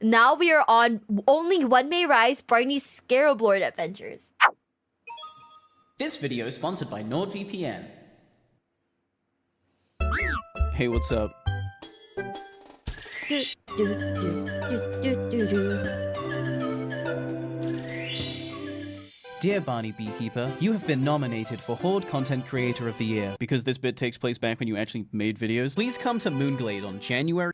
Now we are on Only One May Rise Barny's Scarab Lord Adventures. This video is sponsored by NordVPN. Hey, what's up? Do, do, do, do, do, do. Dear Barny Beekeeper, you have been nominated for Horde Content Creator of the Year. Because this bit takes place back when you actually made videos, please come to Moonglade on January...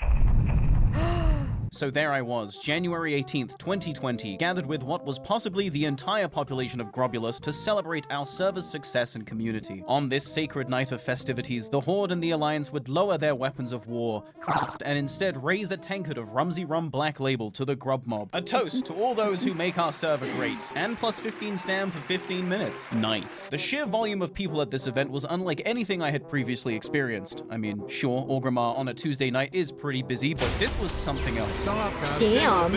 So there I was, January 18th, 2020, gathered with what was possibly the entire population of Grobulus to celebrate our server's success and community. On this sacred night of festivities, the Horde and the Alliance would lower their weapons of war, craft, and instead raise a tankard of Rumsy Rum Black Label to the Grub Mob. A toast to all those who make our server great, and plus 15 stam for 15 minutes. Nice. The sheer volume of people at this event was unlike anything I had previously experienced. I mean, sure, Orgrimmar on a Tuesday night is pretty busy, but this was something else. Damn.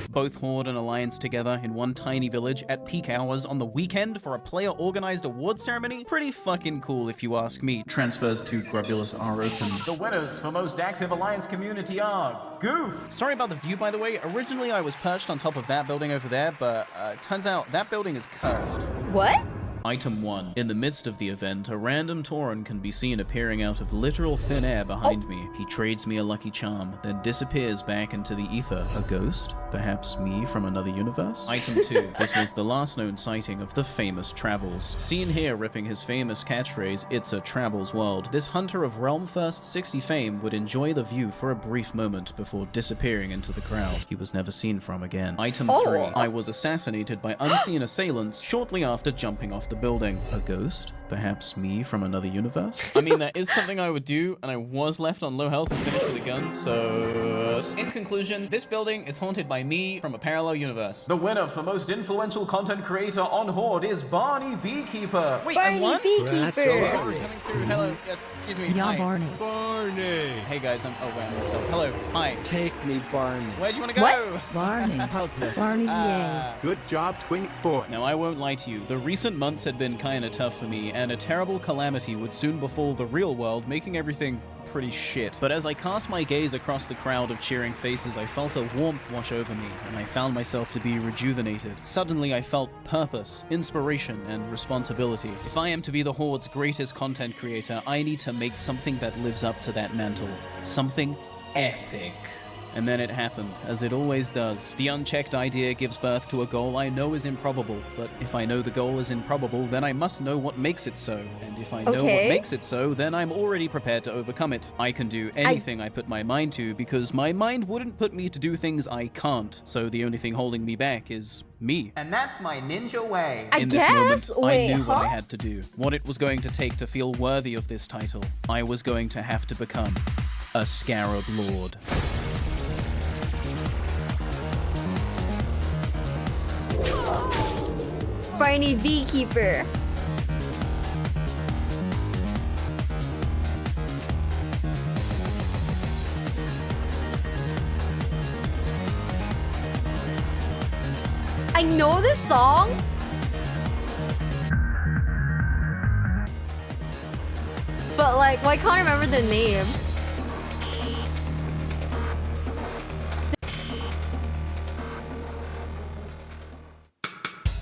Both Horde and Alliance together in one tiny village at peak hours on the weekend for a player-organized award ceremony? Pretty fucking cool if you ask me. Transfers to Grobulus are open. The winners for most active Alliance community are Goof! Sorry about the view, by the way. Originally I was perched on top of that building over there, but turns out that building is cursed. What? Item 1. In the midst of the event, a random Tauren can be seen appearing out of literal thin air behind me. He trades me a lucky charm, then disappears back into the ether. A ghost? Perhaps me from another universe? Item 2. This was the last known sighting of the famous Travels. Seen here ripping his famous catchphrase, "It's a Travels world," this hunter of Realm First 60 fame would enjoy the view for a brief moment before disappearing into the crowd. He was never seen from again. Item 3. I was assassinated by unseen assailants shortly after jumping off the building. A ghost? Perhaps me from another universe? I mean, that is something I would do, and I was left on low health and finished with a gun, so... In conclusion, this building is haunted by me from a parallel universe. The winner for most influential content creator on Horde is Barny Beekeeper. Wait, Barny what? Beekeeper. Coming through. Hello. Yes, excuse me. Yeah, Hi. Barny. Barny! Hey guys, I'm... Oh, wow, let's go. Hello. Hi. Take me, Barny. Where'd you want to go? What? Barny. How's it? Barny, yay. Good job, Twink Boy. Now, I won't lie to you. The recent months had been kinda tough for me, and a terrible calamity would soon befall the real world, making everything pretty shit. But as I cast my gaze across the crowd of cheering faces, I felt a warmth wash over me, and I found myself to be rejuvenated. Suddenly, I felt purpose, inspiration, and responsibility. If I am to be the Horde's greatest content creator, I need to make something that lives up to that mantle. Something epic. And then it happened, as it always does. The unchecked idea gives birth to a goal I know is improbable, but if I know the goal is improbable, then I must know what makes it so. And if I know what makes it so, then I'm already prepared to overcome it. I can do anything I put my mind to, because my mind wouldn't put me to do things I can't. So the only thing holding me back is me. And that's my ninja way. I In this guess? moment, Wait, I knew what I huh? had to do. What it was going to take to feel worthy of this title. I was going to have to become a Scarab Lord. Barny Beekeeper. I know this song. But like, well, I can't remember the name.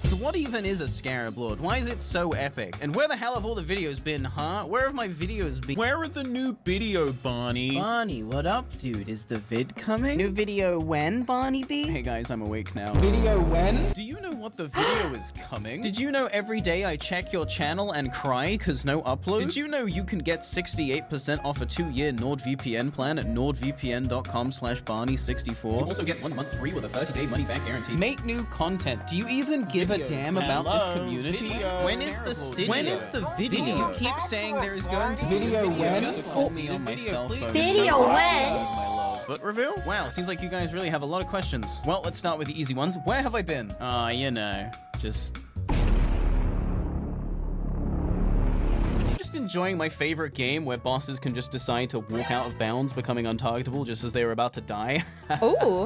So what even is a Scarab Lord? Why is it so epic? And where the hell have all the videos been, huh? Where have my videos been? Where are the new video, Barny? Barny, what up, dude? Is the vid coming? New video when, Barny B? Hey guys, I'm awake now. Video when? Do you know what the video is coming? Did you know every day I check your channel and cry cause no upload? Did you know you can get 68% off a 2-year NordVPN plan at nordvpn.com/Barny64? You also get 1 month free with a 30-day money-back guarantee. Make new content. Do you even give a damn about this community? When is the city? When is the video? You keep saying there is going to be video when? Just call me on my cell phone. Video when? Foot reveal? Wow, seems like you guys really have a lot of questions. Well, let's start with the easy ones. Where have I been? You know, just enjoying my favorite game where bosses can just decide to walk out of bounds, becoming untargetable just as they were about to die. Oh.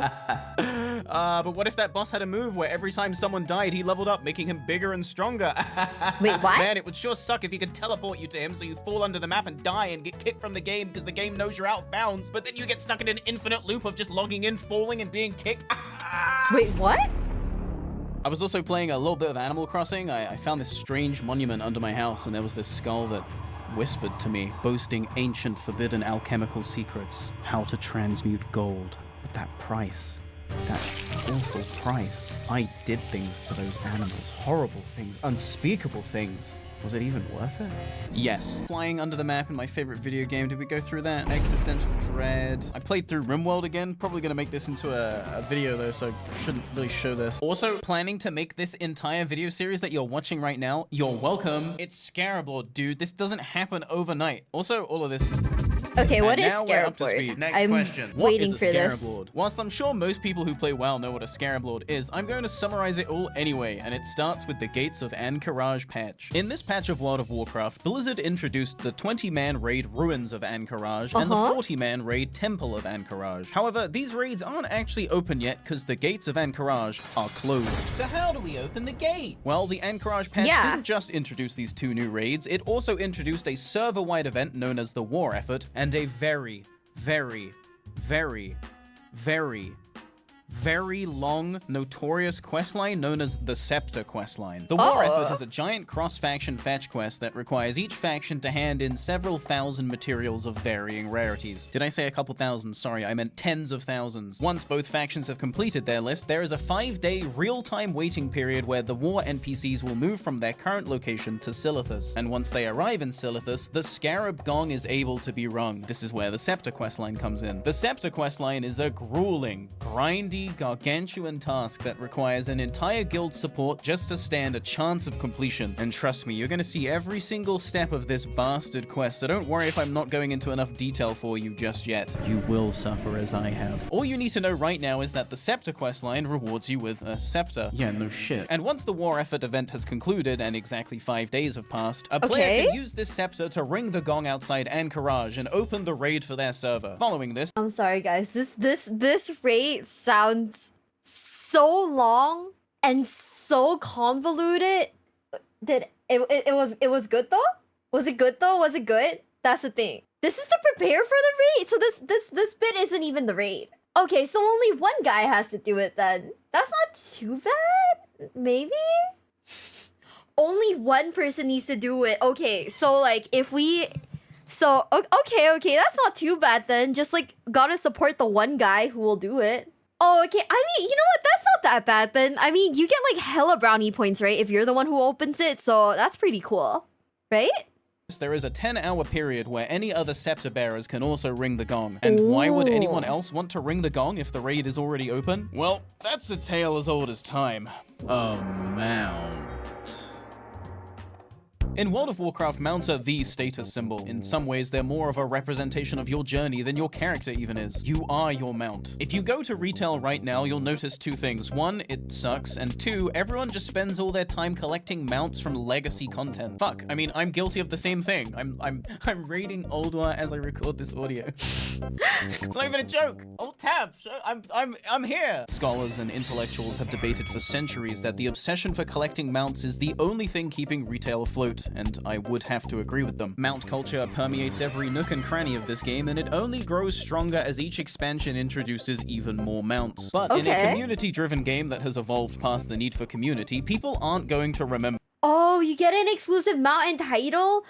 But what if that boss had a move where every time someone died, he leveled up, making him bigger and stronger? Wait, what? Man, it would sure suck if he could teleport you to him so you fall under the map and die and get kicked from the game because the game knows you're out of bounds, but then you get stuck in an infinite loop of just logging in, falling, and being kicked. Wait, what? I was also playing a little bit of Animal Crossing. I found this strange monument under my house, and there was this skull that whispered to me, boasting ancient forbidden alchemical secrets, how to transmute gold. But that price, that awful price. I did things to those animals, horrible things, unspeakable things. Was it even worth it? Yes. Flying under the map in my favorite video game. Did we go through that? Existential Dread. I played through RimWorld again. Probably gonna make this into a video though, so I shouldn't really show this. Also, planning to make this entire video series that you're watching right now. You're welcome. It's Scarab, dude. This doesn't happen overnight. Also, all of this... Okay, what is now we're up Scarab to Lord? speed. Next I'm question. waiting What for is a Scarab this. Lord? Whilst I'm sure most people who play WoW know what a Scarab Lord is, I'm going to summarize it all anyway, and it starts with the Gates of Anchorage patch. In this patch of World of Warcraft, Blizzard introduced the 20-man raid Ruins of Anchorage and the 40-man raid Temple of Anchorage. However, these raids aren't actually open yet because the Gates of Anchorage are closed. So how do we open the gate? Well, the Anchorage patch didn't just introduce these two new raids, it also introduced a server-wide event known as the War Effort, and a very long, notorious questline known as the Scepter questline. The War Effort is a giant cross-faction fetch quest that requires each faction to hand in several thousand materials of varying rarities. Did I say a couple thousand? Sorry, I meant tens of thousands. Once both factions have completed their list, there is a 5-day real-time waiting period where the war NPCs will move from their current location to Silithus. And once they arrive in Silithus, the Scarab Gong is able to be rung. This is where the Scepter questline comes in. The Scepter questline is a grueling, grindy, gargantuan task that requires an entire guild's support just to stand a chance of completion. And trust me, you're gonna see every single step of this bastard quest, so don't worry if I'm not going into enough detail for you just yet. You will suffer as I have. All you need to know right now is that the Scepter questline rewards you with a scepter. Yeah, no shit. And once the War Effort event has concluded and exactly 5 days have passed, a player can use this scepter to ring the gong outside Anchorage and open the raid for their server. Following this, I'm sorry guys, this raid sounds so long and so convoluted that it was good though? Was it good though? Was it good? That's the thing. This is to prepare for the raid. So this bit isn't even the raid. Okay, so only one guy has to do it then. That's not too bad. Maybe? Only one person needs to do it. Okay, so like if we... So, okay, that's not too bad then. Just like gotta support the one guy who will do it. Oh, okay. I mean, you know what? That's not that bad then. I mean, you get like hella brownie points, right? If you're the one who opens it. So that's pretty cool, right? There is a 10-hour period where any other scepter bearers can also ring the gong. And why would anyone else want to ring the gong if the raid is already open? Well, that's a tale as old as time. Mount. In World of Warcraft, mounts are the status symbol. In some ways, they're more of a representation of your journey than your character even is. You are your mount. If you go to retail right now, you'll notice two things. One, it sucks, and two, everyone just spends all their time collecting mounts from legacy content. Fuck, I mean, I'm guilty of the same thing. I'm raiding Oldwar as I record this audio. It's not even a joke. Alt tab. I'm here. Scholars and intellectuals have debated for centuries that the obsession for collecting mounts is the only thing keeping retail afloat. And I would have to agree with them. Mount culture permeates every nook and cranny of this game, and it only grows stronger as each expansion introduces even more mounts. But in a community-driven game that has evolved past the need for community, people aren't going to remember. Oh, you get an exclusive mount and title?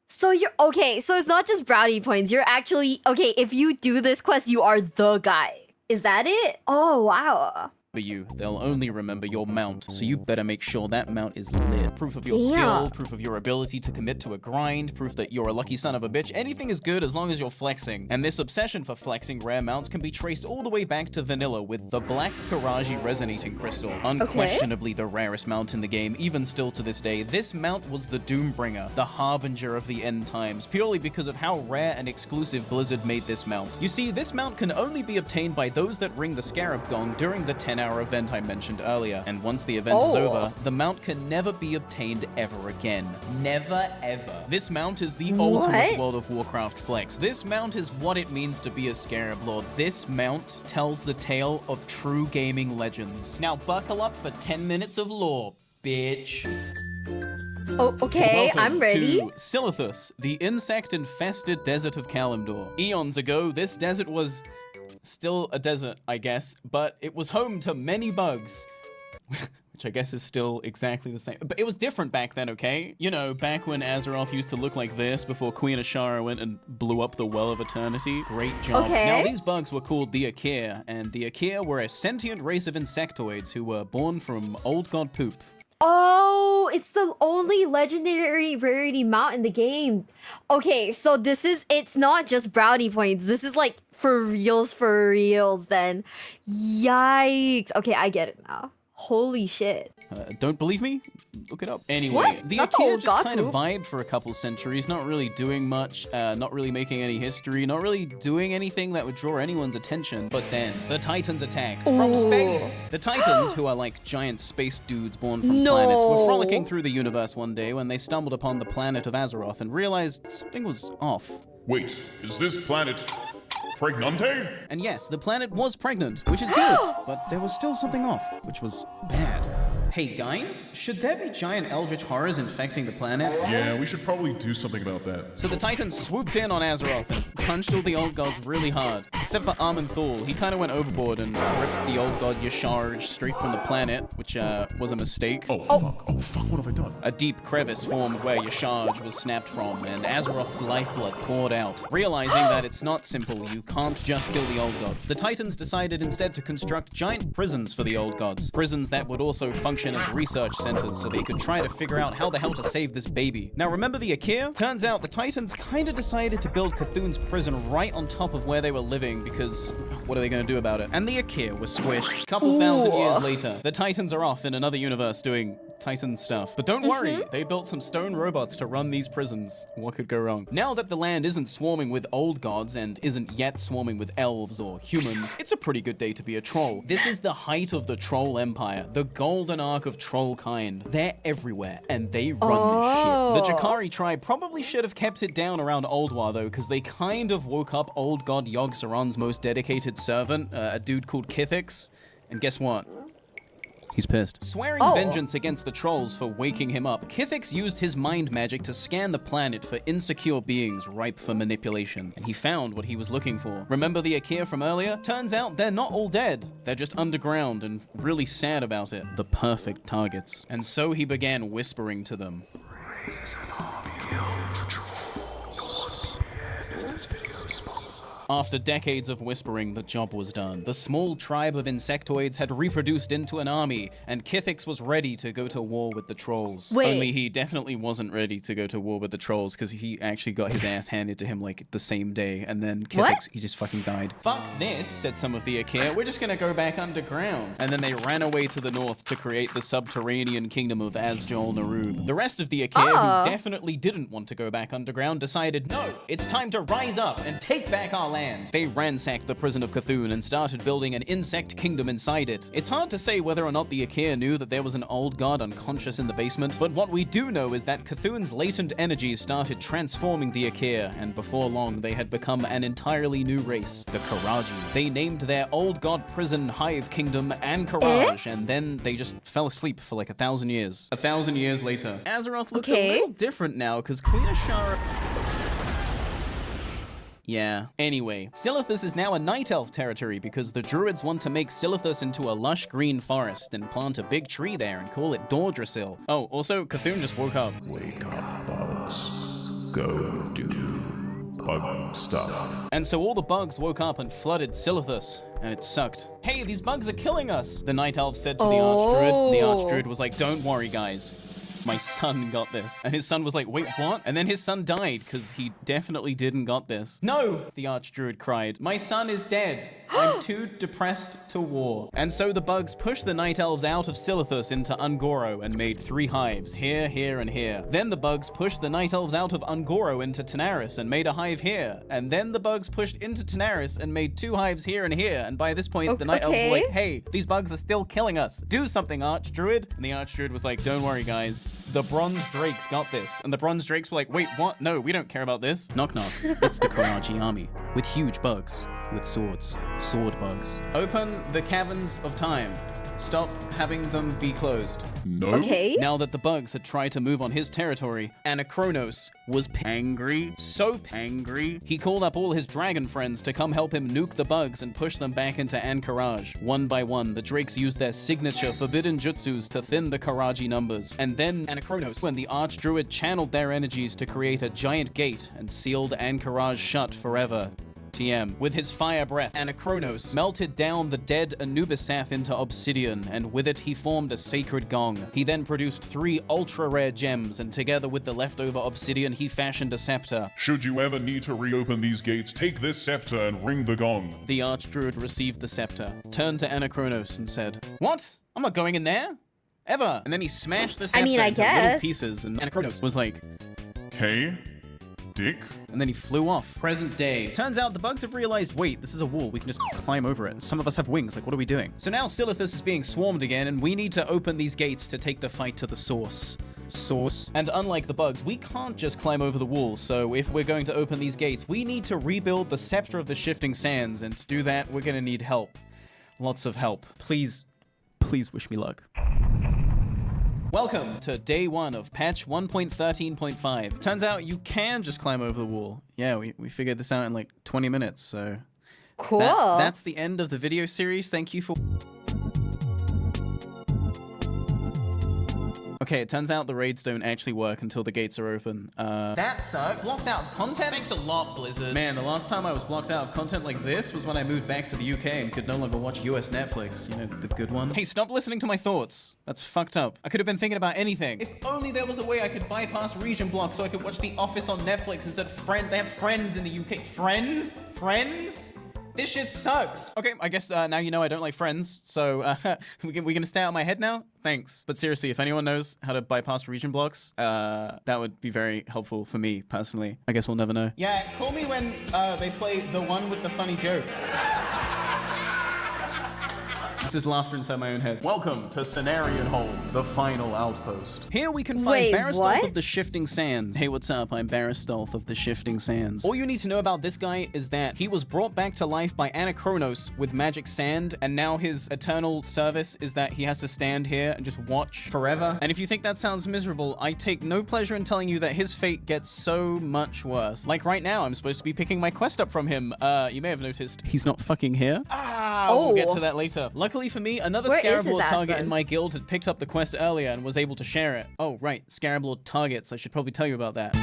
So you're... Okay, so it's not just brownie points. You're actually... Okay, if you do this quest, you are the guy. Is that it? Oh, wow. You. They'll only remember your mount, so you better make sure that mount is lit. Proof of your skill, proof of your ability to commit to a grind, proof that you're a lucky son of a bitch. Anything is good as long as you're flexing. And this obsession for flexing rare mounts can be traced all the way back to vanilla with the Black Karaji Resonating Crystal. Unquestionably the rarest mount in the game, even still to this day. This mount was the Doombringer, the harbinger of the end times, purely because of how rare and exclusive Blizzard made this mount. You see, this mount can only be obtained by those that ring the Scarab Gong during the 10-hour 24-hour event I mentioned earlier, and once the event is over, the mount can never be obtained ever again. Never, ever. This mount is the ultimate World of Warcraft flex. This mount is what it means to be a Scarab Lord. This mount tells the tale of true gaming legends. Now buckle up for 10 minutes of lore, bitch. Oh, okay, Welcome I'm ready. to Silithus, the insect-infested desert of Kalimdor. Eons ago, this desert was still a desert, I guess, but it was home to many bugs. Which I guess is still exactly the same. But it was different back then, okay? You know, back when Azeroth used to look like this before Queen Ashara went and blew up the Well of Eternity. Great job. Okay. Now, these bugs were called the Akir, and the Akir were a sentient race of insectoids who were born from old god poop. Oh, it's the only legendary rarity mount in the game. Okay, so it's not just brownie points. This is like for reals then. Yikes. Okay, I get it now. Holy shit. Don't believe me? Look it up. Anyway, What? the Not the Akir old just god kind of poop? vibed for a couple centuries, not really doing much, not really making any history, not really doing anything that would draw anyone's attention. But then, the Titans attacked from Ooh. space. The Titans, who are like giant space dudes born from No. planets, were frolicking through the universe one day when they stumbled upon the planet of Azeroth and realized something was off. Wait, is this planet Pregnante? And yes, the planet was pregnant, which is good, but there was still something off, which was bad. Hey guys, should there be giant eldritch horrors infecting the planet? Yeah, we should probably do something about that. So the Titans swooped in on Azeroth and punched all the old gods really hard. Except for Armenthal, he kind of went overboard and ripped the old god Yasharj straight from the planet, which was a mistake. Oh, fuck, what have I done? A deep crevice formed where Yasharj was snapped from, and Azeroth's lifeblood poured out. Realizing that it's not simple, you can't just kill the old gods, the Titans decided instead to construct giant prisons for the old gods. Prisons that would also function as research centers so they could try to figure out how the hell to save this baby. Now remember the Akir? Turns out the Titans kind of decided to build Cthulhu's prison right on top of where they were living because what are they going to do about it? And the Akir was squished. Couple thousand years later, the Titans are off in another universe doing Titan stuff. But don't worry, they built some stone robots to run these prisons. What could go wrong? Now that the land isn't swarming with old gods and isn't yet swarming with elves or humans, it's a pretty good day to be a troll. This is the height of the troll empire, the golden arc of troll kind. They're everywhere and they run this shit. The Jakari tribe probably should have kept it down around Oldwar though, because they kind of woke up old god Yogg-Saron's most dedicated servant, a dude called Kithix. And guess what? He's pissed. Swearing vengeance against the trolls for waking him up, Kithix used his mind magic to scan the planet for insecure beings ripe for manipulation, and he found what he was looking for. Remember the Akir from earlier? Turns out they're not all dead. They're just underground and really sad about it. The perfect targets. And so he began whispering to them. After decades of whispering, the job was done. The small tribe of insectoids had reproduced into an army, and Kithix was ready to go to war with the trolls. Wait. Only he definitely wasn't ready to go to war with the trolls, because he actually got his ass handed to him like the same day, and then Kithix, he just fucking died. Fuck this, said some of the Akir. We're just gonna go back underground. And then they ran away to the north to create the subterranean kingdom of Azjol Narub. The rest of the Akir, who definitely didn't want to go back underground, decided, no, it's time to rise up and take back our land. They ransacked the prison of Cthulhu and started building an insect kingdom inside it. It's hard to say whether or not the Akir knew that there was an old god unconscious in the basement, but what we do know is that Cthulhu's latent energies started transforming the Akir, and before long they had become an entirely new race, the Karaji. They named their old god prison Hive Kingdom Ankaraj, and then they just fell asleep for like 1,000 years. 1,000 years later, Azeroth looks a little different now, because Queen Ashara... Yeah. Anyway, Silithus is now a night elf territory because the druids want to make Silithus into a lush green forest and plant a big tree there and call it Dordrasil. Oh, also, Cthulhu just woke up. Wake up, bugs. Go do bug stuff. And so all the bugs woke up and flooded Silithus, and it sucked. Hey, these bugs are killing us, the night elf said to the archdruid. The archdruid was like, don't worry, guys. My son got this. And his son was like, wait, what? And then his son died because he definitely didn't got this. No, the Archdruid cried. My son is dead. I'm too depressed to war. And so the bugs pushed the Night Elves out of Silithus into Ungoro and made 3 hives, here, here, and here. Then the bugs pushed the Night Elves out of Ungoro into Tanaris and made a hive here. And then the bugs pushed into Tanaris and made 2 hives here and here. And by this point, the Night Elves were like, hey, these bugs are still killing us. Do something, Archdruid. And the Archdruid was like, don't worry, guys. The Bronze Drakes got this. And the Bronze Drakes were like, wait, what? No, we don't care about this. Knock, knock. It's the Karaji army with huge bugs. With swords. Sword bugs. Open the caverns of time. Stop having them be closed. No. Okay. Now that the bugs had tried to move on his territory, Anachronos was angry, so angry, he called up all his dragon friends to come help him nuke the bugs and push them back into Ankaraj. One by one, the Drakes used their signature forbidden jutsus to thin the Karaji numbers. And then Anachronos, when the Archdruid channeled their energies to create a giant gate and sealed Ankaraj shut forever. TM. With his fire breath, Anachronos melted down the dead Anubisath into obsidian, and with it he formed a sacred gong. He then produced 3 ultra-rare gems, and together with the leftover obsidian, he fashioned a scepter. Should you ever need to reopen these gates, take this scepter and ring the gong. The Archdruid received the scepter, turned to Anachronos and said, "What? I'm not going in there? Ever." And then he smashed the scepter I into little guess. pieces, and Anachronos was like, Okay. Dick? and then he flew off. Present day. Turns out the bugs have realized, wait, this is a wall. We can just climb over it. Some of us have wings. Like, what are we doing? So now Silithus is being swarmed again, and we need to open these gates to take the fight to the source. And unlike the bugs, we can't just climb over the wall. So if we're going to open these gates, we need to rebuild the Scepter of the Shifting Sands. And to do that, we're going to need help. Lots of help. Please wish me luck. Welcome to day 1 of patch 1.13.5. Turns out you can just climb over the wall. Yeah, we figured this out in like 20 minutes, so... Cool. That's the end of the video series. Thank you for... Okay, it turns out the raids don't actually work until the gates are open. That sucks. Blocked out of content? Thanks a lot, Blizzard. Man, the last time I was blocked out of content like this was when I moved back to the UK and could no longer watch US Netflix. You know, the good one. Hey, stop listening to my thoughts. That's fucked up. I could have been thinking about anything. If only there was a way I could bypass region block so I could watch The Office on Netflix instead of They have Friends in the UK. Friends? Friends? This shit sucks. Okay, I guess now you know I don't like Friends, so we gonna stay out of my head now? Thanks. But seriously, if anyone knows how to bypass region blocks, that would be very helpful for me, personally. I guess we'll never know. Yeah, call me when they play the one with the funny joke. This is laughter inside my own head. Welcome to Cenarian Home, the final outpost. Here we can find Baristolf of the Shifting Sands. Hey, what's up? I'm Baristolf of the Shifting Sands. All you need to know about this guy is that he was brought back to life by Anachronos with magic sand, and now his eternal service is that he has to stand here and just watch forever. And if you think that sounds miserable, I take no pleasure in telling you that his fate gets so much worse. Like right now, I'm supposed to be picking my quest up from him. You may have noticed he's not fucking here. We'll get to that later. Luckily for me, another Scarab Lord target in my guild had picked up the quest earlier and was able to share it. Oh, right. Scarab Lord targets. I should probably tell you about that.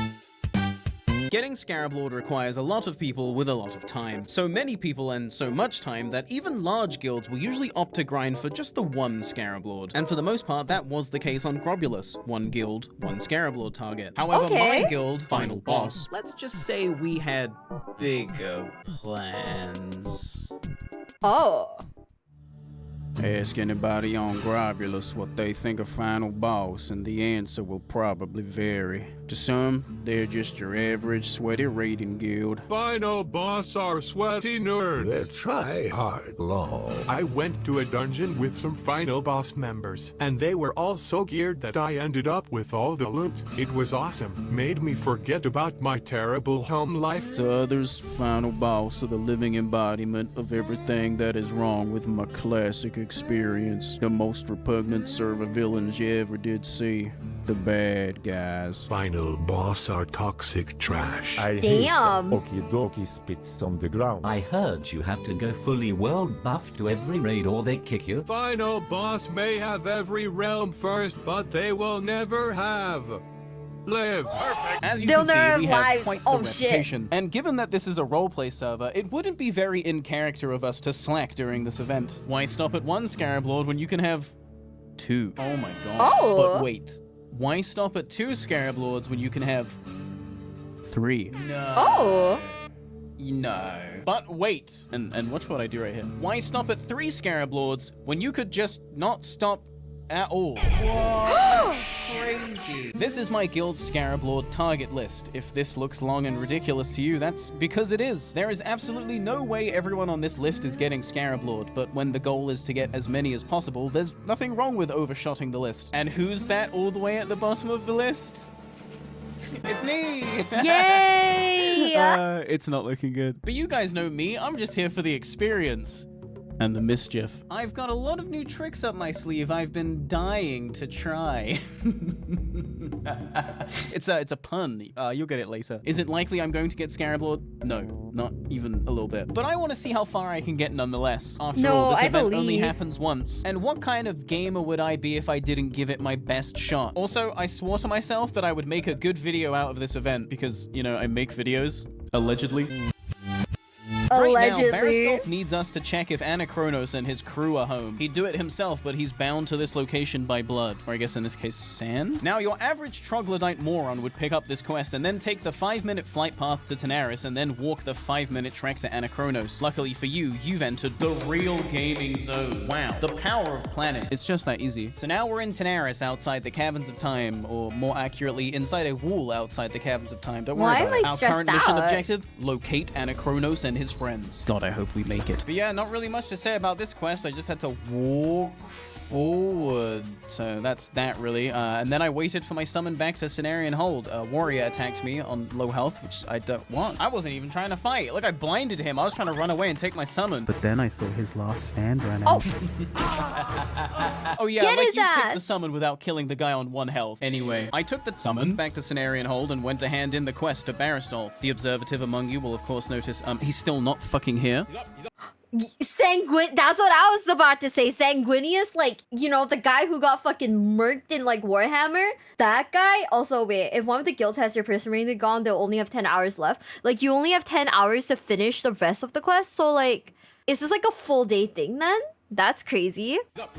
Getting Scarab Lord requires a lot of people with a lot of time. So many people and so much time that even large guilds will usually opt to grind for just the one Scarab Lord. And for the most part, that was the case on Grobulus. One guild, one Scarab Lord target. However, my guild, Final Boss, let's just say we had bigger plans. Oh. Ask anybody on Grobulus what they think of Final Boss, and the answer will probably vary. To some, they're just your average sweaty raiding guild. Final Boss are sweaty nerds. They try hard long. I went to a dungeon with some Final Boss members, and they were all so geared that I ended up with all the loot. It was awesome. Made me forget about my terrible home life. To others, Final Boss are the living embodiment of everything that is wrong with my classic experience. The most repugnant server villains you ever did see. The bad guys. Final Boss are toxic trash. I Damn. hate the okie-dokie spits on the ground. I heard you have to go fully world buff to every raid or they kick you. Final Boss may have every realm first, but they will never have lives. As you They'll can see, never we have have lives. quite the Oh, shit. reputation. And given that this is a roleplay server, it wouldn't be very in character of us to slack during this event. Why stop at one Scarab Lord when you can have 2? Oh my god. Oh. But wait. Why stop at 2 Scarab Lords when you can have 3? No. Oh. No. But wait, and watch what I do right here. Why stop at 3 Scarab Lords when you could just not stop at all? Whoa, crazy. This is my guild Scarab Lord target list. If this looks long and ridiculous to you, that's because it is. There is absolutely no way everyone on this list is getting Scarab Lord, but when the goal is to get as many as possible, there's nothing wrong with overshotting the list. And who's that all the way at the bottom of the list? It's me! Yay! It's not looking good. But you guys know me, I'm just here for the experience. And the mischief. I've got a lot of new tricks up my sleeve I've been dying to try. It's a pun. You'll get it later. Is it likely I'm going to get Scarab Lord? No, not even a little bit. But I want to see how far I can get nonetheless. After all, this event only happens once. And what kind of gamer would I be if I didn't give it my best shot? Also, I swore to myself that I would make a good video out of this event because, you know, I make videos. Allegedly. Allegedly. Right now, Baristolf needs us to check if Anachronos and his crew are home. He'd do it himself, but he's bound to this location by blood. Or I guess in this case, sand? Now, your average troglodyte moron would pick up this quest and then take the 5-minute flight path to Tanaris and then walk the 5-minute trek to Anachronos. Luckily for you, you've entered the real gaming zone. Wow. The power of planet. It's just that easy. So now we're in Tanaris outside the Caverns of Time, or more accurately, inside a wall outside the Caverns of Time. Don't worry about it. Our current mission objective, locate Anachronos and his friends. God, I hope we make it. But yeah, not really much to say about this quest. I just had to walk forward. So that's that, really. And then I waited for my summon back to Cenarian Hold. A warrior attacked me on low health, which I don't want. I wasn't even trying to fight. Look, I blinded him. I was trying to run away and take my summon. But then I saw his last stand run out. Oh yeah, Get like his you ass. picked the summon without killing the guy on 1 health. Anyway, I took the summon back to Cenarian Hold and went to hand in the quest to Baristolf. The observative among you will of course notice he's still not fucking here. That's what I was about to say. Sanguinius, like, you know, the guy who got fucking murked in, like, Warhammer. That guy. Also, wait, if one of the guilds has your person rating gone, they'll only have 10 hours left. Like, you only have 10 hours to finish the rest of the quest. So, like, is this like a full day thing then? That's crazy. He's up.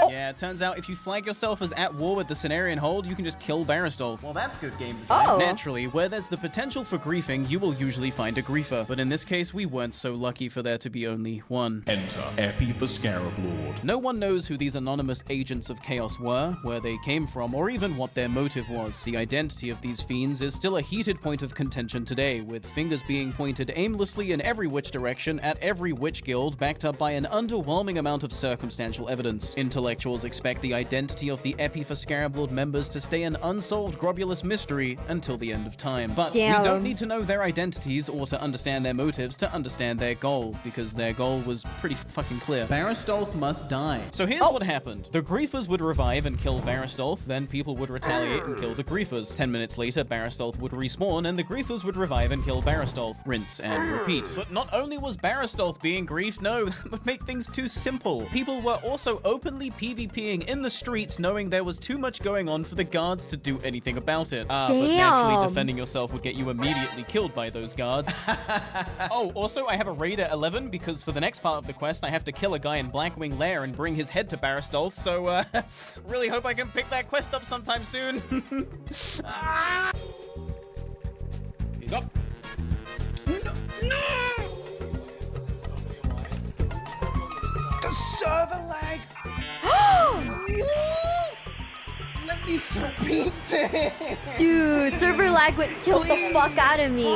Yeah, it turns out if you flag yourself as at war with the Cenarian Hold, you can just kill Baristolf. Well, that's good game design. Oh. Naturally, where there's the potential for griefing, you will usually find a griefer. But in this case, we weren't so lucky for there to be only one. Enter Epi the Scarab Lord. No one knows who these anonymous agents of chaos were, where they came from, or even what their motive was. The identity of these fiends is still a heated point of contention today, with fingers being pointed aimlessly in every which direction at every witch guild, backed up by an underwhelming amount of circumstantial evidence. Intellectuals expect the identity of the Epi for Scarab Lord members to stay an unsolved grobulous mystery until the end of time. But we don't need to know their identities or to understand their motives to understand their goal, because their goal was pretty fucking clear. Baristolf must die. So here's what happened. The griefers would revive and kill Baristolf, then people would retaliate and kill the griefers. 10 minutes later, Baristolf would respawn and the griefers would revive and kill Baristolf. Rinse and repeat. But not only was Baristolf being griefed, no, that would make things too simple. People were also openly PvPing in the streets, knowing there was too much going on for the guards to do anything about it. But naturally defending yourself would get you immediately killed by those guards. Oh, also I have a raid at 11 because for the next part of the quest I have to kill a guy in Blackwing Lair and bring his head to Baristolf, so really hope I can pick that quest up sometime soon. He's up. The server lag! Let me speak to him! Dude, server lag would tilt the fuck out of me.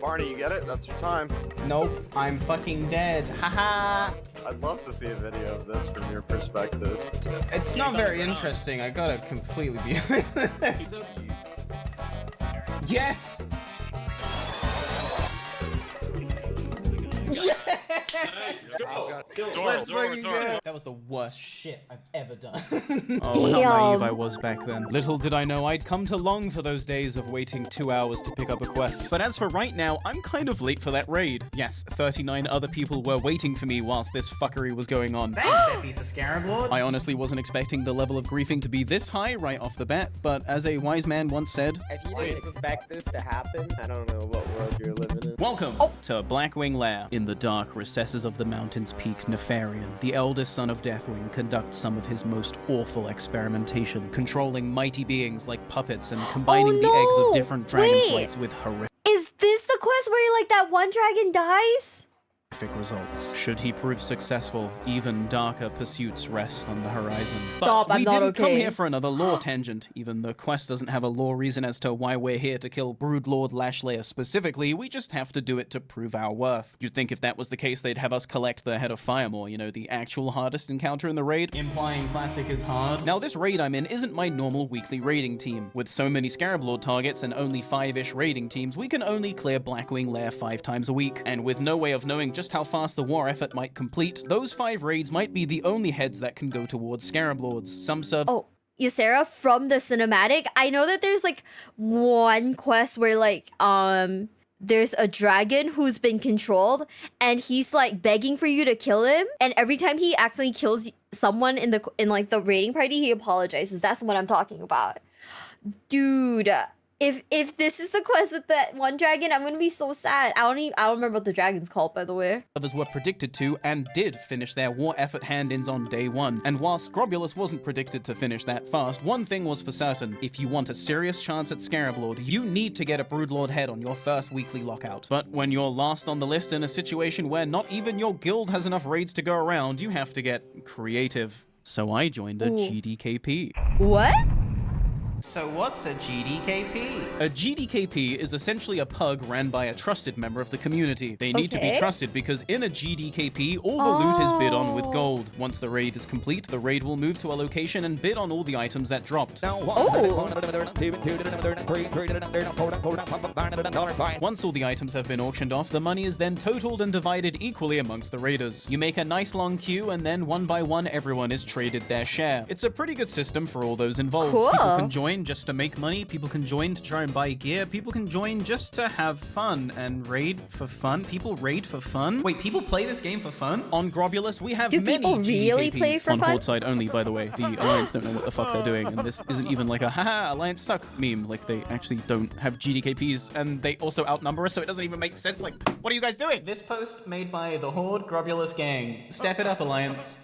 Barny, you get it? That's your time. Nope, I'm fucking dead. Haha. I'd love to see a video of this from your perspective. It's not very interesting. I gotta completely be. Yes. Let's fucking go. That was the worst shit I've ever done. Oh, how naive I was back then. Little did I know I'd come to long for those days of waiting 2 hours to pick up a quest. But as for right now, I'm kind of late for that raid. Yes, 39 other people were waiting for me whilst this fuckery was going on. Thanks, Epi for Scarab Lord. I honestly wasn't expecting the level of griefing to be this high right off the bat, but as a wise man once said, if you didn't expect this to happen, I don't know what world you're living in. Welcome to Blackwing Lair. In the dark recesses of the mountain's peak Nefarian, the eldest son of Deathwing, conducts some of his most awful experimentation, controlling mighty beings like puppets and combining the eggs of different dragonflights with horrific Is this the quest where like that one dragon dies? results. Should he prove successful, even darker pursuits rest on the horizon. Stop, but I'm we not didn't come okay. here for another lore tangent. Even the quest doesn't have a lore reason as to why we're here to kill Broodlord Lashlayer specifically, we just have to do it to prove our worth. You'd think if that was the case, they'd have us collect the Head of Firemore, you know, the actual hardest encounter in the raid, implying Classic is hard. Now, this raid I'm in isn't my normal weekly raiding team. With so many Scarab Lord targets and only 5-ish raiding teams, we can only clear Blackwing Lair 5 times a week. And with no way of knowing just how fast the war effort might complete, those 5 raids might be the only heads that can go towards Scarab Lords. Some sub- Oh, Ysera, from the cinematic, I know that there's like one quest where like there's a dragon who's been controlled and he's like begging for you to kill him, and every time he accidentally kills someone in like the raiding party, he apologizes. That's what I'm talking about. Dude, if this is the quest with that one dragon, I'm gonna be so sad. I don't remember what the dragon's called, by the way. Others were predicted to and did finish their war effort hand-ins on day 1. And while Scrobulus wasn't predicted to finish that fast, one thing was for certain: if you want a serious chance at Scarab Lord, you need to get a Broodlord head on your first weekly lockout. But when you're last on the list in a situation where not even your guild has enough raids to go around, you have to get creative. So I joined a GDKP. What? So what's a GDKP? A GDKP is essentially a pug ran by a trusted member of the community. They need to be trusted because in a GDKP, all the loot is bid on with gold. Once the raid is complete, the raid will move to a location and bid on all the items that dropped. Once all the items have been auctioned off, the money is then totaled and divided equally amongst the raiders. You make a nice long queue, and then one by one, everyone is traded their share. It's a pretty good system for all those involved. Cool. People can join just to make money, people can join to try and buy gear, people can join just to have fun and raid for fun. People raid for fun? Wait, people play this game for fun? On Grobulus, we have many people really GDKPs. play for on fun? Horde side only, by the way. The Alliance don't know what the fuck they're doing, and this isn't even like a haha, Alliance suck meme. Like, they actually don't have GDKPs, and they also outnumber us, so it doesn't even make sense. Like, what are you guys doing? This post made by the Horde Grobulus gang. Step it up, Alliance.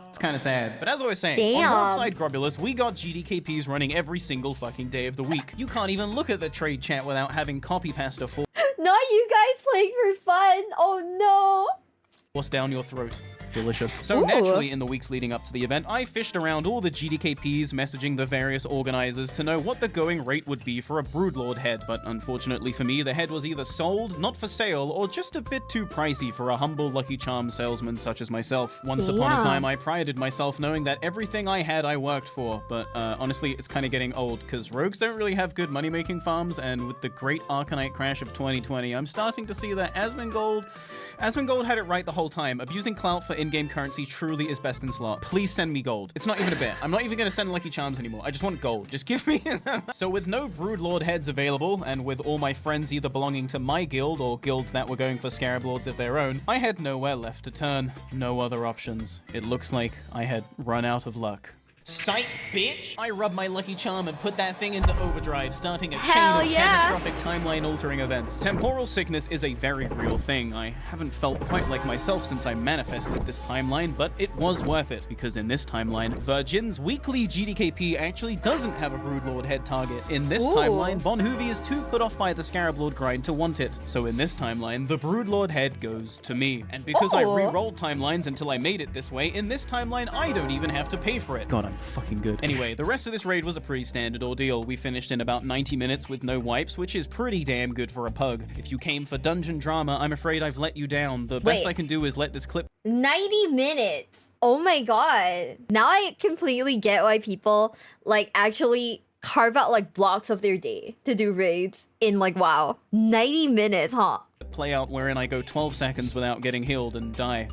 It's kind of sad. But as I was saying, on Horde side Grobulus, we got GDKPs running every single fucking day of the week. You can't even look at the trade chat without having copy pasta Not you guys playing for fun. Oh forced down your throat. Delicious. So naturally, in the weeks leading up to the event, I fished around all the GDKPs, messaging the various organizers to know what the going rate would be for a Broodlord head. But unfortunately for me, the head was either sold, not for sale, or just a bit too pricey for a humble Lucky Charm salesman such as myself. Once upon a time, I prided myself knowing that everything I had, I worked for. But honestly, it's kind of getting old, because rogues don't really have good money-making farms, and with the great Arcanite crash of 2020, I'm starting to see that Asmongold had it right the whole time. Abusing clout for in-game currency truly is best in slot. Please send me gold. It's not even a bit. I'm not even going to send Lucky Charms anymore. I just want gold. Just give me So with no Broodlord heads available, and with all my friends either belonging to my guild or guilds that were going for Scarab Lords of their own, I had nowhere left to turn. No other options. It looks like I had run out of luck. Sight, bitch! I rubbed my Lucky Charm and put that thing into overdrive, starting a chain of catastrophic timeline-altering events. Temporal sickness is a very real thing. I haven't felt quite like myself since I manifested this timeline, but it was worth it, because in this timeline, Virgin's weekly GDKP actually doesn't have a Broodlord head target. In this timeline, Bon Hoovy is too put off by the Scarab Lord grind to want it. So in this timeline, the Broodlord head goes to me. And because I re-rolled timelines until I made it this way, in this timeline, I don't even have to pay for it. God, I'm fucking good. Anyway, the rest of this raid was a pretty standard ordeal. We finished in about 90 minutes with no wipes, which is pretty damn good for a pug. If you came for dungeon drama, I'm afraid I've let you down. The best I can do is let this clip 90 minutes. Oh my god. Now I completely get why people like actually carve out like blocks of their day to do raids in like WoW. 90 minutes, huh? Play out wherein I go 12 seconds without getting healed and die.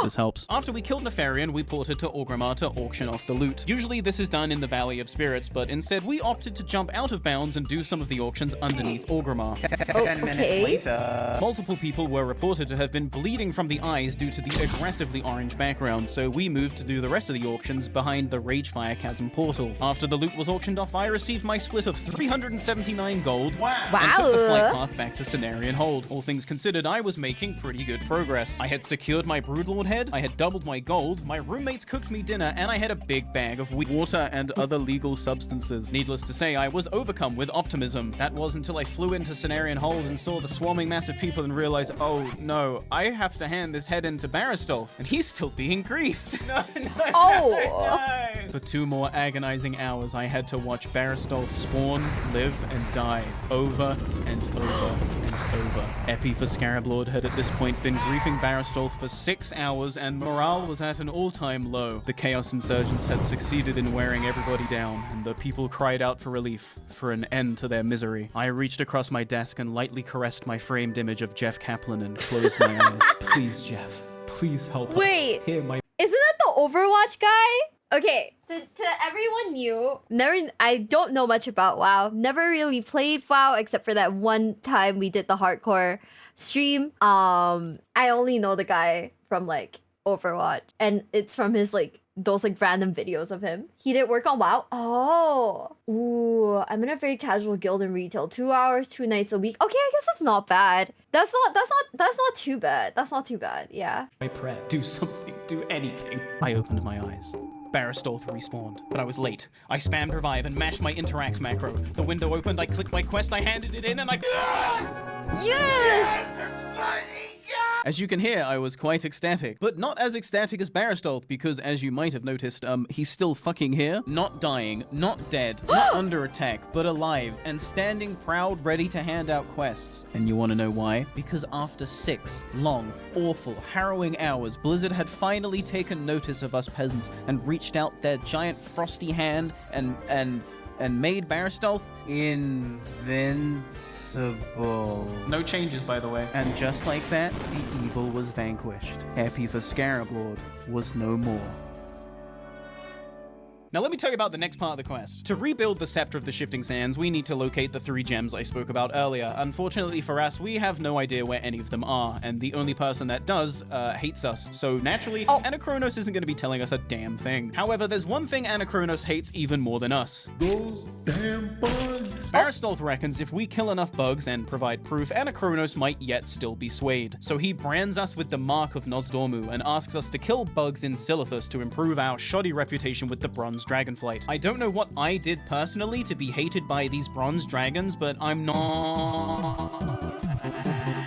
if this helps. After we killed Nefarian, we ported to Orgrimmar to auction off the loot. Usually this is done in the Valley of Spirits, but instead we opted to jump out of bounds and do some of the auctions underneath Orgrimmar. 10 minutes later. Multiple people were reported to have been bleeding from the eyes due to the aggressively orange background, so we moved to do the rest of the auctions behind the Ragefire Chasm portal. After the loot was auctioned off, I received my split of 379 gold and took the flight path back to Cenarian Hold. All things considered, I was making pretty good progress. I had secured my Broodlord head, I had doubled my gold, my roommates cooked me dinner, and I had a big bag of water and other legal substances. Needless to say, I was overcome with optimism. That was until I flew into Cenarian Hold and saw the swarming mass of people and realized, oh no, I have to hand this head into Barristol, and he's still being griefed. For 2 more agonizing hours, I had to watch Barristol spawn, live, and die over and over and over. Epi for Scarab Lord had at this point been griefing Barristol for 6 hours, and morale was at an all-time low. The Chaos Insurgents had succeeded in wearing everybody down, and the people cried out for relief, for an end to their misery. I reached across my desk and lightly caressed my framed image of Jeff Kaplan and closed my eyes. Please, Jeff. Please help us. Wait, Hear my... isn't that the Overwatch guy? Okay, to everyone new, I don't know much about WoW. Never really played WoW except for that one time we did the hardcore stream. I only know the guy from like Overwatch, and it's from his like those like random videos of him. He didn't work on WoW. Oh, ooh, I'm in a very casual guild in retail. 2 hours, 2 nights a week. Okay, I guess that's not bad. That's not too bad. That's not too bad. Yeah. I pray. Do something. Do anything. I opened my eyes. Barristol respawned, but I was late. I spammed revive and mashed my interact macro. The window opened, I clicked my quest, I handed it in, and I... Yes! As you can hear, I was quite ecstatic, but not as ecstatic as Barristol, because as you might have noticed, he's still fucking here, not dying, not dead, not under attack, but alive, and standing proud, ready to hand out quests. And you want to know why? Because after 6 long, awful, harrowing hours, Blizzard had finally taken notice of us peasants and reached out their giant frosty hand and made Barristol invincible. No changes, by the way. And just like that, the evil was vanquished. Epi for Scarab Lord was no more. Now let me tell you about the next part of the quest. To rebuild the Scepter of the Shifting Sands, we need to locate the 3 gems I spoke about earlier. Unfortunately for us, we have no idea where any of them are, and the only person that does hates us. So naturally, Anachronos isn't going to be telling us a damn thing. However, there's one thing Anachronos hates even more than us. Those damn bugs. Barristol reckons if we kill enough bugs and provide proof, Anachronos might yet still be swayed. So he brands us with the Mark of Nosdormu and asks us to kill bugs in Silithus to improve our shoddy reputation with the Bronze Dragonflight. I don't know what I did personally to be hated by these bronze dragons, but I'm not...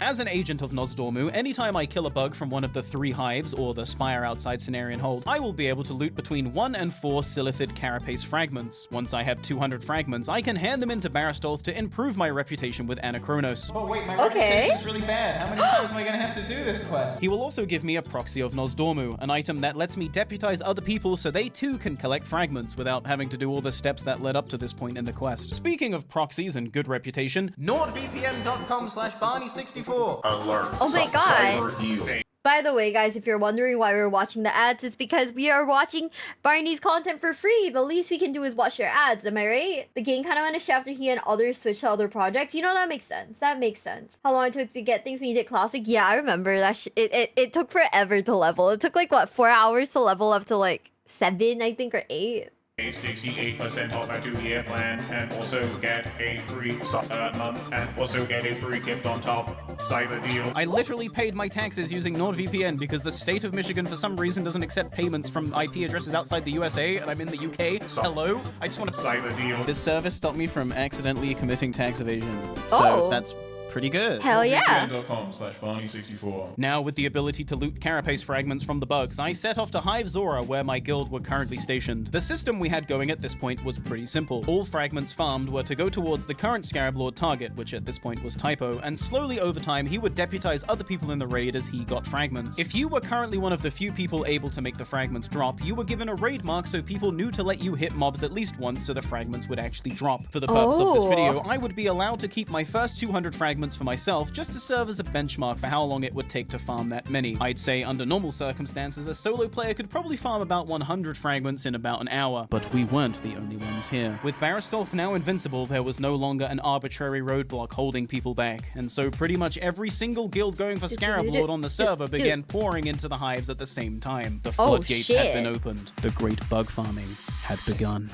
As an agent of Nosdormu, anytime I kill a bug from one of the 3 hives or the spire outside Cenarian Hold, I will be able to loot between 1 and 4 Silithid carapace fragments. Once I have 200 fragments, I can hand them into Barristol to improve my reputation with Anachronos. Oh wait, my reputation's really bad. How many times am I gonna have to do this quest? He will also give me a proxy of Nosdormu, an item that lets me deputize other people so they too can collect fragments without having to do all the steps that led up to this point in the quest. Speaking of proxies and good reputation, nordvpn.com/Barny64. Alert. Oh my god. Cyber deal. By the way, guys, if you're wondering why we're watching the ads, it's because we are watching Barney's content for free. The least we can do is watch their ads, am I right? The game kind of went to shit after he and others switched to other projects. You know, that makes sense. That makes sense. How long it took to get things when you did Classic? Yeah, I remember that it took forever to level. It took like, what, 4 hours to level up to like 7, I think, or 8? A 68% off our 2-year plan, and also get a free month, and also get a free gift on top. Cyber deal. I literally paid my taxes using NordVPN because the state of Michigan for some reason doesn't accept payments from IP addresses outside the USA, and I'm in the UK. Hello? I just want to... Cyber deal. This service stopped me from accidentally committing tax evasion. So that's pretty good. Hell yeah. NordVPN.com/Barny64. Now, with the ability to loot carapace fragments from the bugs, I set off to Hive Zora, where my guild were currently stationed. The system we had going at this point was pretty simple. All fragments farmed were to go towards the current Scarab Lord target, which at this point was Typo, and slowly over time he would deputize other people in the raid as he got fragments. If you were currently one of the few people able to make the fragments drop, you were given a raid mark so people knew to let you hit mobs at least once so the fragments would actually drop. For the purpose of this video, I would be allowed to keep my first 200 fragments achievements for myself just to serve as a benchmark for how long it would take to farm that many. I'd say under normal circumstances, a solo player could probably farm about 100 fragments in about an hour, but we weren't the only ones here. With Baristolf now invincible, there was no longer an arbitrary roadblock holding people back, and so pretty much every single guild going for Scarab Lord on the server began pouring into the hives at the same time. The floodgates had been opened. The great bug farming had begun.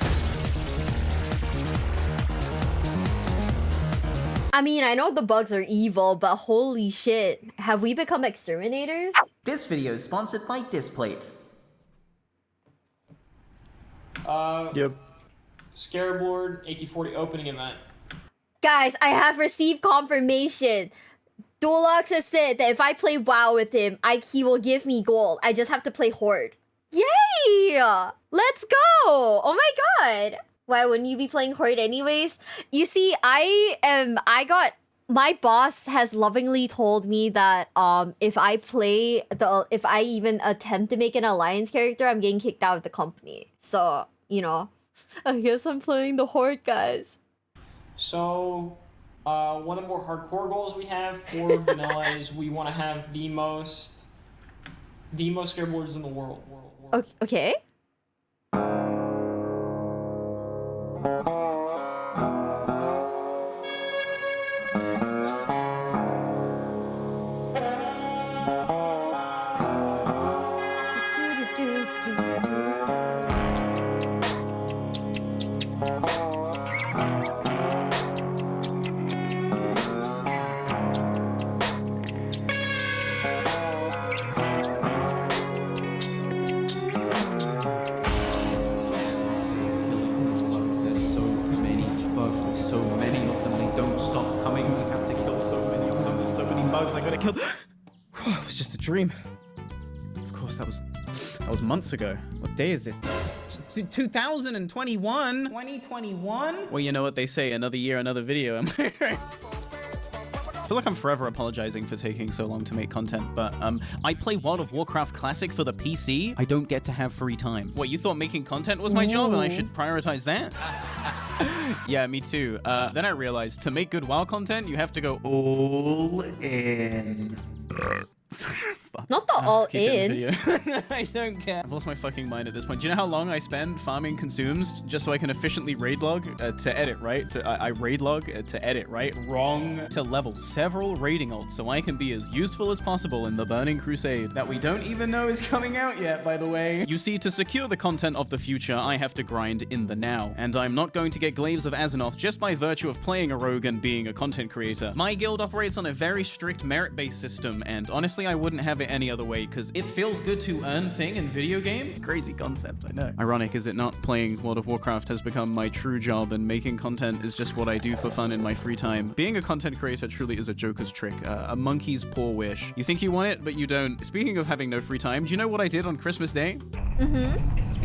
I mean, I know the bugs are evil, but holy shit. Have we become exterminators? This video is sponsored by Displate. Yep. Scarab Lord, AK-40 opening event. Guys, I have received confirmation. Dolox has said that if I play WoW with him, he will give me gold. I just have to play Horde. Yay! Let's go! Oh my god! Why wouldn't you be playing Horde anyways? You see, my boss has lovingly told me that if I even attempt to make an alliance character, I'm getting kicked out of the company. So, you know, I guess I'm playing the Horde, guys. So, one of the more hardcore goals we have for vanilla is we want to have the most Scarab Lords in the world. Okay. It was just a dream. Of course, that was months ago. What day is it? 2021? 2021? Well, you know what they say, another year, another video. Am I right? I feel like I'm forever apologizing for taking so long to make content, but I play World of Warcraft Classic for the PC. I don't get to have free time. What, you thought making content was my job and I should prioritize that? Yeah, me too. Then I realized to make good WoW content, you have to go all in. Not the all in. I don't care. I've lost my fucking mind at this point. Do you know how long I spend farming consumes just so I can efficiently raid log to edit, right? I raid log to edit, right? Wrong. To level several raiding ults so I can be as useful as possible in the Burning Crusade that we don't even know is coming out yet, by the way. You see, to secure the content of the future, I have to grind in the now. And I'm not going to get Glaives of Azeroth just by virtue of playing a rogue and being a content creator. My guild operates on a very strict merit-based system, and honestly, I wouldn't have it any other way because it feels good to earn thing in video game. Crazy concept, I know. Ironic, is it not? Playing World of Warcraft has become my true job and making content is just what I do for fun in my free time. Being a content creator truly is a joker's trick, a monkey's poor wish. You think you want it, but you don't. Speaking of having no free time, do you know what I did on Christmas Day?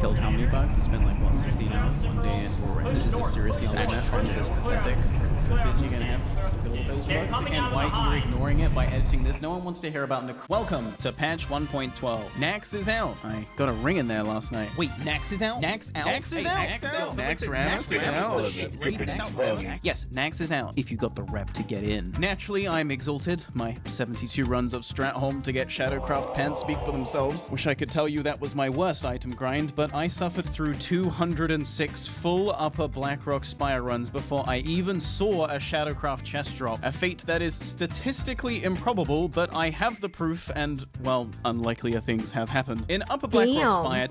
Killed how many bugs? It's been like, what, 16 hours? One day and is this seriously saying that? This pathetic footage you're gonna have to kill those bugs again? Why you're ignoring it by editing this? No one wants to hear about Welcome to patch 1.12. Nax is out. I got a ring in there last night. Wait, Nax is out? Nax out? Nax is out? Nax out? Yes, Nax is out. If you got the rep to get in. Naturally, I'm exalted. My 72 runs of Stratholm to get Shadowcraft pants speak for themselves. Wish I could tell you that was my worst item grind, but I suffered through 206 full upper Blackrock Spire runs before I even saw a Shadowcraft chest drop. A fate that is statistically improbable, but I have the proof and, well, unlikelier things have happened. In Upper Blackrock Spire,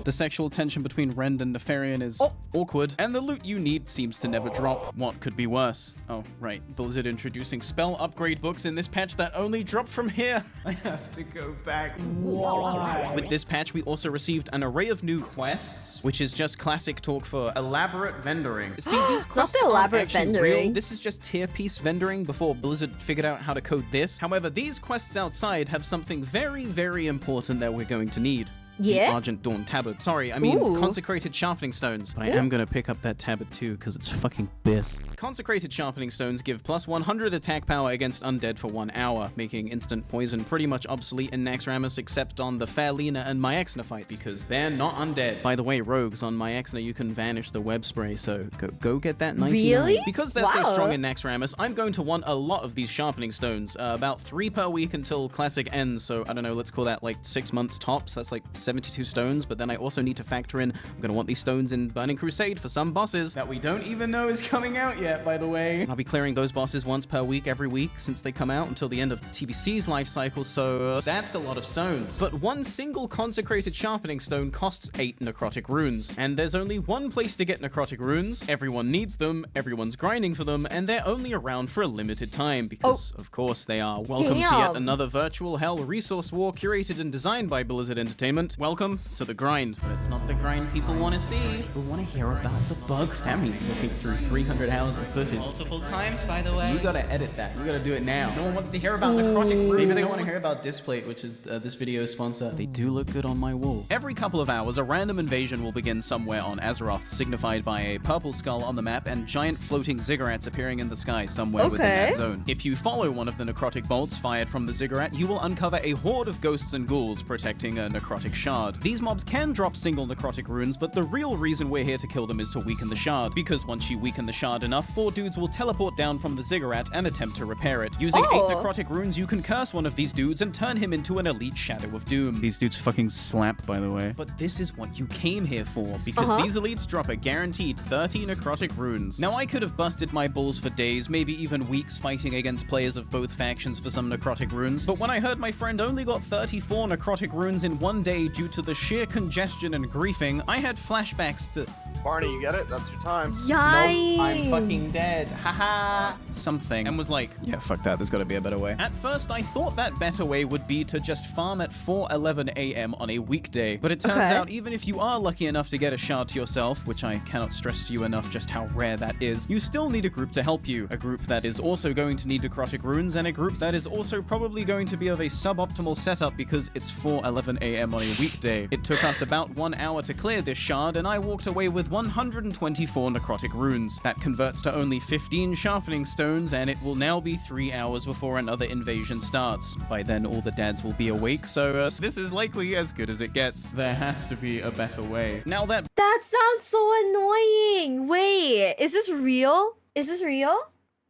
the sexual tension between Rend and Nefarian is awkward, and the loot you need seems to never drop. What could be worse? Oh, right. Blizzard introducing spell upgrade books in this patch that only drop from here. I have to go back. Why? With this patch, we also received an array of new quests, which is just classic talk for elaborate vendoring. See, these quests not the elaborate aren't vendoring. real. This is just tier piece vendoring before Blizzard figured out how to code this. However, these quests outside have something very, very important that we're going to need. Yeah? Argent Dawn tabard. Sorry, I mean Ooh. consecrated sharpening stones. But I am gonna pick up that tabard too, because it's fucking best. Consecrated sharpening stones give plus 100 attack power against undead for 1 hour, making instant poison pretty much obsolete in Naxxramas except on the Fairlina and Myexna fights, because they're not undead. By the way, rogues, on Myexna you can vanish the web spray, so go get that 99. Really? Because they're so Wow. strong in Naxxramas, I'm going to want a lot of these sharpening stones, about 3 per week until Classic ends, so I don't know, let's call that like 6 months tops. That's like 72 stones, but then I also need to factor in, I'm gonna want these stones in Burning Crusade for some bosses that we don't even know is coming out yet, by the way. I'll be clearing those bosses once per week, every week, since they come out until the end of TBC's life cycle, so that's a lot of stones. But one single consecrated sharpening stone costs 8 necrotic runes, and there's only one place to get necrotic runes. Everyone needs them, everyone's grinding for them, and they're only around for a limited time, because of course they are. Welcome to yet another virtual hell resource war curated and designed by Blizzard Entertainment. Welcome to the grind. But it's not the grind people want to see. People want to hear about the bug families looking through 300 hours of footage. Multiple times, by the way. You gotta edit that. You gotta do it now. No one wants to hear about necrotic runes. Maybe they want to hear about Displate, which is this video's sponsor. They do look good on my wall. Every couple of hours, a random invasion will begin somewhere on Azeroth, signified by a purple skull on the map and giant floating ziggurats appearing in the sky somewhere within that zone. If you follow one of the necrotic bolts fired from the ziggurat, you will uncover a horde of ghosts and ghouls protecting a necrotic shard. These mobs can drop single necrotic runes, but the real reason we're here to kill them is to weaken the shard, because once you weaken the shard enough, 4 dudes will teleport down from the ziggurat and attempt to repair it. Using 8 necrotic runes, you can curse one of these dudes and turn him into an elite Shadow of Doom. These dudes fucking slap, by the way. But this is what you came here for, because these elites drop a guaranteed 30 necrotic runes. Now, I could have busted my balls for days, maybe even weeks, fighting against players of both factions for some necrotic runes, but when I heard my friend only got 34 necrotic runes in 1 day due to the sheer congestion and griefing, I had flashbacks to... Barny, you get it? That's your time. Yikes. Nope, I'm fucking dead. Haha. Something. And was like, yeah, fuck that. There's got to be a better way. At first, I thought that better way would be to just farm at 4:11 a.m. on a weekday. But it turns out, even if you are lucky enough to get a shard to yourself, which I cannot stress to you enough just how rare that is, you still need a group to help you. A group that is also going to need necrotic runes, and a group that is also probably going to be of a suboptimal setup because it's 4:11 a.m. on a weekday. It took us about 1 hour to clear this shard, and I walked away with 124 necrotic runes. That converts to only 15 sharpening stones, and it will now be 3 hours before another invasion starts. By then, all the dads will be awake, so this is likely as good as it gets. There has to be a better way. Now that sounds so annoying. Wait, is this real? Is this real?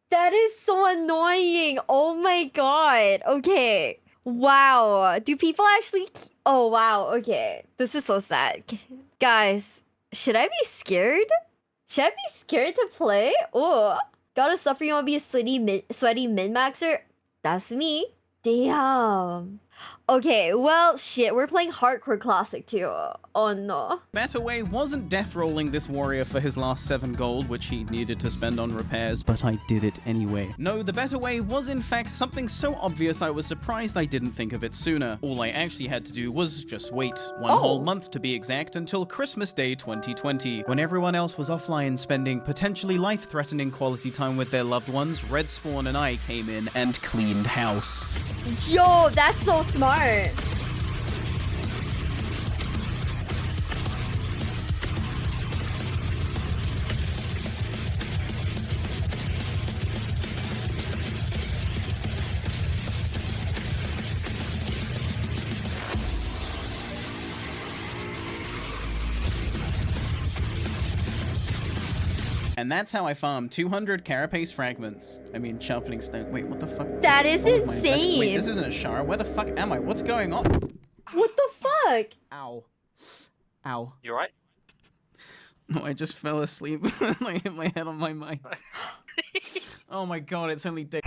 That is so annoying. Oh my god. Okay. Wow. Do people actually... Oh, wow. Okay. This is so sad. Guys, should I be scared? Should I be scared to play? Oh, gotta suffer, you wanna be a sweaty min-maxer? That's me. Damn. Okay, well, shit, we're playing Hardcore Classic too. Oh no. better way wasn't death rolling this warrior for his last 7 gold, which he needed to spend on repairs, but I did it anyway. No, the better way was in fact something so obvious I was surprised I didn't think of it sooner. All I actually had to do was just wait. 1 whole month to be exact, until Christmas Day 2020. When everyone else was offline spending potentially life-threatening quality time with their loved ones, Red Spawn and I came in and cleaned house. Yo, that's so smart. And that's how I farmed 200 carapace fragments. I mean, sharpening stone. Wait, what the fuck? That is insane. Wait, this isn't a Shara. Where the fuck am I? What's going on? What the fuck? Ow. Ow. You alright? No, I just fell asleep. I hit my head on my mic. Oh my god, it's only day.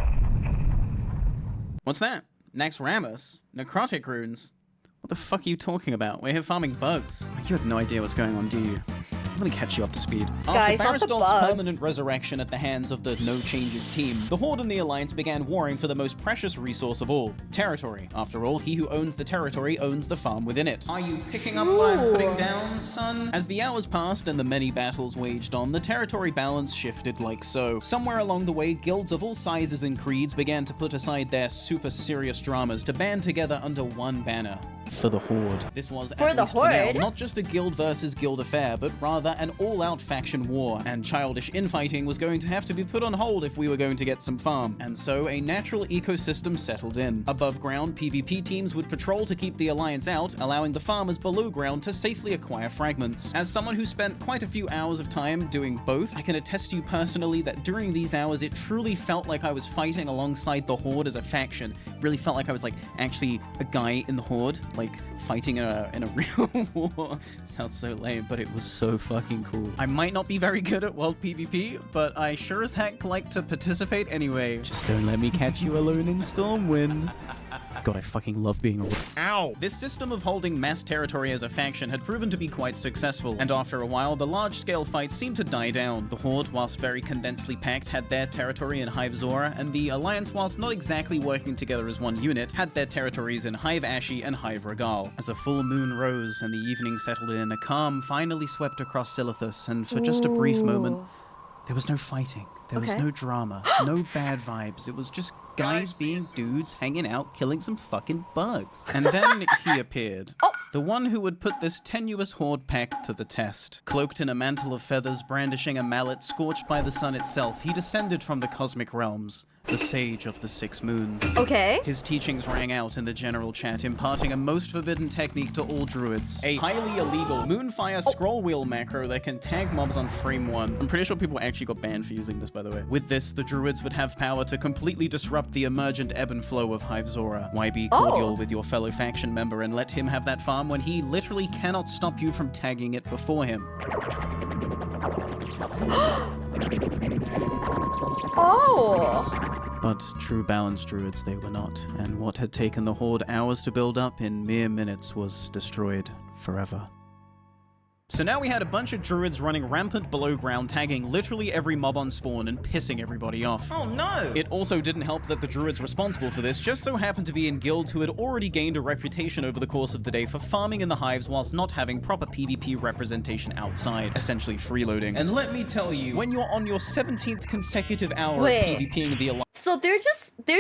What's that? Naxxramas? Necrotic runes? What the fuck are you talking about? We're here farming bugs. You have no idea what's going on, do you? I'm gonna catch you up to speed. Guys, After not the Baristolf's bugs. permanent resurrection at the hands of the No Changes team, the Horde and the Alliance began warring for the most precious resource of all, territory. After all, he who owns the territory owns the farm within it. Are you picking up what I'm putting down, son? Then, as the hours passed and the many battles waged on, the territory balance shifted like so. Somewhere along the way, guilds of all sizes and creeds began to put aside their super serious dramas to band together under one banner. For the Horde. This was, For at the least for now, Horde? not just a guild versus guild affair, but rather an all-out faction war, and childish infighting was going to have to be put on hold if we were going to get some farm. And so, a natural ecosystem settled in. Above ground, PvP teams would patrol to keep the Alliance out, allowing the farmers below ground to safely acquire fragments. As someone who spent quite a few hours of time doing both, I can attest to you personally that during these hours, it truly felt like I was fighting alongside the Horde as a faction. It really felt like I was like actually a guy in the Horde, like fighting in a real war. Sounds so lame, but it was so fucking cool. I might not be very good at world PvP, but I sure as heck like to participate anyway. Just don't let me catch you alone in Stormwind. God, I fucking love being a... Ow! This system of holding mass territory as a faction had proven to be quite successful, and after a while, the large-scale fights seemed to die down. The Horde, whilst very condensedly packed, had their territory in Hive Zora, and the Alliance, whilst not exactly working together as one unit, had their territories in Hive Ashi and Hive Regal. As a full moon rose and the evening settled in, a calm finally swept across Silithus, and for just a brief moment, there was no fighting. There was no drama, no bad vibes. It was just guys being dudes, hanging out, killing some fucking bugs. And then he appeared. The one who would put this tenuous horde pack to the test. Cloaked in a mantle of feathers, brandishing a mallet, scorched by the sun itself, he descended from the cosmic realms. The Sage of the Six Moons. Okay. His teachings rang out in the general chat, imparting a most forbidden technique to all druids. A highly illegal Moonfire scroll wheel macro that can tag mobs on frame 1. I'm pretty sure people actually got banned for using this, by the way. With this, the druids would have power to completely disrupt the emergent ebb and flow of Hive Zora. Why be cordial with your fellow faction member and let him have that farm when he literally cannot stop you from tagging it before him? But true balanced druids they were not, and what had taken the Horde hours to build up in mere minutes was destroyed forever. So now we had a bunch of druids running rampant below ground, tagging literally every mob on spawn and pissing everybody off. Oh no! It also didn't help that the druids responsible for this just so happened to be in guilds who had already gained a reputation over the course of the day for farming in the hives whilst not having proper PvP representation outside, essentially freeloading. And let me tell you, when you're on your 17th consecutive hour of PvPing the Alliance... So they're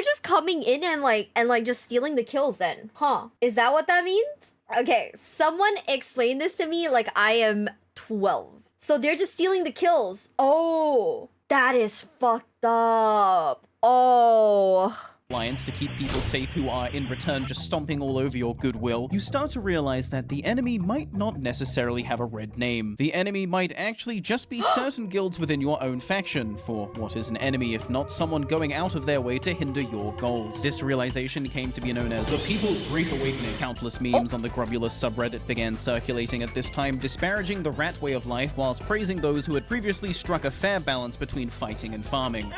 just coming in and like just stealing the kills then, huh? Is that what that means? Okay, someone explain this to me like I am 12. So they're just stealing the kills. Oh, that is fucked up. Oh. To keep people safe who are in return just stomping all over your goodwill, you start to realize that the enemy might not necessarily have a red name. The enemy might actually just be certain guilds within your own faction, for what is an enemy if not someone going out of their way to hinder your goals? This realization came to be known as the People's Grief Awakening. Countless memes on the Grubulus subreddit began circulating at this time, disparaging the rat way of life whilst praising those who had previously struck a fair balance between fighting and farming.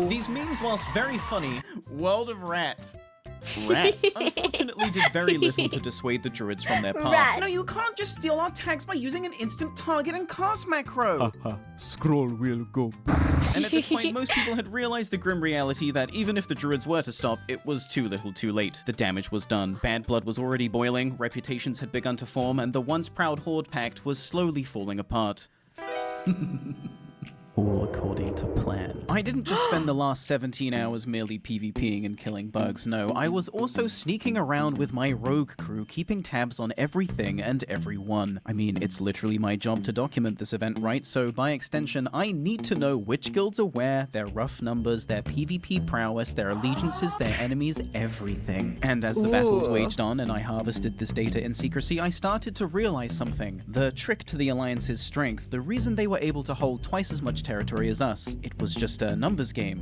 These memes, whilst very funny, World of Rat. Rats, unfortunately, did very little to dissuade the druids from their path. No, you can't just steal our tags by using an instant target and cast macro. Scroll will go. And at this point, most people had realized the grim reality that even if the druids were to stop, it was too little too late. The damage was done. Bad blood was already boiling, reputations had begun to form, and the once proud Horde pact was slowly falling apart. All according to plan. I didn't just spend the last 17 hours merely PvPing and killing bugs, no, I was also sneaking around with my rogue crew, keeping tabs on everything and everyone. I mean, it's literally my job to document this event, right? So by extension, I need to know which guilds are where, their rough numbers, their PvP prowess, their allegiances, their enemies, everything. And as the battles waged on and I harvested this data in secrecy, I started to realize something. The trick to the Alliance's strength, the reason they were able to hold twice as much territory as us. It was just a numbers game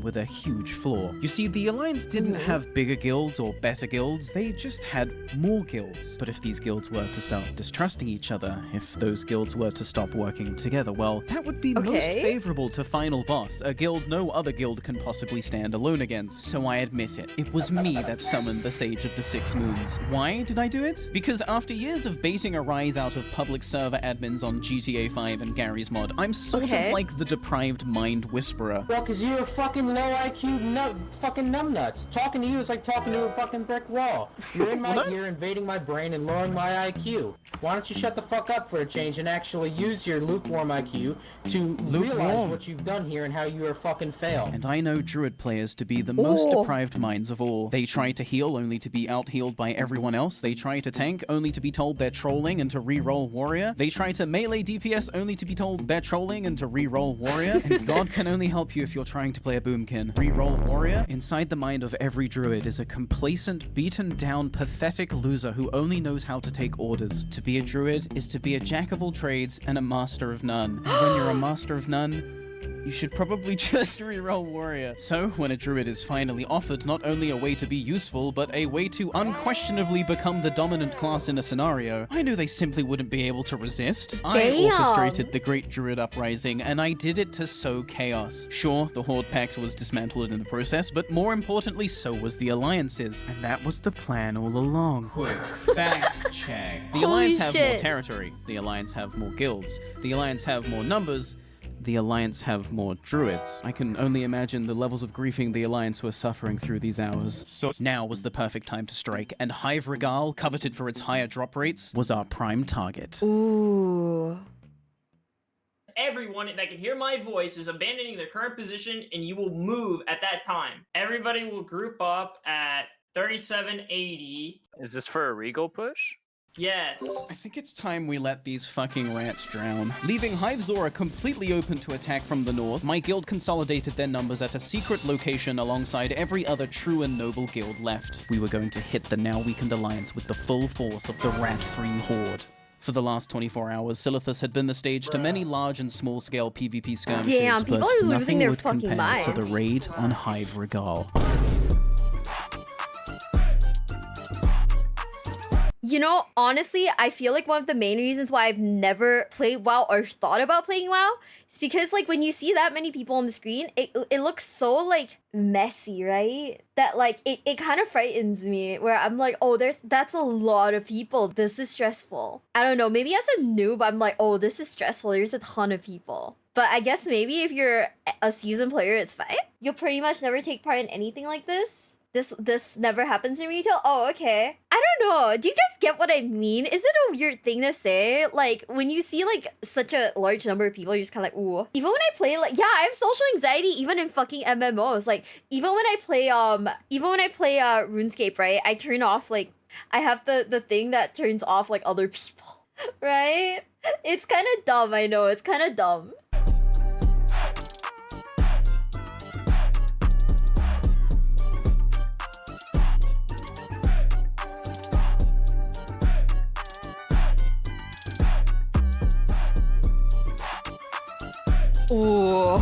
with a huge flaw. You see, the Alliance didn't have bigger guilds or better guilds, they just had more guilds. But if these guilds were to start distrusting each other, if those guilds were to stop working together, well, that would be most favorable to Final Boss, a guild no other guild can possibly stand alone against. So I admit it, it was me that summoned the Sage of the Six Moons. Why did I do it? Because after years of baiting a rise out of public server admins on GTA 5 and Gary's mod, I'm so sort Okay. of like the deprived mind whisperer. Well, cause you're a fucking low IQ fucking numbnuts. Talking to you is like talking to a fucking brick wall. You're in my ear, invading my brain and lowering my IQ. Why don't you shut the fuck up for a change and actually use your lukewarm IQ to realize what you've done here and how you are fucking failed. And I know druid players to be the most deprived minds of all. They try to heal only to be out-healed by everyone else. They try to tank only to be told they're trolling and to re-roll warrior. They try to melee DPS only to be told they're trolling and to re-roll warrior. And God can only help you if you're trying to play a boomkin. Re-roll warrior? Inside the mind of every druid is a complacent, beaten down, pathetic loser who only knows how to take orders. To be a druid is to be a jack of all trades and a master of none. And when you're a master of none, you should probably just reroll warrior. So, when a druid is finally offered not only a way to be useful, but a way to unquestionably become the dominant class in a scenario, I knew they simply wouldn't be able to resist. I orchestrated the Great Druid Uprising, and I did it to sow chaos. Sure, the Horde Pact was dismantled in the process, but more importantly, so was the alliances. And that was the plan all along. Quick fact check. The Alliance have more territory. The Alliance have more guilds. The Alliance have more numbers. The Alliance have more druids. I can only imagine the levels of griefing the Alliance were suffering through these hours. So now was the perfect time to strike, and Hive Regal, coveted for its higher drop rates, was our prime target. Ooh. Everyone that can hear my voice is abandoning their current position, and you will move at that time. Everybody will group up at 3780. Is this for a Regal push? Yes. I think it's time we let these fucking rats drown. Leaving Hive Zora completely open to attack from the north, my guild consolidated their numbers at a secret location alongside every other true and noble guild left. We were going to hit the now weakened alliance with the full force of the rat-free horde. For the last 24 hours, Silithus had been the stage to many large and small-scale PvP skirmishes, Damn, people but are losing nothing their would fucking compare minds. to the raid on Hive Regal. You know, honestly, I feel like one of the main reasons why I've never played WoW or thought about playing WoW is because, like, when you see that many people on the screen, it looks so, like, messy, right? That, like, it kind of frightens me, where I'm like, oh, that's a lot of people. This is stressful. I don't know, maybe as a noob, I'm like, oh, this is stressful. There's a ton of people. But I guess maybe if you're a seasoned player, it's fine. You'll pretty much never take part in anything like this. This never happens in retail? Oh, okay. I don't know. Do you guys get what I mean? Is it a weird thing to say? Like, when you see, like, such a large number of people, you're just kind of like, ooh. Even when I play, like, yeah, I have social anxiety even in fucking MMOs. Like, even when I play RuneScape, right? I turn off, like, I have the thing that turns off, like, other people, right? It's kind of dumb, I know. It's kind of dumb. Ooh.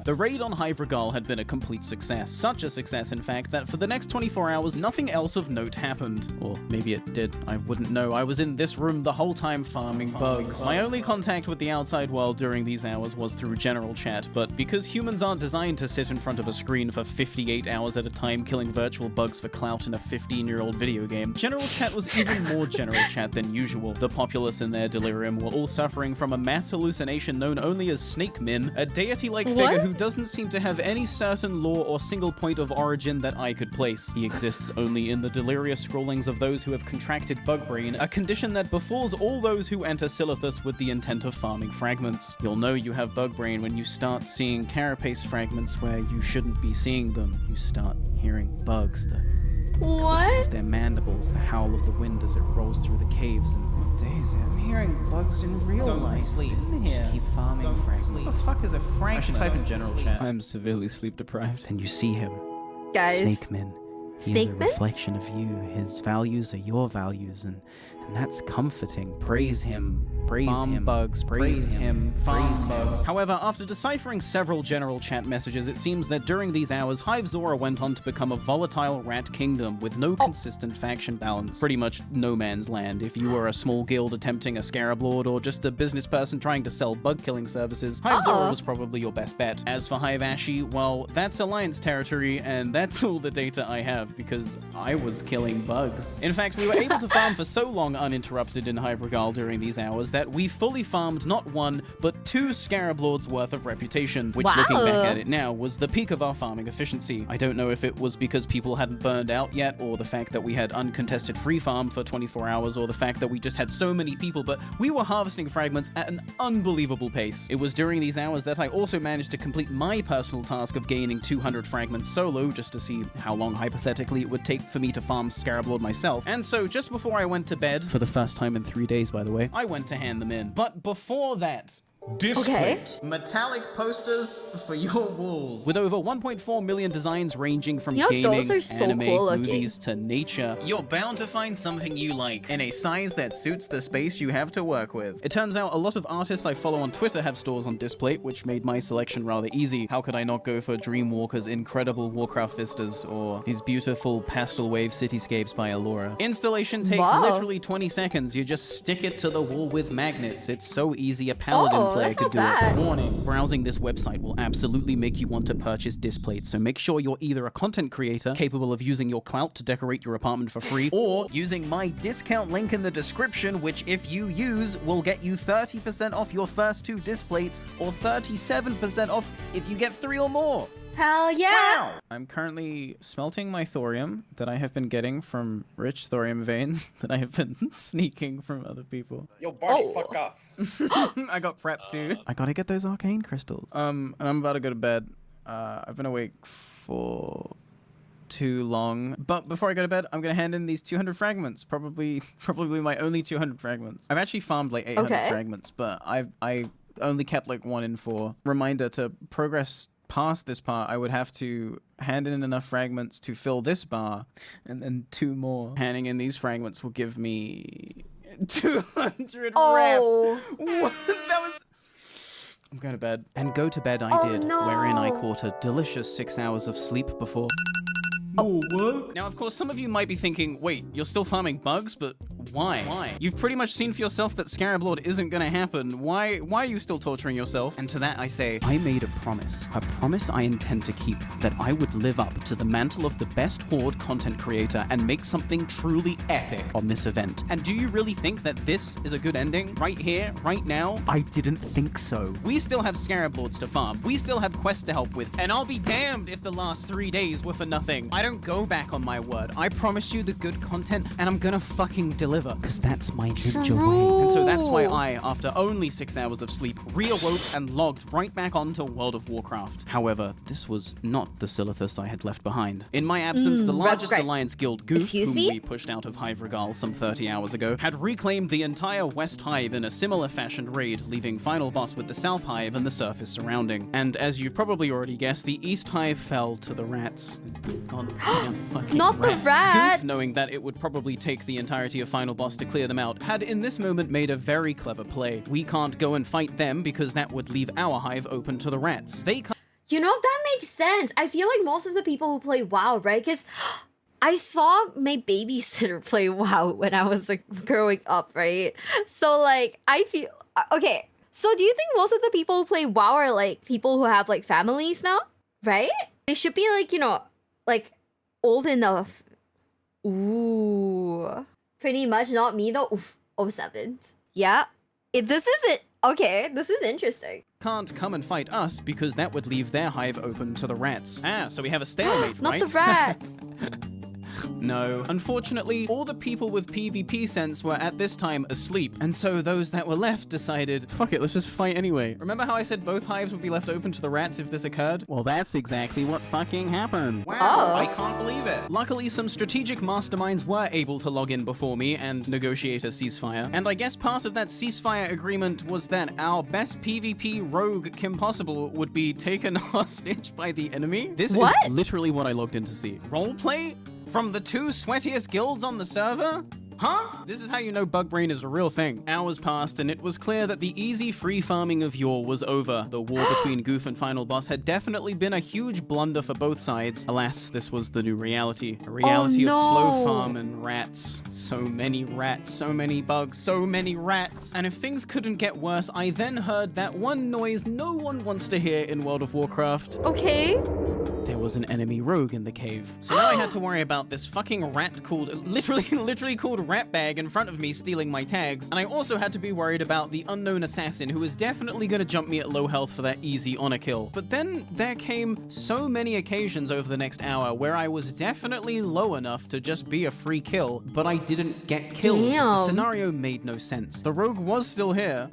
The raid on Hive Regal had been a complete success. Such a success, in fact, that for the next 24 hours, nothing else of note happened. Or maybe it did. I wouldn't know. I was in this room the whole time farming bugs. My only contact with the outside world during these hours was through general chat, but because humans aren't designed to sit in front of a screen for 58 hours at a time killing virtual bugs for clout in a 15-year-old video game, general chat was even more general chat than usual. The populace in their delirium were all suffering from a mass hallucination known only as Snake Min, a deity-like figure who doesn't seem to have any certain lore or single point of origin that I could place. He exists only in the delirious scrollings of those who have contracted bug brain, a condition that befalls all those who enter Silithus with the intent of farming fragments. You'll know you have bug brain when you start seeing carapace fragments where you shouldn't be seeing them. You start hearing bugs, the what? Their mandibles, the howl of the wind as it rolls through the caves, and what days I'm hearing bugs in real life. Sleep in here. Keep farming fragments. What the fuck is a fragment? I should type in general chat. I'm severely sleep deprived. And you see him. Guys. Snake Min. He is a reflection of you. His values are your values, and that's comforting. Praise him praise him, bugs, praise him, praise bugs. However, after deciphering several general chat messages, it seems that during these hours, Hive Zora went on to become a volatile rat kingdom with no consistent faction balance. Pretty much no man's land. If you were a small guild attempting a Scarab Lord or just a business person trying to sell bug killing services, Hive Zora was probably your best bet. As for Hive Ashy, well, that's Alliance territory, and that's all the data I have because I was killing bugs. In fact, we were able to farm for so long uninterrupted in Hive Regal during these hours that we fully farmed not one, but 2 Scarab Lords worth of reputation, which looking back at it now was the peak of our farming efficiency. I don't know if it was because people hadn't burned out yet, or the fact that we had uncontested free farm for 24 hours, or the fact that we just had so many people, but we were harvesting fragments at an unbelievable pace. It was during these hours that I also managed to complete my personal task of gaining 200 fragments solo, just to see how long hypothetically it would take for me to farm Scarab Lord myself. And so just before I went to bed, for the first time in 3 days by the way, I went to hand them in. But before that, metallic posters for your walls. With over 1.4 million designs ranging from gaming, those are so anime, cool looking. movies to nature, you're bound to find something you like in a size that suits the space you have to work with. It turns out a lot of artists I follow on Twitter have stores on Displate, which made my selection rather easy. How could I not go for Dreamwalker's incredible Warcraft vistas or these beautiful pastel wave cityscapes by Allura? Installation takes literally 20 seconds. You just stick it to the wall with magnets. It's so easy a paladin player could do it. Warning, browsing this website will absolutely make you want to purchase Displates, so make sure you're either a content creator capable of using your clout to decorate your apartment for free, or using my discount link in the description, which if you use will get you 30% off your first 2 Displates, or 37% off if you get 3 or more. Hell yeah! Wow. I'm currently smelting my thorium that I have been getting from rich thorium veins that I have been sneaking from other people. Yo, Barny, fuck off. I got prepped too. I gotta get those arcane crystals. And I'm about to go to bed. I've been awake for too long. But before I go to bed, I'm gonna hand in these 200 fragments. Probably my only 200 fragments. I've actually farmed like 800 fragments, but I only kept like 1 in 4. Reminder, to progress past this part, I would have to hand in enough fragments to fill this bar, and then 2 more. Handing in these fragments will give me 200 rep. What? That was... I'm going to bed. And go to bed I did, wherein I caught a delicious 6 hours of sleep before... work? Now, of course, some of you might be thinking, wait, you're still farming bugs, but why? You've pretty much seen for yourself that Scarab Lord isn't gonna happen. Why are you still torturing yourself? And to that I say, I made a promise I intend to keep, that I would live up to the mantle of the best Horde content creator and make something truly epic on this event. And do you really think that this is a good ending? Right here, right now? I didn't think so. We still have Scarab Lords to farm. We still have quests to help with. And I'll be damned if the last 3 days were for nothing. I don't go back on my word. I promised you the good content, and I'm gonna fucking deliver, because that's my ninja way. And so that's why I, after only 6 hours of sleep, reawoke and logged right back onto World of Warcraft. However, this was not the Silithus I had left behind. In my absence, the largest Alliance guild, Goof, whom we pushed out of Hive Regal some 30 hours ago, had reclaimed the entire West Hive in a similar fashioned raid, leaving final boss with the South Hive and the surface surrounding. And as you've probably already guessed, the East Hive fell to the rats. Goddamn fucking Not the rats! Goof, knowing that it would probably take the entirety of final boss to clear them out, had in this moment made a very clever play. We can't go and fight them because that would leave our hive open to the rats. They can't... You know, that makes sense. I feel like most of the people who play WoW, right? Because I saw my babysitter play WoW when I was like growing up, right? So like, I feel... Okay, so do you think most of the people who play WoW are like people who have like families now? Right? They should be like, you know, like old enough. Ooh. Pretty much not me though. Oof. 07s. Yeah. This isn't... Okay, this is interesting. Can't come and fight us because that would leave their hive open to the rats. Ah, so we have a stalemate, Not right? the rats! No. Unfortunately, all the people with PvP sense were at this time asleep, and so those that were left decided, fuck it, let's just fight anyway. Remember how I said both hives would be left open to the rats if this occurred? Well, that's exactly what fucking happened. Wow, I can't believe it. Luckily, some strategic masterminds were able to log in before me and negotiate a ceasefire. And I guess part of that ceasefire agreement was that our best PvP rogue Kim Possible would be taken hostage by the enemy. This is literally what I logged in to see. Roleplay? From the 2 sweatiest guilds on the server? Huh? This is how you know bug brain is a real thing. Hours passed, and it was clear that the easy free farming of yore was over. The war between Goof and Final Boss had definitely been a huge blunder for both sides. Alas, this was the new reality. A reality of slow farm and rats. So many rats, so many bugs, so many rats. And if things couldn't get worse, I then heard that one noise no one wants to hear in World of Warcraft. Okay. There was an enemy rogue in the cave. So now I had to worry about this fucking rat called, literally called Ratbag in front of me stealing my tags. And I also had to be worried about the unknown assassin who was definitely gonna jump me at low health for that easy honor kill. But then there came so many occasions over the next hour where I was definitely low enough to just be a free kill, but I didn't get killed. The scenario made no sense. The rogue was still here.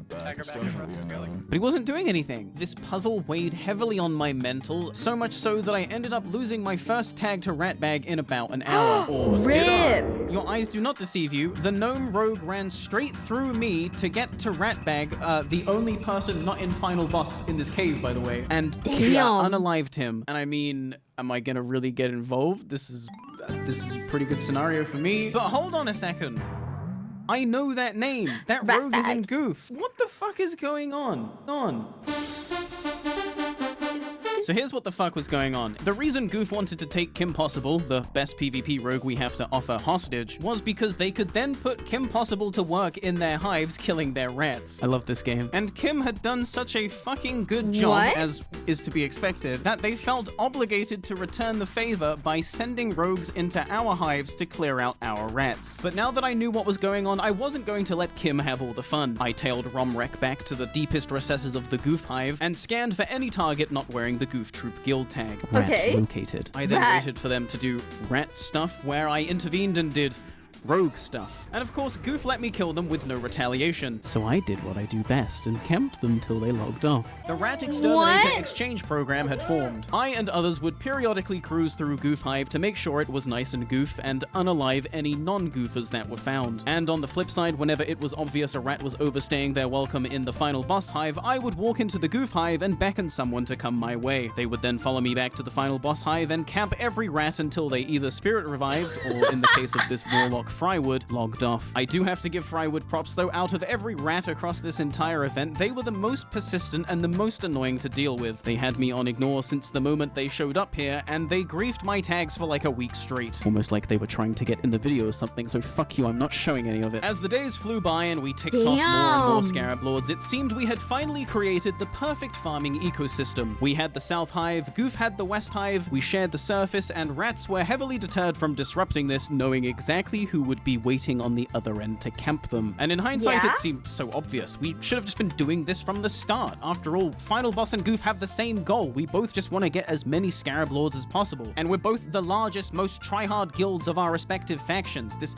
But he wasn't doing anything. This puzzle weighed heavily on my mental, so much so that I ended up losing my first tag to Ratbag in about an hour. Or did I? Your eyes do not deceive you. The gnome rogue ran straight through me to get to Ratbag, the only person not in Final Boss in this cave, by the way, and unalived him. And I mean, am I gonna really get involved? This is a pretty good scenario for me. But hold on a second. I know that name. That rogue is in Goof. What the fuck is going on? So here's what the fuck was going on. The reason Goof wanted to take Kim Possible, the best PvP rogue we have to offer, hostage, was because they could then put Kim Possible to work in their hives killing their rats. I love this game. And Kim had done such a fucking good job, as is to be expected, that they felt obligated to return the favor by sending rogues into our hives to clear out our rats. But now that I knew what was going on, I wasn't going to let Kim have all the fun. I tailed Romrek back to the deepest recesses of the Goof hive and scanned for any target not wearing the Goof Troop guild tag. Rats located. I then waited for them to do rat stuff, where I intervened and did rogue stuff. And of course, Goof let me kill them with no retaliation. So I did what I do best and camped them till they logged off. The Rat Exterminator exchange program had formed. I and others would periodically cruise through Goof Hive to make sure it was nice and goof and unalive any non-goofers that were found. And on the flip side, whenever it was obvious a rat was overstaying their welcome in the Final Boss Hive, I would walk into the Goof Hive and beckon someone to come my way. They would then follow me back to the Final Boss Hive and camp every rat until they either spirit revived, or in the case of this warlock Frywood, logged off. I do have to give Frywood props though. Out of every rat across this entire event, they were the most persistent and the most annoying to deal with. They had me on ignore since the moment they showed up here, and they griefed my tags for like a week straight. Almost like they were trying to get in the video or something, so fuck you, I'm not showing any of it. As the days flew by and we ticked off more and more Scarab Lords, it seemed we had finally created the perfect farming ecosystem. We had the South Hive, Goof had the West Hive, we shared the surface, and rats were heavily deterred from disrupting this, knowing exactly who would be waiting on the other end to camp them. And in hindsight, it seemed so obvious. We should have just been doing this from the start. After all, Final Boss and Goof have the same goal. We both just want to get as many Scarab Lords as possible. And we're both the largest, most try-hard guilds of our respective factions. This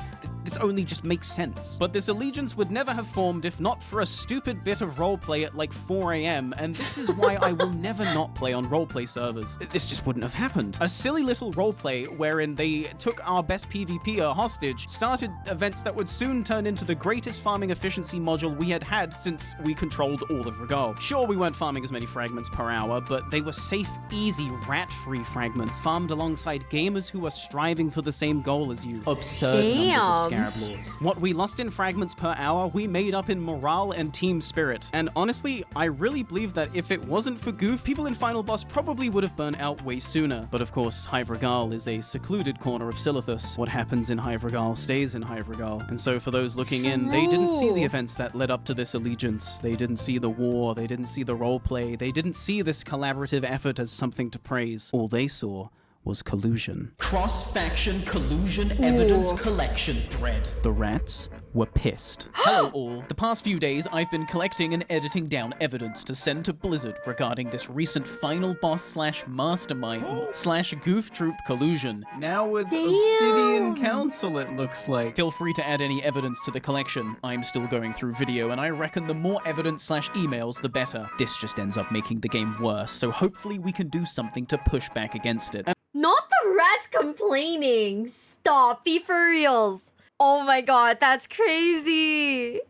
only just makes sense. But this allegiance would never have formed if not for a stupid bit of roleplay at like 4 a.m. And this is why I will never not play on roleplay servers. This just wouldn't have happened. A silly little roleplay wherein they took our best PvPer hostage, started events that would soon turn into the greatest farming efficiency module we had had since we controlled all of Regal. Sure, we weren't farming as many fragments per hour, but they were safe, easy, rat-free fragments farmed alongside gamers who are striving for the same goal as you. Absurd numbers of Scarab Lords. What we lost in fragments per hour, we made up in morale and team spirit. And honestly, I really believe that if it wasn't for Goof, people in Final Boss probably would have burnt out way sooner. But of course, Hive Regal is a secluded corner of Silithus. What happens in Hive Regal stays in Hive Regal. And so for those looking in, they didn't see the events that led up to this allegiance. They didn't see the war. They didn't see the roleplay. They didn't see this collaborative effort as something to praise. All they saw was collusion. Cross-faction collusion evidence collection thread. The rats were pissed. Hello all. The past few days, I've been collecting and editing down evidence to send to Blizzard regarding this recent Final Boss slash Mastermind slash Goof Troop collusion. Now with Obsidian Council, it looks like. Feel free to add any evidence to the collection. I'm still going through video, and I reckon the more evidence slash emails, the better. This just ends up making the game worse, so hopefully we can do something to push back against it. Not the rats complaining. Stop. Be for reals. Oh my god, that's crazy.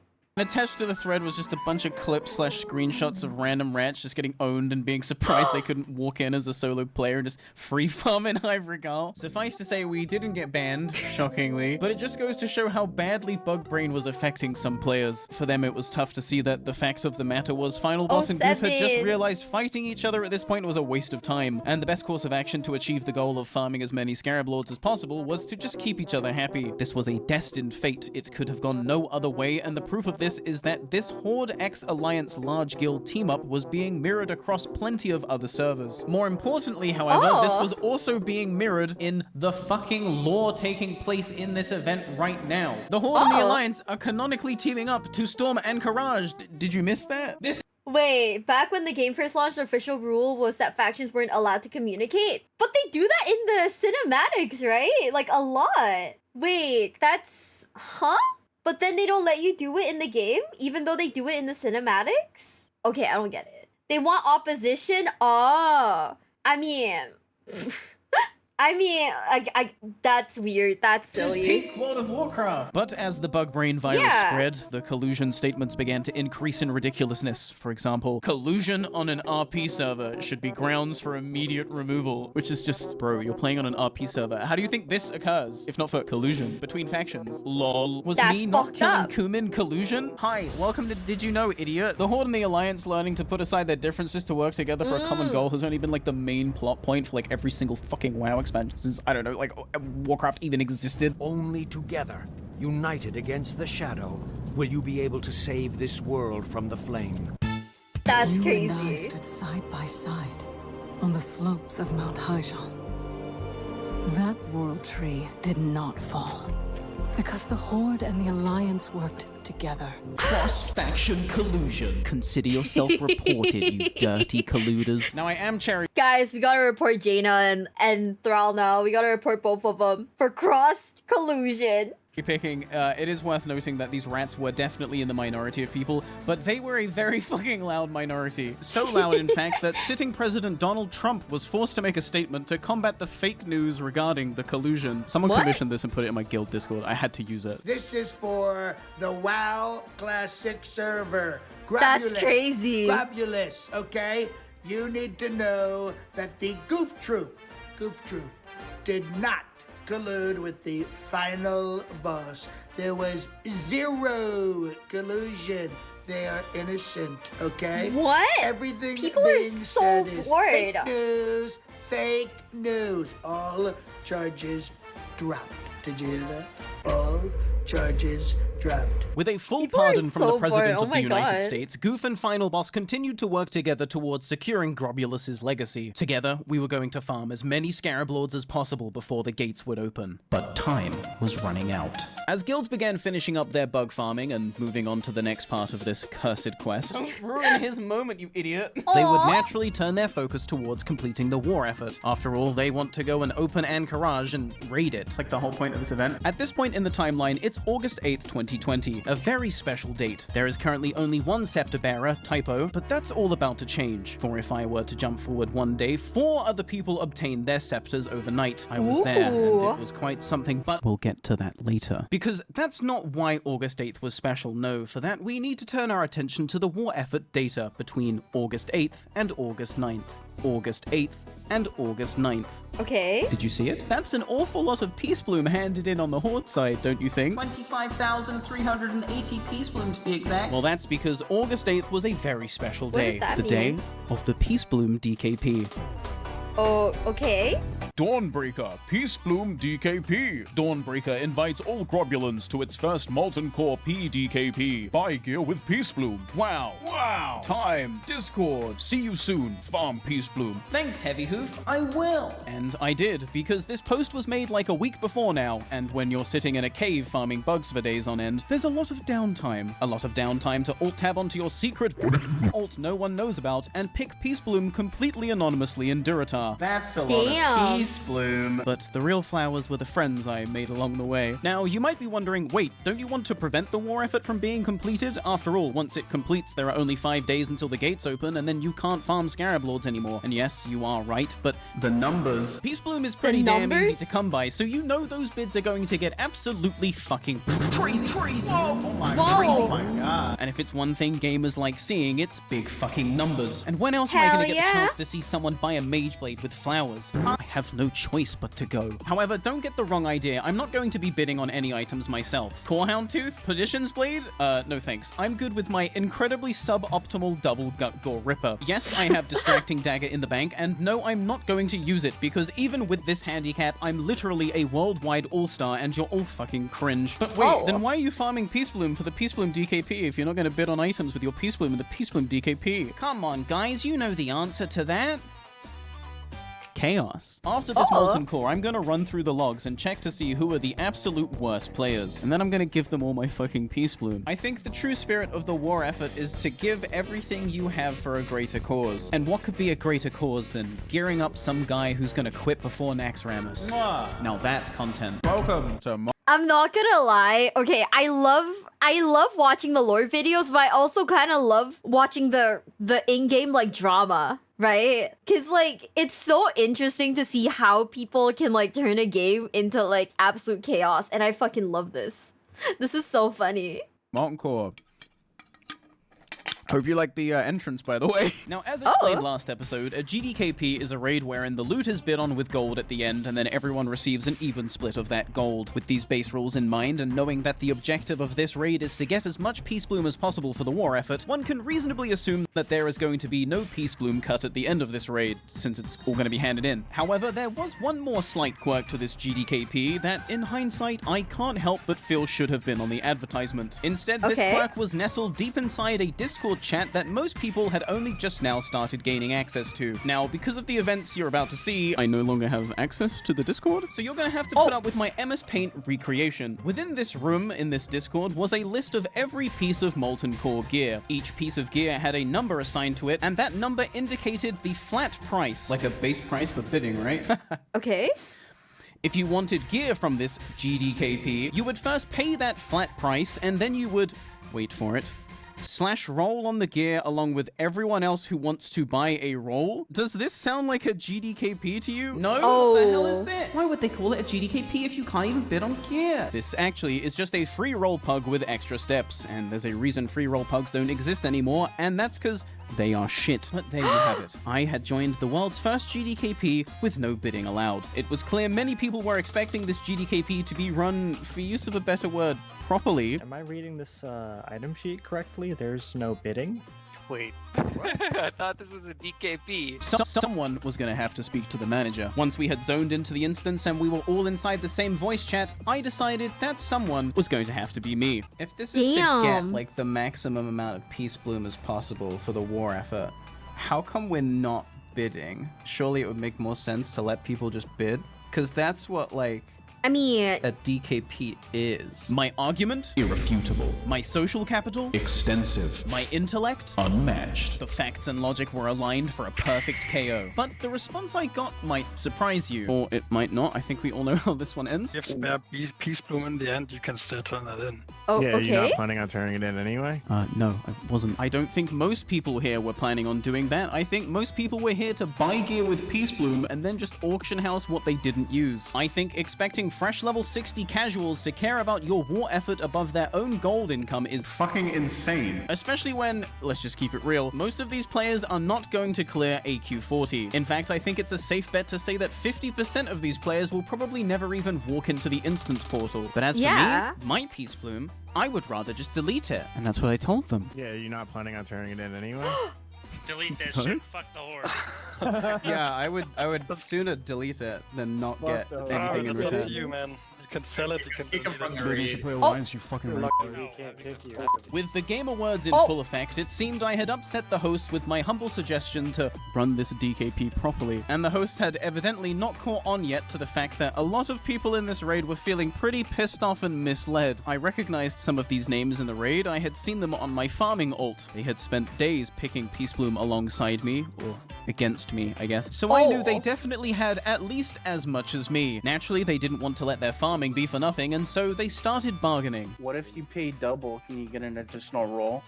Attached to the thread was just a bunch of clips/screenshots of random rats just getting owned and being surprised they couldn't walk in as a solo player and just free farm in Ivory Gall. Suffice to say, we didn't get banned, shockingly, but it just goes to show how badly Bug Brain was affecting some players. For them, it was tough to see that the fact of the matter was Final Boss and Goof had just realized fighting each other at this point was a waste of time, and the best course of action to achieve the goal of farming as many Scarab Lords as possible was to just keep each other happy. This was a destined fate. It could have gone no other way, and the proof of this is that this Horde X Alliance large guild team-up was being mirrored across plenty of other servers. More importantly, however, this was also being mirrored in the fucking lore taking place in this event right now. The Horde and the Alliance are canonically teaming up to storm Anchorage. Did you miss that? Wait, back when the game first launched, the official rule was that factions weren't allowed to communicate. But they do that in the cinematics, right? Like, a lot. Wait, that's... Huh? But then they don't let you do it in the game, even though they do it in the cinematics? Okay, I don't get it. They want opposition? Oh. I mean... that's weird. That's silly. This is peak World of Warcraft. But as the Bug Brain virus spread, the collusion statements began to increase in ridiculousness. For example, collusion on an RP server should be grounds for immediate removal, which is just, bro, you're playing on an RP server. How do you think this occurs, if not for collusion between factions? Lol. Was me not killing Kumin collusion? Hi, welcome to Did You Know, idiot? The Horde and the Alliance learning to put aside their differences to work together for a common goal has only been like the main plot point for like every single fucking WoW expansion since, I don't know, like Warcraft even existed. Only together, united against the shadow, will you be able to save this world from the flame. That's crazy. You and I stood side by side on the slopes of Mount Haijan. That world tree did not fall because the Horde and the Alliance worked together. Cross-faction collusion. Consider yourself reported, you dirty colluders. Now I am Cherry. Guys, we gotta report Jaina and Thrall now. We gotta report both of them for cross-collusion. Picking, it is worth noting that these rats were definitely in the minority of people, but they were a very fucking loud minority. So loud, in fact, that sitting President Donald Trump was forced to make a statement to combat the fake news regarding the collusion. Someone commissioned this and put it in my guild Discord. I had to use it. This is for the WoW Classic server. That's crazy. Grabulous, okay? You need to know that the Goof Troop did not collude with the final boss. There was zero collusion. They are innocent, okay? What? Everything people being are so said is bored. Fake news. All charges dropped. Did you hear that? All charges dropped. With a full pardon from the President of the United God. States, Goof and Final Boss continued to work together towards securing Grobulus's legacy. Together, we were going to farm as many Scarab Lords as possible before the gates would open. But time was running out. As guilds began finishing up their bug farming and moving on to the next part of this cursed quest, don't ruin his moment, you idiot. They would naturally turn their focus towards completing the war effort. After all, they want to go and open Anchorage and raid it. It's like the whole point of this event. At this point in the timeline, it's August 8th, 2020, a very special date. There is currently only one scepter bearer, Typo, but that's all about to change. For if I were to jump forward one day, 4 other people obtained their scepters overnight. I was there, and it was quite something, but we'll get to that later. Because that's not why August 8th was special, no. For that, we need to turn our attention to the war effort data between August 8th and August 9th. August 8th and August 9th. Okay. Did you see it? That's an awful lot of Peace Bloom handed in on the Horde side, don't you think? 25,380 Peace Bloom to be exact. Well, that's because August 8th was a very special day. What does that the mean? day of the Peace Bloom DKP. Oh, okay. Dawnbreaker, Peace Bloom DKP. Dawnbreaker invites all Grobulans to its first Molten Core PDKP. Buy gear with Peace Bloom. Wow. Wow. Time. Discord. See you soon. Farm Peace Bloom. Thanks, Heavy Hoof. I will. And I did, because this post was made like a week before now, and when you're sitting in a cave farming bugs for days on end, there's a lot of downtime. A lot of downtime to alt-tab onto your secret alt no one knows about, and pick Peace Bloom completely anonymously in Duratar. That's a lot of Peace Bloom. But the real flowers were the friends I made along the way. Now, you might be wondering, wait, don't you want to prevent the war effort from being completed? After all, once it completes, there are only 5 days until the gates open, and then you can't farm Scarab Lords anymore. And yes, you are right, but the numbers. Peace Bloom is pretty damn easy to come by, so you know those bids are going to get absolutely fucking crazy. Whoa. Whoa. Oh my god. And if it's one thing gamers like seeing, it's big fucking numbers. And when else am I Hell gonna get yeah. the chance to see someone buy a mage blade with flowers? I have no choice but to go. However, don't get the wrong idea. I'm not going to be bidding on any items myself. Corehound Tooth? Perdition's Blade? No thanks. I'm good with my incredibly suboptimal double gut gore ripper. Yes, I have Distracting Dagger in the bank, and no, I'm not going to use it because even with this handicap, I'm literally a worldwide all-star and you're all fucking cringe. But wait, then why are you farming Peace Bloom for the Peace Bloom DKP if you're not going to bid on items with your Peace Bloom and the Peace Bloom DKP? Come on, guys, you know the answer to that. Chaos. After this Molten Core, I'm gonna run through the logs and check to see who are the absolute worst players, and then I'm gonna give them all my fucking Peace Bloom. I think the true spirit of the war effort is to give everything you have for a greater cause. And what could be a greater cause than gearing up some guy who's gonna quit before Naxxramas? Now that's content. Welcome to I'm not gonna lie. Okay, I love watching the lore videos, but I also kind of love watching the in-game like drama, right? Cause like it's so interesting to see how people can like turn a game into like absolute chaos, and I fucking love this. This is so funny. Molten Core. Hope you like the entrance, by the way. Now, as explained last episode, a GDKP is a raid wherein the loot is bid on with gold at the end, and then everyone receives an even split of that gold. With these base rules in mind, and knowing that the objective of this raid is to get as much Peace Bloom as possible for the war effort, one can reasonably assume that there is going to be no Peace Bloom cut at the end of this raid, since it's all going to be handed in. However, there was one more slight quirk to this GDKP that, in hindsight, I can't help but feel should have been on the advertisement. Instead, this quirk was nestled deep inside a Discord chat that most people had only just now started gaining access to. Now, because of the events you're about to see, I no longer have access to the Discord, so you're gonna have to put up with my MS Paint recreation. Within this room, in this Discord, was a list of every piece of Molten Core gear. Each piece of gear had a number assigned to it, and that number indicated the flat price. Like a base price for bidding, right? Okay. If you wanted gear from this GDKP, you would first pay that flat price, and then you would, wait for it, /roll on the gear along with everyone else who wants to buy a roll? Does this sound like a GDKP to you? No? What the hell is this? Why would they call it a GDKP if you can't even bid on gear? This actually is just a free roll pug with extra steps, and there's a reason free roll pugs don't exist anymore, and that's because they are shit. But there you have it. I had joined the world's first GDKP with no bidding allowed. It was clear many people were expecting this GDKP to be run, for use of a better word, properly. Am I reading this item sheet correctly? There's no bidding? Wait, I thought this was a DKP. Someone was going to have to speak to the manager. Once we had zoned into the instance and we were all inside the same voice chat, I decided that someone was going to have to be me. If this is to get like the maximum amount of Peace Bloom as possible for the war effort, how come we're not bidding? Surely it would make more sense to let people just bid? Because that's what like... I mean, a DKP is. My argument? Irrefutable. My social capital? Extensive. My intellect? Unmatched. The facts and logic were aligned for a perfect KO. But the response I got might surprise you. Or it might not. I think we all know how this one ends. If spare Peace Bloom in the end, you can still turn that in. Oh, yeah, okay. You're not planning on turning it in anyway? No, I wasn't. I don't think most people here were planning on doing that. I think most people were here to buy gear with Peace Bloom and then just auction house what they didn't use. I think expecting fresh level 60 casuals to care about your war effort above their own gold income is fucking insane. Especially when, let's just keep it real, most of these players are not going to clear AQ40. In fact, I think it's a safe bet to say that 50% of these players will probably never even walk into the instance portal. But as for me, my Peace Bloom, I would rather just delete it. And that's what I told them. Yeah, you're not planning on turning it in anyway? Delete that shit. Fuck the horse. Yeah, I would sooner delete it than not get anything in That's up return. to you, man. You can sell it, you can delete You it. should play Alliance, you fucking With the Game Awards in full effect, it seemed I had upset the host with my humble suggestion to run this DKP properly. And the host had evidently not caught on yet to the fact that a lot of people in this raid were feeling pretty pissed off and misled. I recognized some of these names in the raid. I had seen them on my farming ult. They had spent days picking Peace Bloom alongside me, or against me, I guess. So I knew they definitely had at least as much as me. Naturally, they didn't want to let their farming be for nothing, and so they started bargaining. What if you pay double? Can you get an additional roll?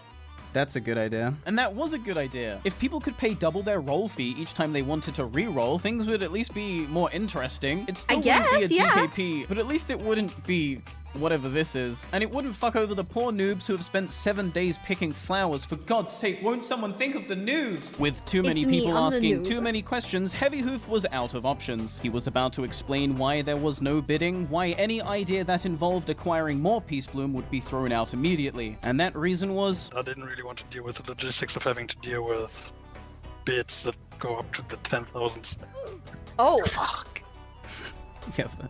That's a good idea. And that was a good idea. If people could pay double their roll fee each time they wanted to re-roll, things would at least be more interesting. It still wouldn't be a DKP, but at least it wouldn't be whatever this is. And it wouldn't fuck over the poor noobs who have spent 7 days picking flowers. For God's sake, won't someone think of the noobs? With too many people asking too many questions, Heavy Hoof was out of options. He was about to explain why there was no bidding, why any idea that involved acquiring more Peace Bloom would be thrown out immediately. And that reason was... I didn't really want to deal with the logistics of having to deal with bids that go up to the 10,000s. Oh. Fuck. Yeah, but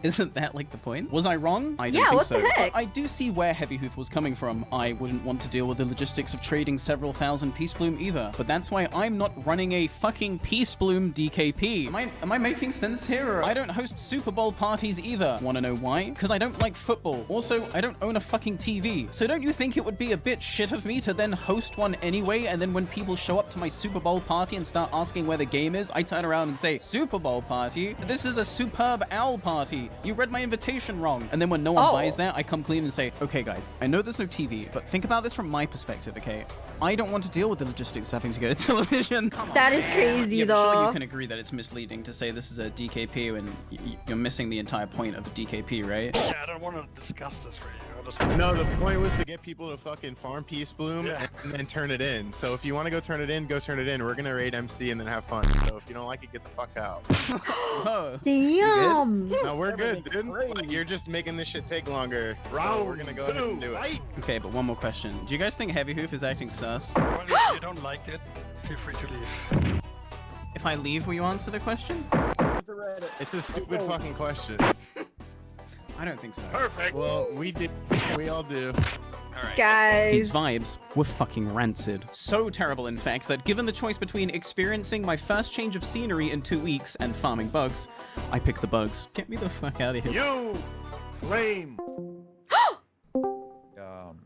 isn't that like the point? Was I wrong? I don't Yeah, think what so. the heck? But I do see where Heavy Hoof was coming from. I wouldn't want to deal with the logistics of trading several thousand Peace Bloom either. But that's why I'm not running a fucking Peace Bloom DKP. Am I making sense here? Or I don't host Super Bowl parties either. Wanna know why? Because I don't like football. Also, I don't own a fucking TV. So don't you think it would be a bit shit of me to then host one anyway, and then when people show up to my Super Bowl party and start asking where the game is, I turn around and say, Super Bowl party? This is a superb owl party. You read my invitation wrong. And then when no one buys that, I come clean and say, okay guys, I know there's no TV, but think about this from my perspective, okay? I don't want to deal with the logistics of having to get a television. That is crazy, yeah, though. Sure, you can agree that it's misleading to say this is a DKP when you're missing the entire point of a DKP, right? Yeah, I don't want to discuss this really. No, the point was to get people to fucking farm Peace Bloom and then turn it in. So if you want to go turn it in, go turn it in. We're gonna raid MC and then have fun. So if you don't like it, get the fuck out. Oh, damn. No, we're good, dude. Like, you're just making this shit take longer. So we're gonna go ahead and do it. Okay, but one more question. Do you guys think Heavy Hoof is acting sus? Well, if you don't like it, feel free to leave. If I leave, will you answer the question? It's a stupid fucking question. I don't think so. Perfect. Well, we all do. Guys. These vibes were fucking rancid. So terrible, in fact, that given the choice between experiencing my first change of scenery in 2 weeks and farming bugs, I picked the bugs. Get me the fuck out of here. You lame.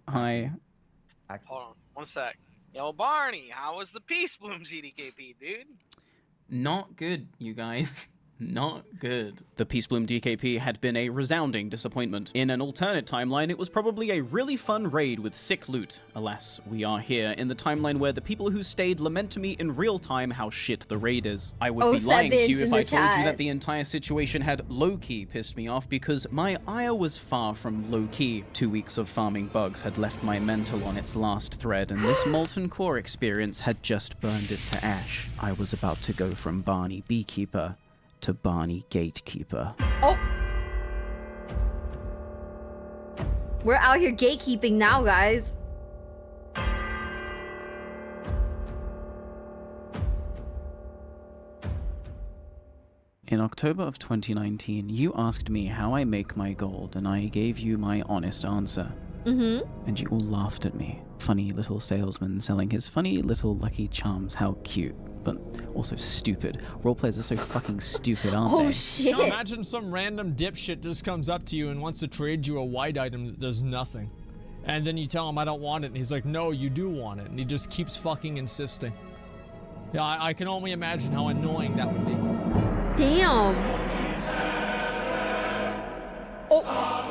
Hi. Hold on, 1 sec. Yo, Barney, how was the Peace Bloom GDKP, dude? Not good, you guys. Not good. The Peace Bloom DKP had been a resounding disappointment. In an alternate timeline, it was probably a really fun raid with sick loot. Alas, we are here in the timeline where the people who stayed lament to me in real time how shit the raid is. I would be lying to you if I told you that the entire situation had low-key pissed me off, because my ire was far from low-key. 2 weeks of farming bugs had left my mental on its last thread, and this molten core experience had just burned it to ash. I was about to go from Barny Beekeeper to Barny Gatekeeper. Oh! We're out here gatekeeping now, guys. In October of 2019, you asked me how I make my gold, and I gave you my honest answer. And you all laughed at me. Funny little salesman selling his funny little Lucky Charms. How cute. But also stupid. Roleplayers are so fucking stupid, aren't they? Oh shit. Now imagine some random dipshit just comes up to you and wants to trade you a white item that does nothing. And then you tell him I don't want it, and he's like, no, you do want it. And he just keeps fucking insisting. Yeah, I can only imagine how annoying that would be. Damn. Oh.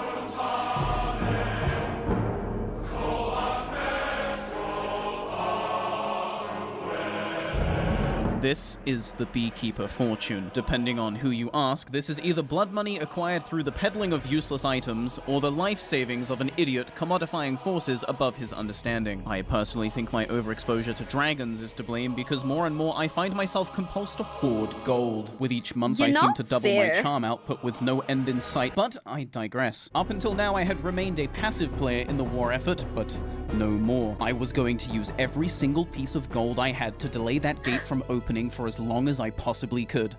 This is the Beekeeper fortune. Depending on who you ask, this is either blood money acquired through the peddling of useless items, or the life savings of an idiot commodifying forces above his understanding. I personally think my overexposure to dragons is to blame, because more and more I find myself compulsed to hoard gold. With each month I seem to double my charm output with no end in sight, but I digress. Up until now I had remained a passive player in the war effort, but no more. I was going to use every single piece of gold I had to delay that gate from opening for as long as I possibly could.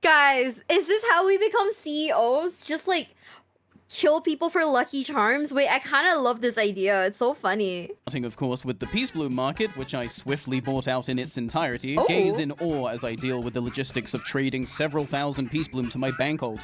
Guys, is this how we become CEOs? Just like kill people for Lucky Charms? Wait, I kind of love this idea. It's so funny. Starting, of course, with the Peace Bloom market, which I swiftly bought out in its entirety. Oh. Gaze in awe as I deal with the logistics of trading several thousand Peace Bloom to my bankhold.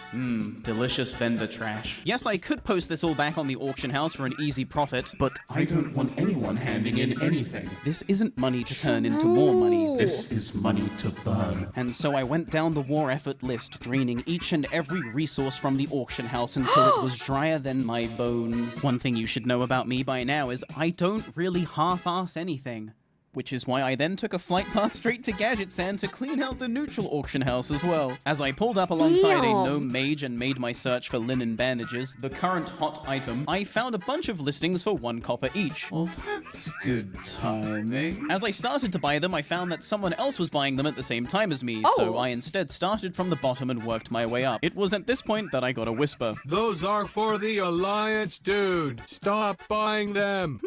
Delicious vendor trash. Yes, I could post this all back on the auction house for an easy profit, but I don't want anyone handing in anything. This isn't money to turn into more money. This is money to burn. And so I went down the war effort list, draining each and every resource from the auction house until it was drier than my bones. One thing you should know about me by now is I don't really half-ass anything. Which is why I then took a flight path straight to Gadget Sand to clean out the neutral auction house as well. As I pulled up alongside a gnome mage and made my search for linen bandages, the current hot item, I found a bunch of listings for 1 copper each. Well, that's good timing. As I started to buy them, I found that someone else was buying them at the same time as me, so I instead started from the bottom and worked my way up. It was at this point that I got a whisper. Those are for the Alliance, dude. Stop buying them.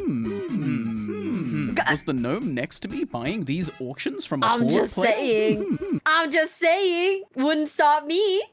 Was the gnome next to me buying these auctions from a I'm horde just player? saying. I'm just saying. Wouldn't stop me.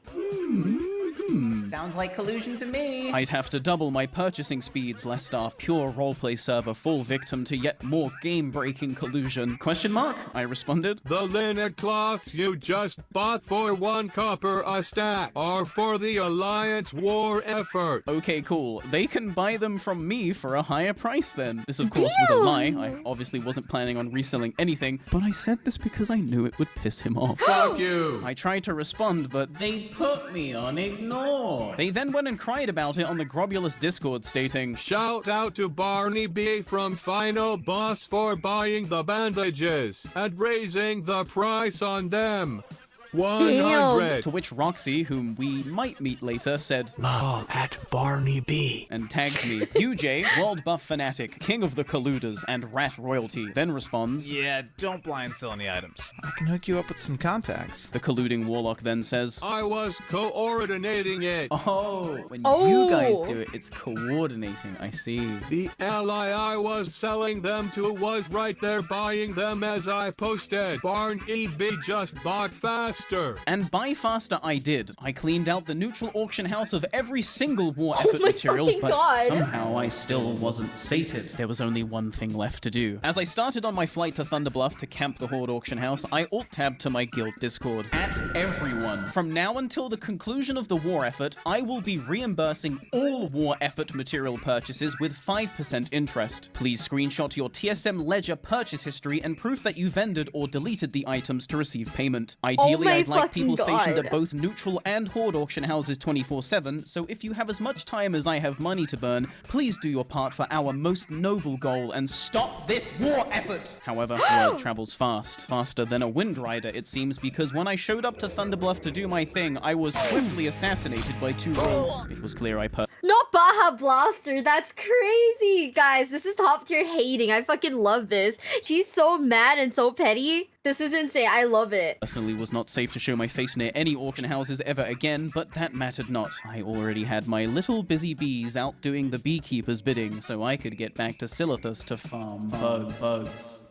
Sounds like collusion to me. I'd have to double my purchasing speeds lest our pure roleplay server fall victim to yet more game-breaking collusion. Question mark? I responded. The linen cloths you just bought for 1 copper a stack are for the Alliance war effort. Okay, cool. They can buy them from me for a higher price then. This, of course, was a lie. I obviously wasn't planning on reselling anything, but I said this because I knew it would piss him off. Fuck you. I tried to respond, but they put me on ignore. They then went and cried about it on the Grobulus Discord, stating, Shout out to Barny B from Final Boss for buying the bandages and raising the price on them. 100. To which Roxy, whom we might meet later, said, Lol at Barny B. And tags me. UJ, World Buff Fanatic, King of the Colluders, and Rat Royalty, then responds, Yeah, don't blind sell any items. I can hook you up with some contacts. The colluding Warlock then says, I was coordinating it. Oh, when you guys do it, it's coordinating, I see. The ally I was selling them to was right there buying them as I posted. Barny B just bought fast. And buy faster I did. I cleaned out the neutral auction house of every single war effort material, but somehow I still wasn't sated. There was only one thing left to do. As I started on my flight to Thunderbluff to camp the Horde auction house, I alt-tabbed to my guild Discord. At everyone. From now until the conclusion of the war effort, I will be reimbursing all war effort material purchases with 5% interest. Please screenshot your TSM Ledger purchase history and proof that you vended or deleted the items to receive payment. Ideally, I'd like people stationed at both neutral and horde auction houses 24/7, so if you have as much time as I have money to burn, please do your part for our most noble goal and stop this war effort! However, word travels fast. Faster than a wind rider, it seems, because when I showed up to Thunderbluff to do my thing, I was swiftly assassinated by 2 rogues. It was clear I Not Baja Blaster. That's crazy. Guys, this is top tier hating. I fucking love this. She's so mad and so petty. This is insane. I love it. Personally was not safe to show my face near any auction houses ever again, but that mattered not. I already had my little busy bees out doing the beekeeper's bidding, so I could get back to Silithus to farm bugs.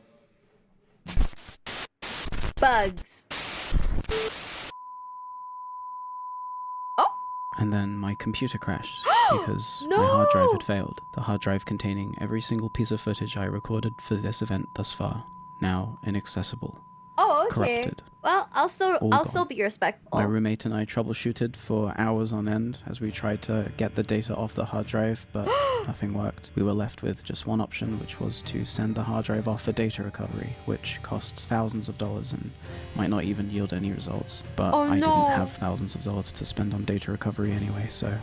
Bugs. And then my computer crashed because my hard drive had failed. The hard drive containing every single piece of footage I recorded for this event thus far, now inaccessible. Oh, okay. Corrupted. Well, I'll still be respectful. My roommate and I troubleshooted for hours on end as we tried to get the data off the hard drive, but nothing worked. We were left with just one option, which was to send the hard drive off for data recovery, which costs thousands of dollars and might not even yield any results. But I didn't have thousands of dollars to spend on data recovery anyway, so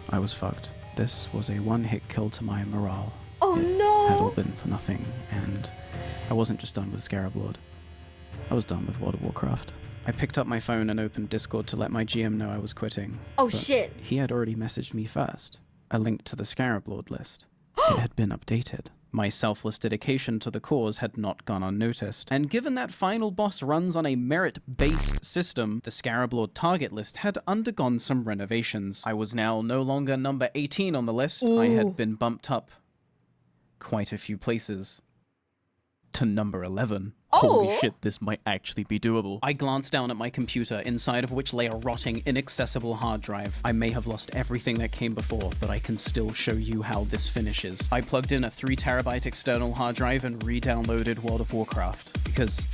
I was fucked. This was a one-hit kill to my morale. Oh no! It had all been for nothing, and I wasn't just done with Scarab Lord. I was done with World of Warcraft. I picked up my phone and opened Discord to let my GM know I was quitting. Oh shit. He had already messaged me first. A link to the Scarab Lord list. It had been updated. My selfless dedication to the cause had not gone unnoticed, and given that Final Boss runs on a merit-based system, the Scarab Lord target list had undergone some renovations. I was now no longer number 18 on the list. I had been bumped up quite a few places to number 11. Holy shit, this might actually be doable. I glanced down at my computer, inside of which lay a rotting, inaccessible hard drive. I may have lost everything that came before, but I can still show you how this finishes. I plugged in a 3 terabyte external hard drive and re-downloaded World of Warcraft, because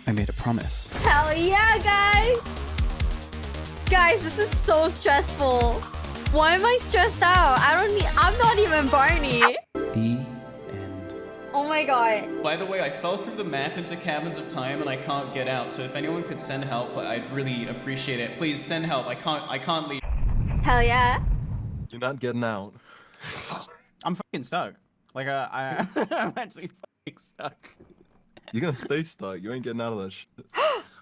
I made a promise. Hell yeah, guys! Guys, this is so stressful. Why am I stressed out? I'm not even Barny. Oh my god. By the way, I fell through the map into Caverns of Time and I can't get out, so if anyone could send help, I'd really appreciate it. Please send help. I can't leave. Hell yeah. You're not getting out. I'm fucking stuck. Like, I'm actually fucking stuck. You're gonna stay stuck. You ain't getting out of that shit.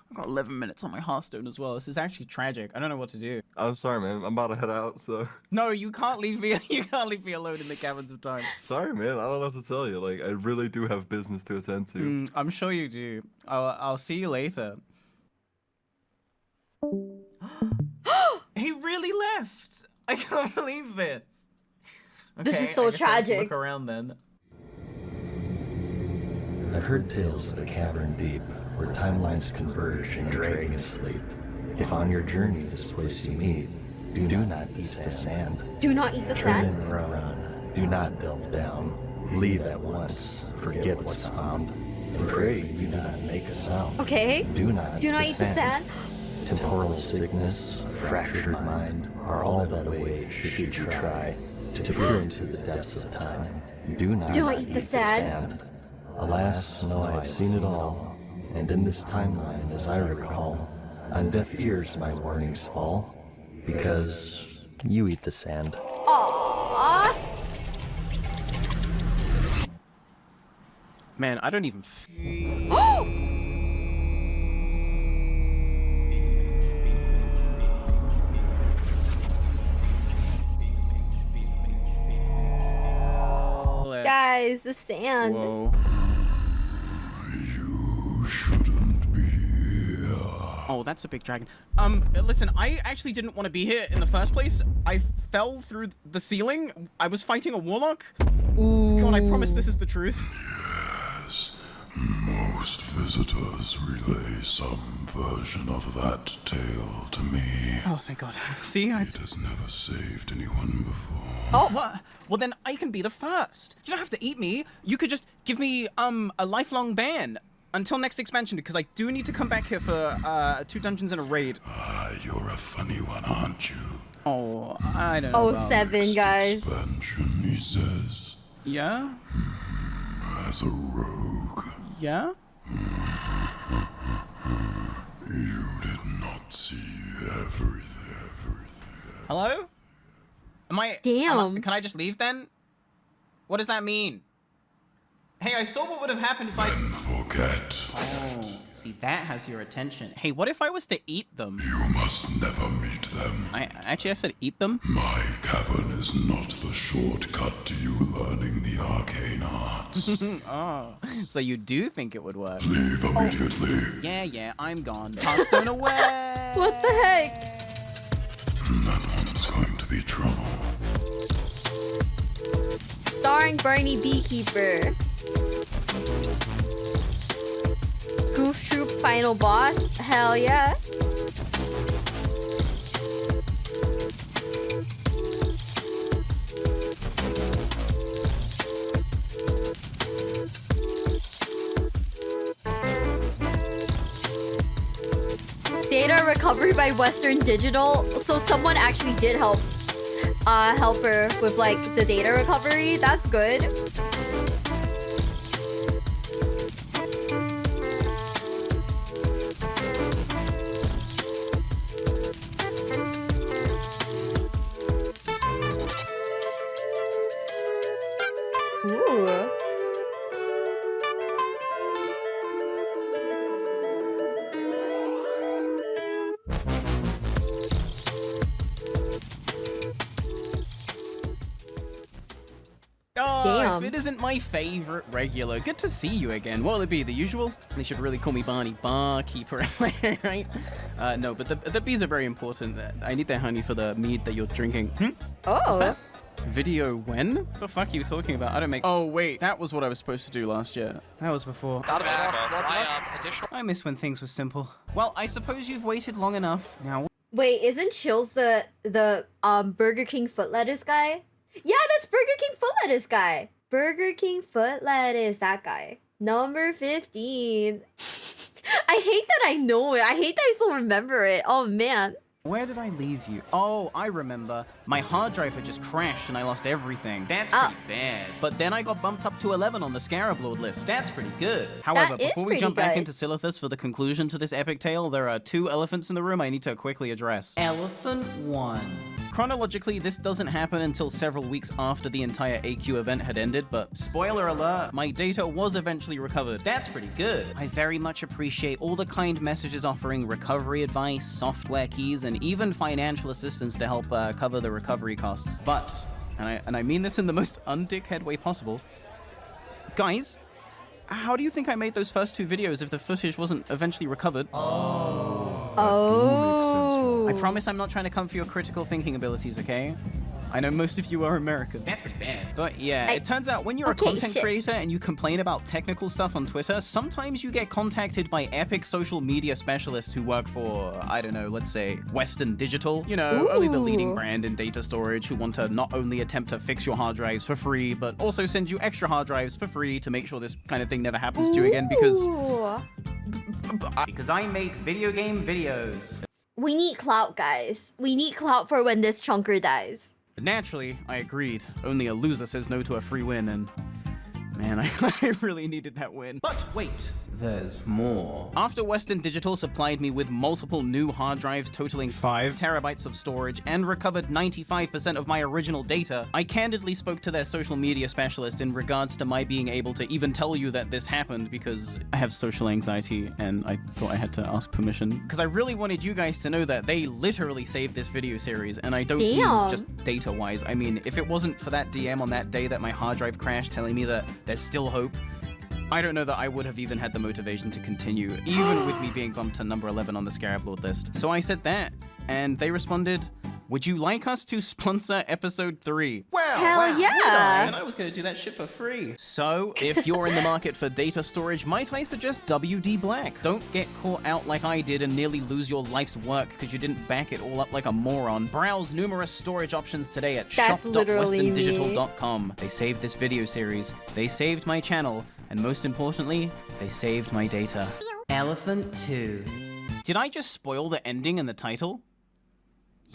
I've got 11 minutes on my Hearthstone as well. This is actually tragic. I don't know what to do. I'm sorry, man. I'm about to head out, so. No, you can't leave me. You can't leave me alone in the caverns of time. Sorry, man. I don't know what to tell you. Like, I really do have business to attend to. I'm sure you do. I'll see you later. He really left. I can't believe this. Okay, This is so I guess I'll just tragic. Look around then. I've heard tales of a cavern deep, where timelines converge and dragons sleep. If on your journey this place you meet, do not eat the sand. Do not eat the Turn sand? and run, do not delve down. Leave at once, forget what's found. And pray you do not make a sound. Okay. Do not eat the sand. Temporal sickness, a fractured mind, are all that await should you try to peer into the depths of time. Do not eat the sand. Alas, no, I've seen it all. And in this timeline, as I recall, on deaf ears my warnings fall. Because you eat the sand. Aww. Man, I don't even. Guys, the sand. Whoa. Oh, that's a big dragon. Listen, I actually didn't want to be here in the first place. I fell through the ceiling. I was fighting a warlock. Ooh. Come on, I promise this is the truth. Yes, most visitors relay some version of that tale to me. Oh, thank God. See, It has never saved anyone before. Oh, what? Well, then I can be the first. You don't have to eat me. You could just give me, a lifelong ban. Until next expansion, because I do need to come back here for 2 dungeons and a raid. You're a funny one, aren't you? Oh, I don't know. Oh, 7, guys. Expansion, he says. Yeah? As a rogue. Yeah? You did not see everything. Hello? Damn. Can I just leave then? What does that mean? Hey, I saw what would have happened if I... Forget. Oh, see, that has your attention. Hey, what if I was to eat them? You must never meet them. I said eat them? My cavern is not the shortcut to you learning the arcane arts. Oh, so you do think it would work? Leave immediately. Yeah, I'm gone. Hearthstone away! What the heck? That one's going to be trouble. Starring Barny Beekeeper. Goof Troop final boss? Hell yeah. Data recovery by Western Digital. So someone actually did help her with like the data recovery. That's good. Ooh. Oh, if it isn't my favorite regular, good to see you again. What'll it be, the usual? They should really call me Barny Barkeeper, right? No, but the bees are very important. I need their honey for the mead that you're drinking. Oh. What's that? Video when? What the fuck are you talking about? I don't make... Oh, wait. That was what I was supposed to do last year. That was before. I miss when things were simple. Well, I suppose you've waited long enough. Now... Wait, isn't Chills the Burger King foot lettuce guy? Yeah, that's Burger King foot lettuce guy. Burger King foot lettuce, that guy. Number 15. I hate that I know it. I hate that I still remember it. Oh, man. Where did I leave you? Oh, I remember. My hard drive had just crashed and I lost everything. That's pretty bad. But then I got bumped up to 11 on the Scarab Lord list. That's pretty good. However, before we jump back into Silithus for the conclusion to this epic tale, there are 2 elephants in the room I need to quickly address. Elephant 1. chronologically, this doesn't happen until several weeks after the entire AQ event had ended, but spoiler alert, my data was eventually recovered. That's pretty good. I very much appreciate all the kind messages offering recovery advice, software keys, and even financial assistance to help cover the recovery costs. But, and I mean this in the most undickhead way possible, guys, how do you think I made those first 2 videos if the footage wasn't eventually recovered? Oh. I promise I'm not trying to come for your critical thinking abilities, okay? I know most of you are American. That's pretty bad. But yeah, it turns out when you're a content creator and you complain about technical stuff on Twitter, sometimes you get contacted by epic social media specialists who work for, I don't know, let's say Western Digital, you know, only the leading brand in data storage, who want to not only attempt to fix your hard drives for free, but also send you extra hard drives for free to make sure this kind of thing never happens to you again, because I make video game videos. We need clout, guys. We need clout for when this chunker dies. Naturally, I agreed. Only a loser says no to a free win, and man, I really needed that win. But wait, there's more. After Western Digital supplied me with multiple new hard drives totaling 5 terabytes of storage and recovered 95% of my original data, I candidly spoke to their social media specialist in regards to my being able to even tell you that this happened, because I have social anxiety and I thought I had to ask permission. Because I really wanted you guys to know that they literally saved this video series, and I don't mean just data-wise. I mean, if it wasn't for that DM on that day that my hard drive crashed telling me that there's still hope, I don't know that I would have even had the motivation to continue, even with me being bumped to number 11 on the Scarab Lord list. So I said that, and they responded, would you like us to sponsor episode 3? Well, hell yeah! And I was going to do that shit for free. So, if you're in the market for data storage, might I suggest WD Black? Don't get caught out like I did and nearly lose your life's work because you didn't back it all up like a moron. Browse numerous storage options today at shop.westerndigital.com. They saved this video series, they saved my channel, and most importantly, they saved my data. Elephant 2. Did I just spoil the ending and the title?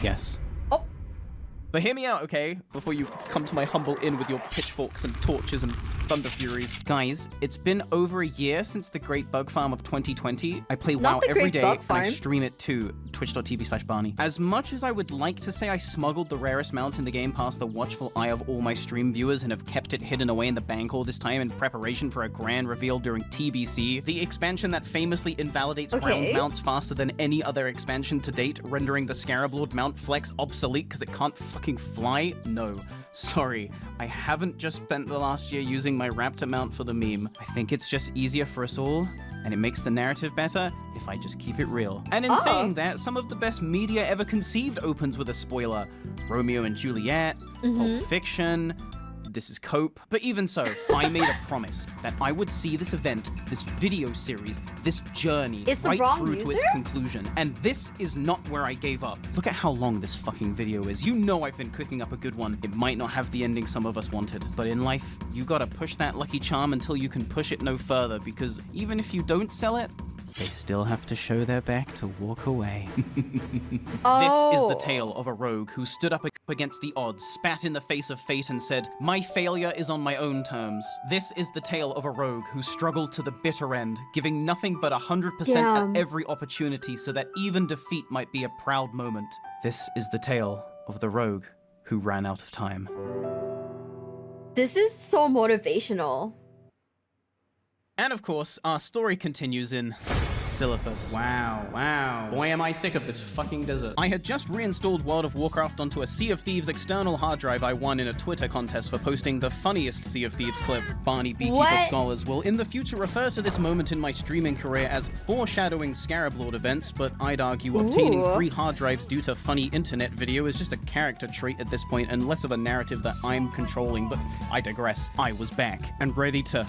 Yes. Oh. But hear me out, okay? Before you come to my humble inn with your pitchforks and torches and thunder furies. Guys, it's been over a year since the Great Bug Farm of 2020. I play WoW every day, and I stream it too. Twitch.tv/Barny. As much as I would like to say I smuggled the rarest mount in the game past the watchful eye of all my stream viewers and have kept it hidden away in the bank all this time in preparation for a grand reveal during TBC, the expansion that famously invalidates ground mounts faster than any other expansion to date, rendering the Scarab Lord mount flex obsolete because it can't fucking fly? No. Sorry, I haven't just spent the last year using my Raptor mount for the meme. I think it's just easier for us all, and it makes the narrative better if I just keep it real. And in saying that, some of the best media ever conceived opens with a spoiler. Romeo and Juliet, Pulp Fiction, This Is Cope. But even so, I made a promise that I would see this event, this video series, this journey right through to its conclusion. And this is not where I gave up. Look at how long this fucking video is. You know I've been cooking up a good one. It might not have the ending some of us wanted, but in life, you gotta push that lucky charm until you can push it no further, because even if you don't sell it, they still have to show their back to walk away. This is the tale of a rogue who stood up against the odds, spat in the face of fate and said, "My failure is on my own terms." This is the tale of a rogue who struggled to the bitter end, giving nothing but 100% at every opportunity so that even defeat might be a proud moment. This is the tale of the rogue who ran out of time. This is so motivational. And of course, our story continues in Silithus. Wow. Boy, am I sick of this fucking desert. I had just reinstalled World of Warcraft onto a Sea of Thieves external hard drive I won in a Twitter contest for posting the funniest Sea of Thieves clip. Barny Beekeeper Scholars will in the future refer to this moment in my streaming career as foreshadowing Scarab Lord events, but I'd argue obtaining free hard drives due to funny internet video is just a character trait at this point and less of a narrative that I'm controlling, but I digress. I was back and ready to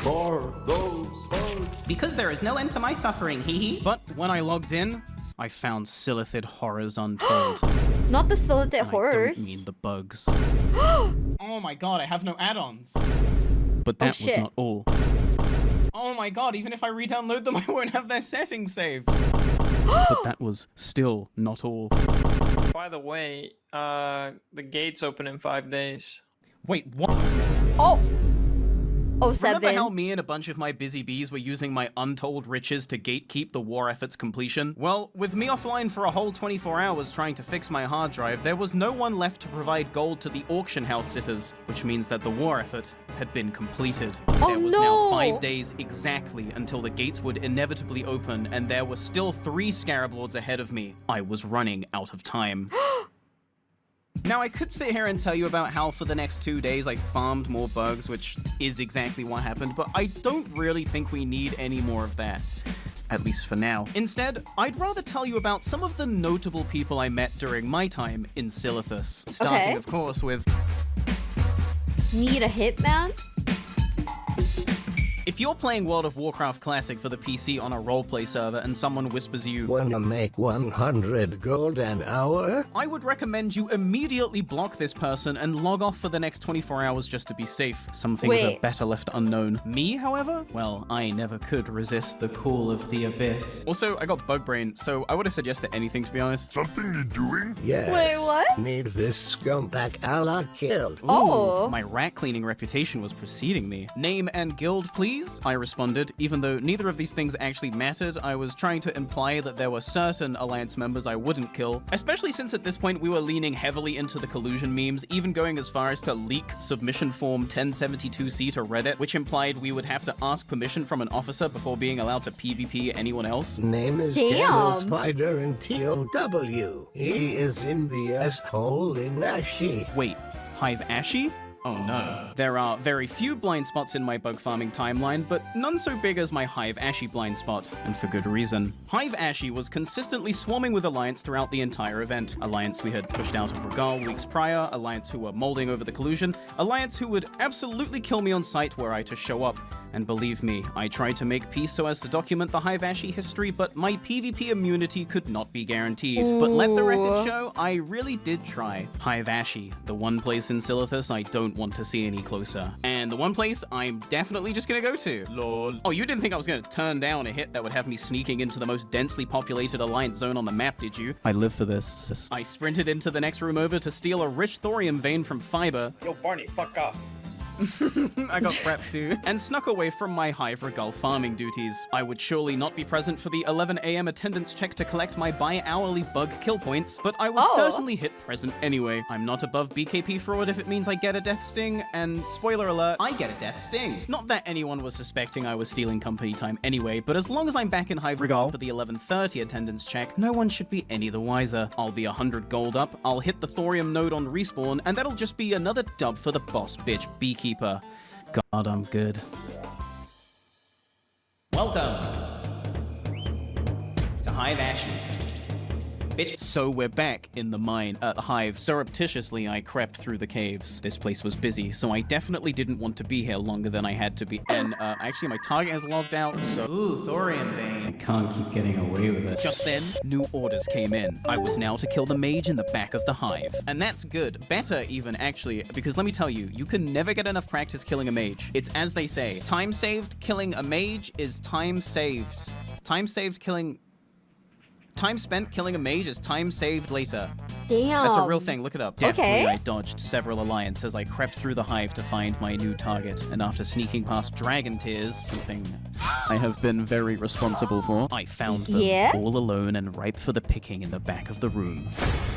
because there is no end to my suffering, hee. But when I logged in, I found Silithid horrors untold. Not the Silithid horrors. I don't mean the bugs. Oh my god, I have no add-ons. But that was not all. Oh my god, even if I re-download them, I won't have their settings saved. But that was still not all. By the way, the gates open in 5 days. Wait, what? Oh! Remember how me and a bunch of my busy bees were using my untold riches to gatekeep the war effort's completion? Well, with me offline for a whole 24 hours trying to fix my hard drive, there was no one left to provide gold to the auction house sitters, which means that the war effort had been completed. There was now 5 days exactly until the gates would inevitably open, and there were still 3 Scarab Lords ahead of me. I was running out of time. Now, I could sit here and tell you about how for the next 2 days I farmed more bugs, which is exactly what happened, but I don't really think we need any more of that. At least for now. Instead, I'd rather tell you about some of the notable people I met during my time in Silithus. Starting, of course, with... Need a hitman? If you're playing World of Warcraft Classic for the PC on a roleplay server and someone whispers you, "Wanna make 100 gold an hour?" I would recommend you immediately block this person and log off for the next 24 hours just to be safe. Some things are better left unknown. Me, however? Well, I never could resist the call of the abyss. Also, I got bug brain, so I would have said yes to anything, to be honest. Something you're doing? Yes. Wait, what? Need this scumbag ally killed. Ooh, my rat cleaning reputation was preceding me. Name and guild, please? I responded. Even though neither of these things actually mattered, I was trying to imply that there were certain Alliance members I wouldn't kill, especially since at this point we were leaning heavily into the collusion memes, even going as far as to leak submission form 1072C to Reddit, which implied we would have to ask permission from an officer before being allowed to PvP anyone else. Name is General Spider in TOW. He is in the S-hole in Ashy. Wait, Hive Ashy? Oh no. There are very few blind spots in my bug farming timeline, but none so big as my Hive Ashy blind spot, and for good reason. Hive Ashy was consistently swarming with Alliance throughout the entire event. Alliance we had pushed out of Regal weeks prior, Alliance who were molding over the collusion, Alliance who would absolutely kill me on sight were I to show up. And believe me, I tried to make peace so as to document the Hive Ashy history, but my PvP immunity could not be guaranteed. But let the record show, I really did try. Hive Ashy, the one place in Silithus I don't want to see any closer. And the one place I'm definitely just gonna go to. Lol. Oh, you didn't think I was gonna turn down a hit that would have me sneaking into the most densely populated Alliance zone on the map, did you? I live for this, sis. I sprinted into the next room over to steal a rich thorium vein from Fiber. Yo, Barny, fuck off. I got prepped too, and snuck away from my Hive Regal farming duties. I would surely not be present for the 11 AM attendance check to collect my bi-hourly bug kill points, but I would certainly hit present anyway. I'm not above BKP fraud if it means I get a death sting, and spoiler alert, I get a death sting. Not that anyone was suspecting I was stealing company time anyway, but as long as I'm back in Hive Regal for the 11:30 attendance check, no one should be any the wiser. I'll be 100 gold up, I'll hit the thorium node on respawn, and that'll just be another dub for the boss bitch Beekeeper. God, I'm good. Welcome to Hive Ashy. Bitch. So we're back in the mine at Hive. Surreptitiously, I crept through the caves. This place was busy, so I definitely didn't want to be here longer than I had to be. And actually, my target has logged out, so... Ooh, thorium vein. I can't keep getting away with it. Just then, new orders came in. I was now to kill the mage in the back of the Hive. And that's good. Better, even, actually, because let me tell you, you can never get enough practice killing a mage. It's as they say, time saved killing a mage is time saved. Time saved killing... Time spent killing a mage is time saved later. Damn. That's a real thing. Look it up. Definitely, I dodged several Alliance as I crept through the Hive to find my new target. And after sneaking past Dragon Tears, something I have been very responsible for, I found them all alone and ripe for the picking in the back of the room.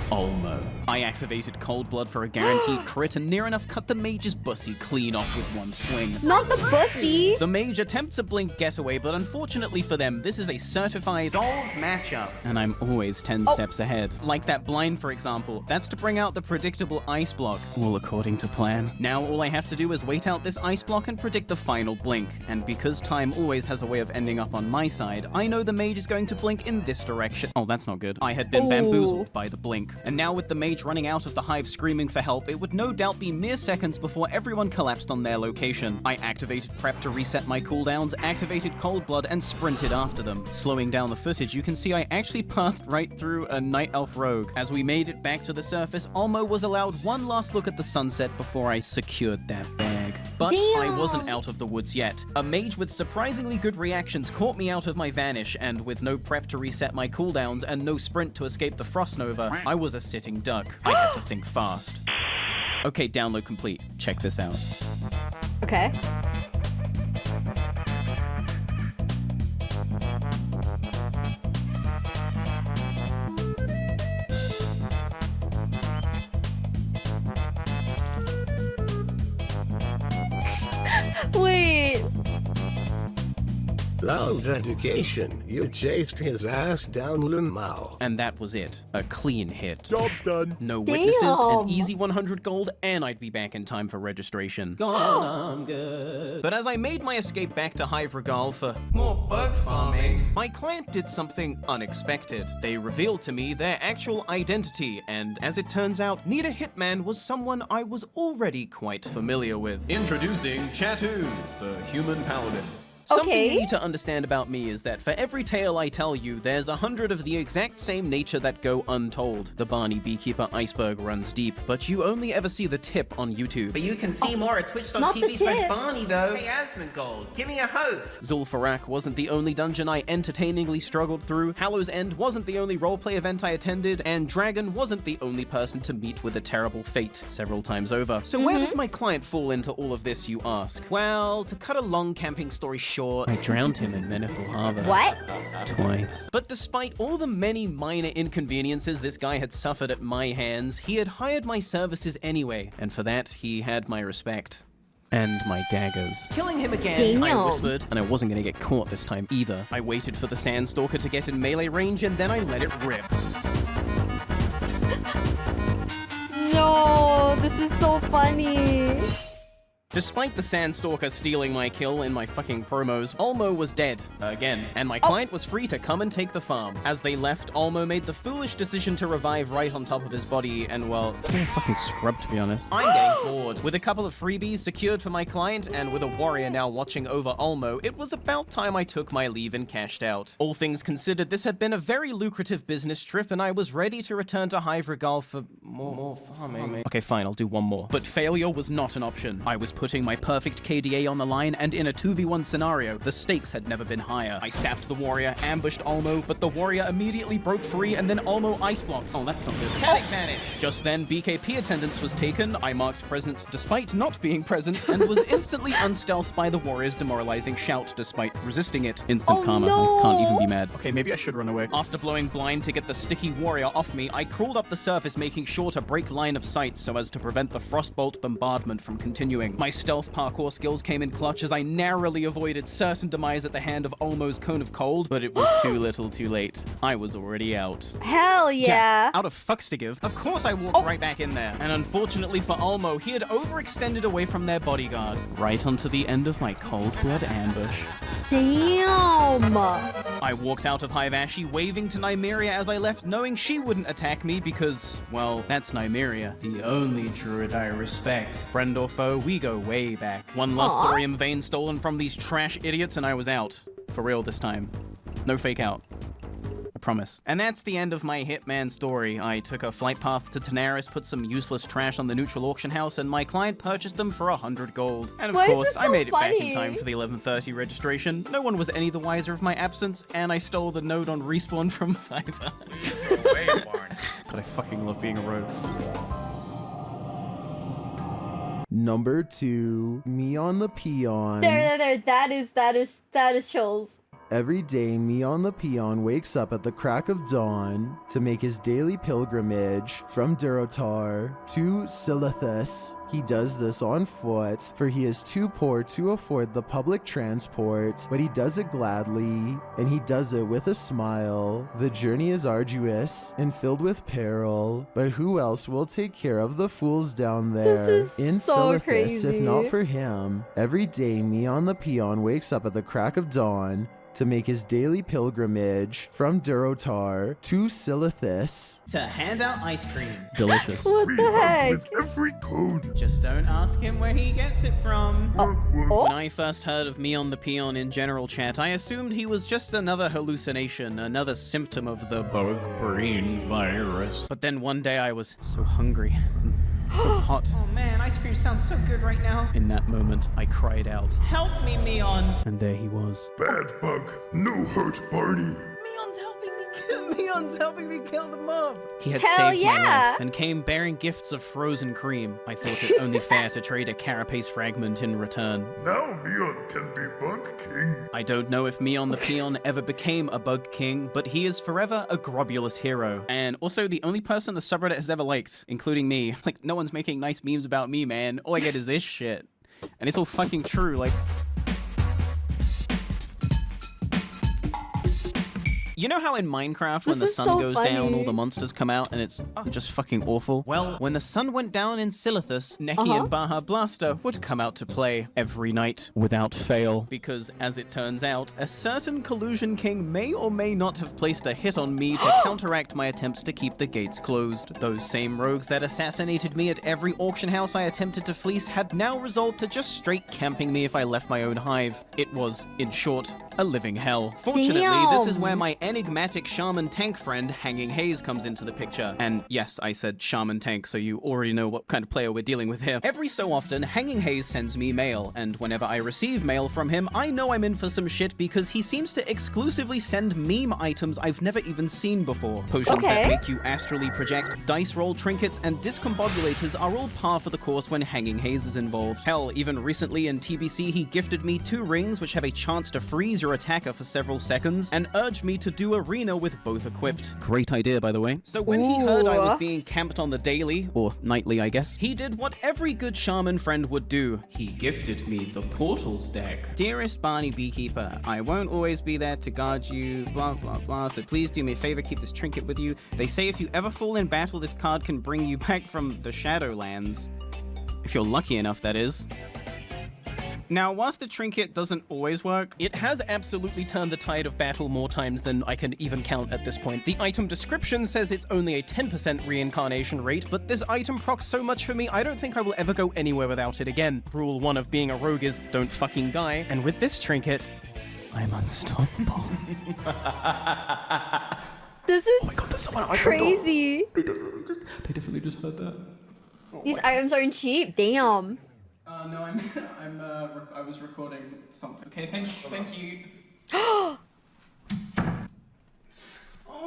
Olmo. I activated Cold Blood for a guaranteed crit and near enough cut the mage's bussy clean off with one swing. Not the bussy! The mage attempts a blink getaway, but unfortunately for them, this is a certified solved matchup. And I'm always 10 steps ahead. Like that blind, for example. That's to bring out the predictable ice block, all according to plan. Now all I have to do is wait out this ice block and predict the final blink. And because time always has a way of ending up on my side, I know the mage is going to blink in this direction. Oh, that's not good. I had been bamboozled by the blink. And now with the mage running out of the Hive screaming for help, it would no doubt be mere seconds before everyone collapsed on their location. I activated prep to reset my cooldowns, activated Cold Blood, and sprinted after them. Slowing down the footage, you can see I actually pathed right through a Night Elf rogue. As we made it back to the surface, Olmo was allowed one last look at the sunset before I secured that bag. But I wasn't out of the woods yet. A mage with surprisingly good reactions caught me out of my vanish, and with no prep to reset my cooldowns and no sprint to escape the Frost Nova, I was a sitting duck. I had to think fast. Okay, download complete. Check this out. Okay. Without dedication, you chased his ass down Limau. And that was it. A clean hit. Job done. No witnesses, an Damn. easy 100 gold, and I'd be back in time for registration. Gone, I'm good. But as I made my escape back to Hive Regal for more bug farming, my client did something unexpected. They revealed to me their actual identity, and as it turns out, Nita Hitman was someone I was already quite familiar with. Introducing Chatu, the human paladin. Something Okay. you need to understand about me is that for every tale I tell you, there's 100 of the exact same nature that go untold. The Barny Beekeeper iceberg runs deep, but you only ever see the tip on YouTube. But you can see more at not the tip. twitch.tv/Barny though. Hey Asmongold, give me a host. Zul'Farak wasn't the only dungeon I entertainingly struggled through, Hallow's End wasn't the only roleplay event I attended, and Dragon wasn't the only person to meet with a terrible fate several times over. So where does my client fall into all of this, you ask? Well, to cut a long camping story short, I drowned him in Menethil Harbor. What? Twice. But despite all the many minor inconveniences this guy had suffered at my hands, he had hired my services anyway, and for that, he had my respect. And my daggers. Killing him again, I Damn. whispered, and I wasn't gonna get caught this time either. I waited for the Sandstalker to get in melee range, and then I let it rip. No, this is so funny. Despite the Sandstalker stealing my kill in my fucking promos, Olmo was dead, again, and my client was free to come and take the farm. As they left, Olmo made the foolish decision to revive right on top of his body, and well, it's all a fucking scrub to be honest. I'm getting bored. With a couple of freebies secured for my client, and with a warrior now watching over Olmo, it was about time I took my leave and cashed out. All things considered, this had been a very lucrative business trip, and I was ready to return to Hive Regal for more farming. Okay, fine, I'll do one more. But failure was not an option. I was putting my perfect KDA on the line, and in a 2v1 scenario, the stakes had never been higher. I sapped the warrior, ambushed Olmo, but the warrior immediately broke free, and then Olmo ice blocked. Oh, that's not good. Panic vanish. Just then, BKP attendance was taken. I marked present despite not being present, and was instantly unstealthed by the warrior's demoralizing shout despite resisting it. Instant karma. I can't even be mad. Okay, maybe I should run away. After blowing blind to get the sticky warrior off me, I crawled up the surface, making sure to break line of sight so as to prevent the frostbolt bombardment from continuing. My stealth parkour skills came in clutch as I narrowly avoided certain demise at the hand of Olmo's cone of cold, but it was too little too late. I was already out. Hell yeah. Out of fucks to give, of course I walked right back in there. And unfortunately for Olmo, he had overextended away from their bodyguard, right onto the end of my cold blood ambush. Damn. I walked out of Hive Ashi waving to Nymeria as I left, knowing she wouldn't attack me because, well, that's Nymeria, the only druid I respect. Friend or foe, we go way back. One last thorium vein stolen from these trash idiots and I was out. For real this time. No fake out. I promise. And that's the end of my Hitman story. I took a flight path to Tanaris, put some useless trash on the neutral auction house, and my client purchased them for 100 gold. And of Why is course, this I so made it back in funny? time for the 11:30 registration. No one was any the wiser of my absence, and I stole the node on respawn from Fiverr. God, I fucking love being a rogue. Number 2, me on the peon. There. That is chills. Every day, me on the peon wakes up at the crack of dawn to make his daily pilgrimage from Durotar to Silithus. He does this on foot, for he is too poor to afford the public transport, but he does it gladly, and he does it with a smile. The journey is arduous and filled with peril, but who else will take care of the fools down there? This is in so Silithus, crazy. if not for him. Every day, me on the peon wakes up at the crack of dawn to make his daily pilgrimage from Durotar to Silithus. To hand out ice cream. Delicious. What the heck? Every code. Just don't ask him where he gets it from. When I first heard of me on the peon in general chat, I assumed he was just another hallucination, another symptom of the bug brain virus. But then one day I was so hungry and so hot. Oh man, ice cream sounds so good right now. In that moment, I cried out, Help me, Meon. and there he was. Bad bug. No hurt, Barny. Meon's helping me kill the mob. He had Hell saved my yeah. life and came bearing gifts of frozen cream. I thought it only fair to trade a carapace fragment in return. Now Meon can be Bug King. I don't know if Meon the Peon ever became a Bug King, but he is forever a grobulous hero. And also the only person the subreddit has ever liked, including me. Like, no one's making nice memes about me, man. All I get is this shit. And it's all fucking true, like... You know how in Minecraft when the This is sun so goes down, all funny. the monsters come out and it's just fucking awful? Well, when the sun went down in Silithus, Neki and Baja Blaster would come out to play every night without fail. Because, as it turns out, a certain Collusion King may or may not have placed a hit on me to counteract my attempts to keep the gates closed. Those same rogues that assassinated me at every auction house I attempted to fleece had now resolved to just straight camping me if I left my own hive. It was, in short, a living hell. Fortunately, this is where my enigmatic shaman tank friend, Hanging Haze, comes into the picture. And yes, I said shaman tank, so you already know what kind of player we're dealing with here. Every so often, Hanging Haze sends me mail, and whenever I receive mail from him, I know I'm in for some shit because he seems to exclusively send meme items I've never even seen before. Potions that make you astrally project, dice roll trinkets, and discombobulators are all par for the course when Hanging Haze is involved. Hell, even recently in TBC, he gifted me 2 rings which have a chance to freeze your attacker for several seconds, and urged me to do arena with both equipped. Great idea, by the way. So when he heard I was being camped on the daily, or nightly I guess, he did what every good shaman friend would do. He gifted me the Portals deck. Dearest Barny Beekeeper, I won't always be there to guard you, blah blah blah, so please do me a favor, keep this trinket with you. They say if you ever fall in battle, this card can bring you back from the Shadowlands. If you're lucky enough, that is. Now, whilst the trinket doesn't always work, it has absolutely turned the tide of battle more times than I can even count at this point. The item description says it's only a 10% reincarnation rate, but this item procs so much for me, I don't think I will ever go anywhere without it again. Rule 1 of being a rogue is don't fucking die, and with this trinket, I'm unstoppable. This is crazy. They definitely just heard that. These items aren't cheap. Damn. No, I was recording something. Okay, thank you. Oh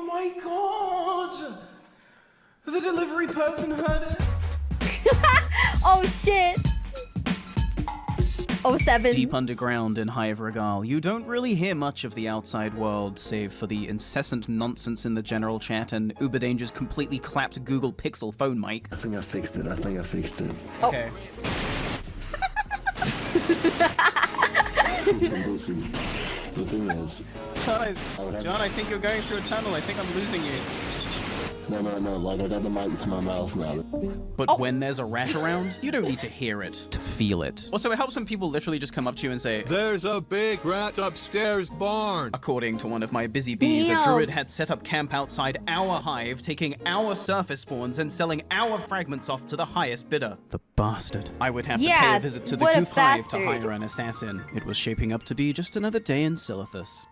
my god! The delivery person heard it. Oh shit. 07. Deep underground in Hive Regal, you don't really hear much of the outside world, save for the incessant nonsense in the general chat and Uber Danger's completely clapped Google Pixel phone mic. I think I fixed it. Okay. Listen, the thing is... John, I think you're going through a tunnel. I think I'm losing you. No, like I got the mic to my mouth now. But when there's a rat around, you don't need to hear it, to feel it. Also, it helps when people literally just come up to you and say, "There's a big rat upstairs barn." According to one of my busy bees, a druid had set up camp outside our hive, taking our surface spawns and selling our fragments off to the highest bidder. The bastard. I would have to pay a visit to the Goof Hive to hire an assassin. It was shaping up to be just another day in Silithus.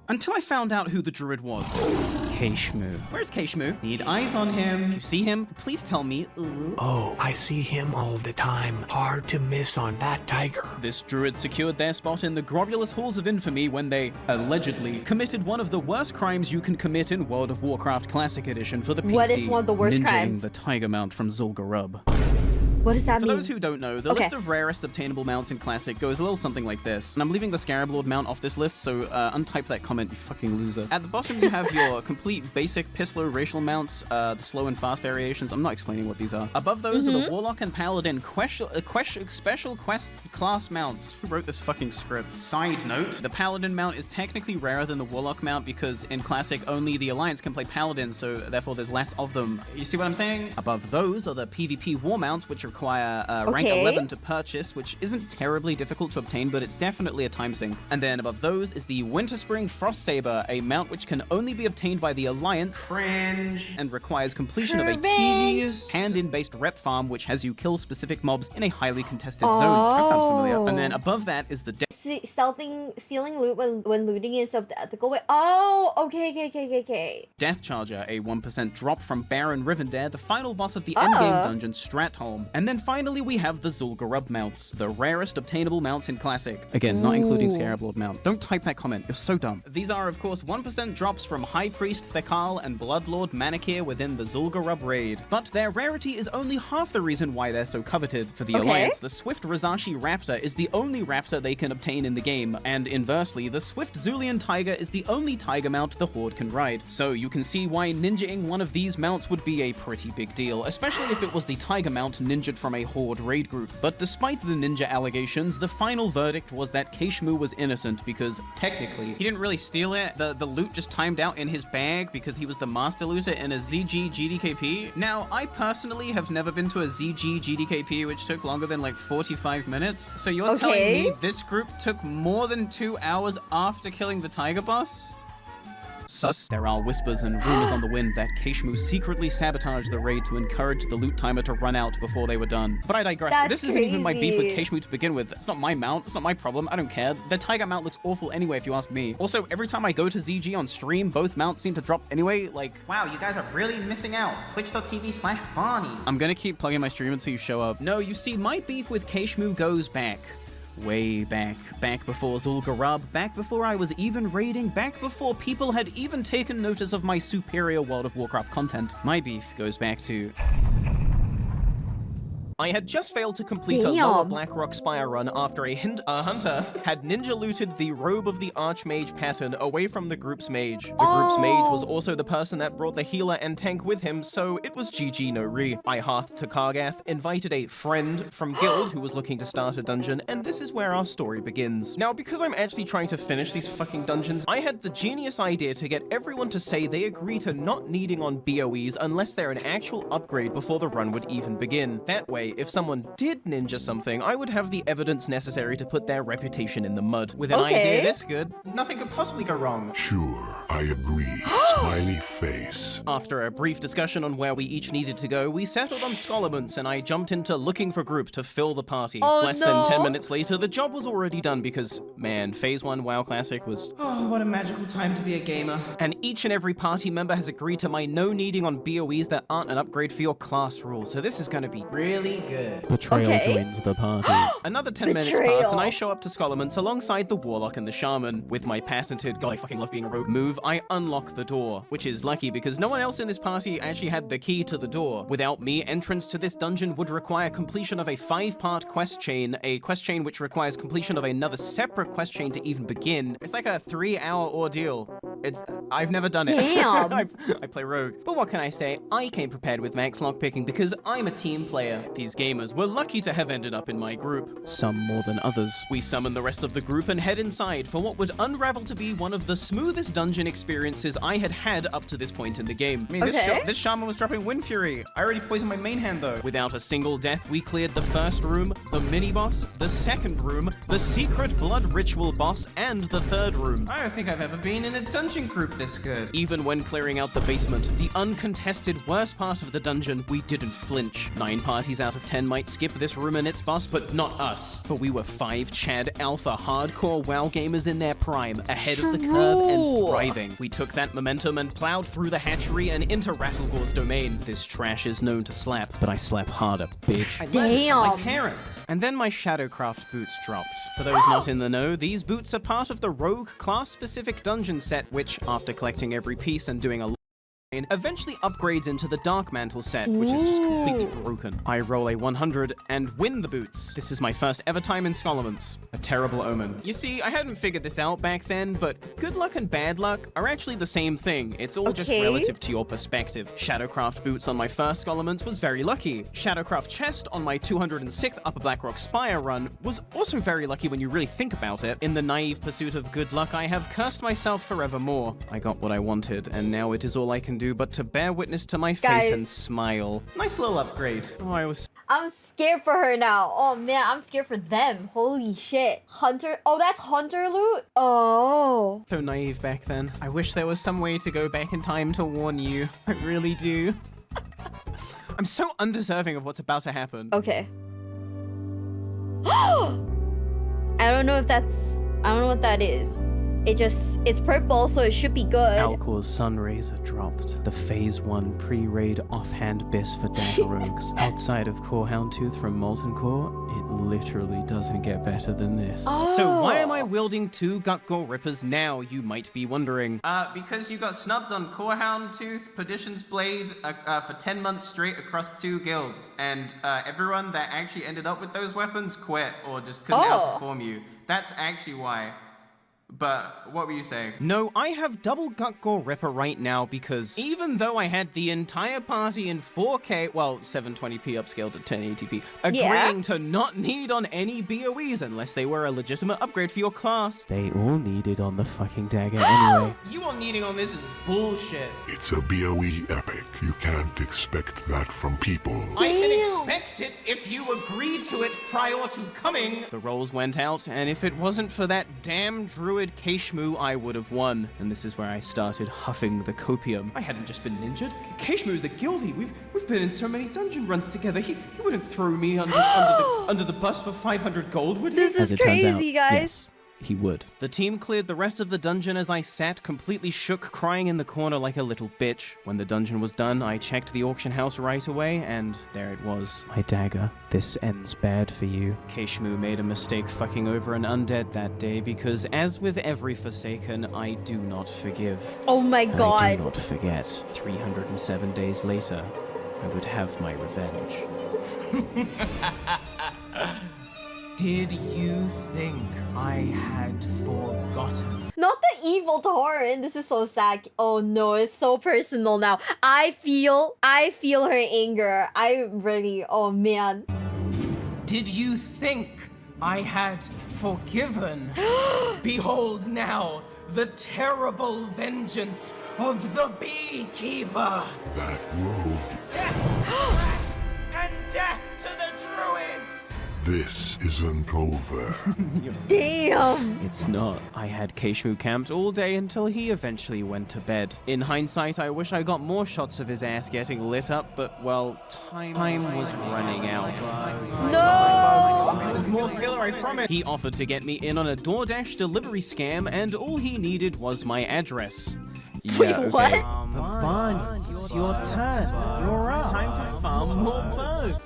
Until I found out who the druid was. Keshmu. Where's Keshmu? Need eyes on him. You see him? Please tell me. Ooh. Oh, I see him all the time. Hard to miss on that tiger. This druid secured their spot in the Grobulous Halls of Infamy when they, allegedly, committed one of the worst crimes you can commit in World of Warcraft Classic Edition for the PC. What is one of the worst ninjaing crimes? The tiger mount from Zul'Gurub. What does that mean? For those who don't know, the list of rarest obtainable mounts in Classic goes a little something like this. And I'm leaving the Scarab Lord mount off this list, so untype that comment, you fucking loser. At the bottom you have your complete basic Pislo racial mounts, the slow and fast variations. I'm not explaining what these are. Above those are the Warlock and Paladin special quest class mounts. Who wrote this fucking script? Side note, the Paladin mount is technically rarer than the Warlock mount because in Classic only the Alliance can play Paladin, so therefore there's less of them. You see what I'm saying? Above those are the PvP war mounts, which require rank 11 to purchase, which isn't terribly difficult to obtain, but it's definitely a time sink. And then above those is the Winterspring Frost Saber, a mount which can only be obtained by the Alliance, Fringe, and requires completion of a tedious hand-in based rep farm, which has you kill specific mobs in a highly contested zone. That sounds familiar. And then above that is the stealing loot when looting is of the ethical way. Oh, okay. Death Charger, a 1% drop from Baron Rivendare, the final boss of the endgame dungeon Stratholm. And then finally we have the Zul'Gurub mounts, the rarest obtainable mounts in Classic. Again, not including Scarab Lord mount. Don't type that comment, you're so dumb. These are of course 1% drops from High Priest Thekal and Bloodlord Manakir within the Zul'Gurub raid. But their rarity is only half the reason why they're so coveted. For the Alliance, the Swift Razashi Raptor is the only raptor they can obtain in the game, and inversely, the Swift Zulian Tiger is the only tiger mount the Horde can ride. So you can see why ninjaing one of these mounts would be a pretty big deal, especially if it was the tiger mount ninja captured from a Horde raid group. But despite the ninja allegations, the final verdict was that Keishmu was innocent because, technically, he didn't really steal it. The loot just timed out in his bag because he was the master looter in a ZG GDKP. Now, I personally have never been to a ZG GDKP which took longer than like 45 minutes. So you're telling me this group took more than 2 hours after killing the Tiger boss? Sus. There are whispers and rumors on the wind that Keishmu secretly sabotaged the raid to encourage the loot timer to run out before they were done. But I digress. This isn't even my beef with Keishmu to begin with. It's not my mount. It's not my problem. I don't care. The Tiger mount looks awful anyway, if you ask me. Also, every time I go to ZG on stream, both mounts seem to drop anyway. Like, wow, you guys are really missing out. Twitch.tv/Barny. I'm gonna keep plugging my stream until you show up. No, you see, my beef with Keishmu goes back. Way back. Back before Zul'Garab, back before I was even raiding, back before people had even taken notice of my superior World of Warcraft content. My beef goes back to... I had just failed to complete a lower Blackrock Spire run after a hunter had ninja looted the Robe of the Archmage pattern away from the group's mage. The group's mage was also the person that brought the healer and tank with him, so it was GG no re. I hearthed to Kargath, invited a friend from guild who was looking to start a dungeon, and this is where our story begins. Now, because I'm actually trying to finish these fucking dungeons, I had the genius idea to get everyone to say they agree to not needing on BOEs unless they're an actual upgrade before the run would even begin. That way, if someone did ninja something, I would have the evidence necessary to put their reputation in the mud. With an idea this good, nothing could possibly go wrong. Sure, I agree. Smiley face. After a brief discussion on where we each needed to go, we settled on Scholarments, and I jumped into looking for group to fill the party. Less than 10 minutes later, the job was already done because, man, Phase 1 WoW Classic was... Oh, what a magical time to be a gamer. And each and every party member has agreed to my no needing on BOEs that aren't an upgrade for your class rules, so this is gonna be really good. Betrayal joins the party. Another 10 minutes pass, and I show up to Scholarments alongside the Warlock and the Shaman. With my patented, God, I fucking love being a rogue move, I unlock the door, which is lucky because no one else in this party actually had the key to the door. Without me, entrance to this dungeon would require completion of a 5-part quest chain, a quest chain which requires completion of another separate quest chain to even begin. It's like a 3-hour ordeal. I've never done it. Damn. I play rogue. But what can I say? I came prepared with max lockpicking because I'm a team player. These gamers were lucky to have ended up in my group. Some more than others. We summon the rest of the group and head inside for what would unravel to be one of the smoothest dungeon experiences I had had up to this point in the game. I mean, this Shaman was dropping Wind Fury. I already poisoned my main hand though. Without a single death, we cleared the first room, the mini-boss, the second room, the secret blood ritual boss, and the third room. I don't think I've ever been in a dungeon group this good. Even when clearing out the basement, the uncontested worst part of the dungeon, we didn't flinch. 9 parties out of 10 might skip this room and its boss, but not us. For we were 5 Chad Alpha hardcore WoW gamers in their prime, ahead of the curve and thriving. We took that momentum and plowed through the hatchery and into Rattlegor's domain. This trash is known to slap, but I slap harder, bitch. Damn. My parents. And then my Shadowcraft boots dropped. For those not in the know, these boots are part of the Rogue class-specific dungeon set, which, after collecting every piece and doing a eventually upgrades into the Dark Mantle set, which is just completely broken. I roll a 100 and win the boots. This is my first ever time in Scholarments. A terrible omen. You see, I hadn't figured this out back then, but good luck and bad luck are actually the same thing. It's all just relative to your perspective. Shadowcraft boots on my first Scholarments was very lucky. Shadowcraft chest on my 206th Upper Blackrock Spire run was also very lucky when you really think about it. In the naive pursuit of good luck, I have cursed myself forevermore. I got what I wanted, and now it is all I can do but to bear witness to my fate and smile. Nice little upgrade. Oh, I'm scared for her now. Oh man, I'm scared for them. Holy shit. Hunter. Oh, that's Hunter loot? Oh. So naive back then. I wish there was some way to go back in time to warn you. I really do. I'm so undeserving of what's about to happen. Okay. I don't know what that is. It's purple, so it should be good. Alcor's Sunraiser dropped. The Phase 1 pre-raid offhand best for dagger rogues. Outside of Core Houndtooth from Molten Core, it literally doesn't get better than this. So why am I wielding 2 Gutgore Rippers now, you might be wondering? Because you got snubbed on Core Houndtooth, Perdition's Blade, for 10 months straight across 2 guilds, and everyone that actually ended up with those weapons quit or just couldn't outperform you. That's actually why. But what were you saying? No, I have double gut gore ripper right now because even though I had the entire party in 4K, well, 720p upscaled to 1080p, agreeing to not need on any BOEs unless they were a legitimate upgrade for your class, they all needed on the fucking dagger anyway. You all needing on this is bullshit. It's a BOE epic. You can't expect that from people. I can expect it if you agreed to it prior to coming. The rolls went out, and if it wasn't for that damn druid Keishmu, I would have won. And this is where I started huffing the copium. I hadn't just been ninjured. Keishmu's the guildie. We've been in so many dungeon runs together. He wouldn't throw me under the bus for 500 gold, would he? This is crazy, guys. Yes. He would. The team cleared the rest of the dungeon as I sat completely shook, crying in the corner like a little bitch. When the dungeon was done, I checked the auction house right away, and there it was. My dagger. This ends bad for you. Keishmu made a mistake fucking over an undead that day because, as with every Forsaken, I do not forgive. Oh my god. I do not forget. 307 days later, I would have my revenge. Did you think I had forgotten? Not the evil Tauren. This is so sad. Oh no, it's so personal now. I feel her anger. I really, oh man. Did you think I had forgiven? Behold now the terrible vengeance of the beekeeper. That rogue. Death and death to the druids. This isn't over. Damn! It's not. I had Keishmu camped all day until he eventually went to bed. In hindsight, I wish I got more shots of his ass getting lit up, but, well, time was running out. No! There's more filler, I promise. He offered to get me in on a DoorDash delivery scam, and all he needed was my address. Wait, what? Barny, it's your turn. You're up. Time to farm more birds.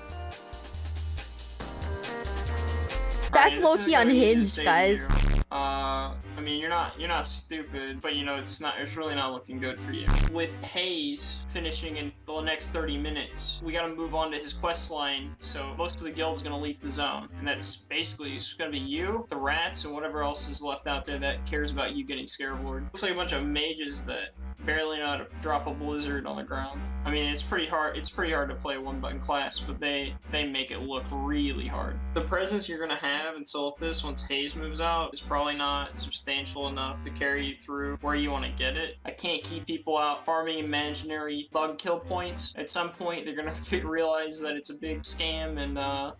That's low-key unhinged, guys. I mean, you're not stupid, but you know, it's really not looking good for you. With Hayes finishing in the next 30 minutes, we gotta move on to his quest line, so most of the guild's gonna leave the zone. And that's basically just gonna be you, the rats, and whatever else is left out there that cares about you getting Scarab. Looks like a bunch of mages that barely know how to drop a blizzard on the ground. I mean, it's pretty hard to play a one-button class, but they make it look really hard. The presence you're gonna have in Solithus once Hayes moves out is probably not substantial enough to carry you through where you want to get it. I can't keep people out farming imaginary bug kill points. At some point, they're gonna realize that it's a big scam, and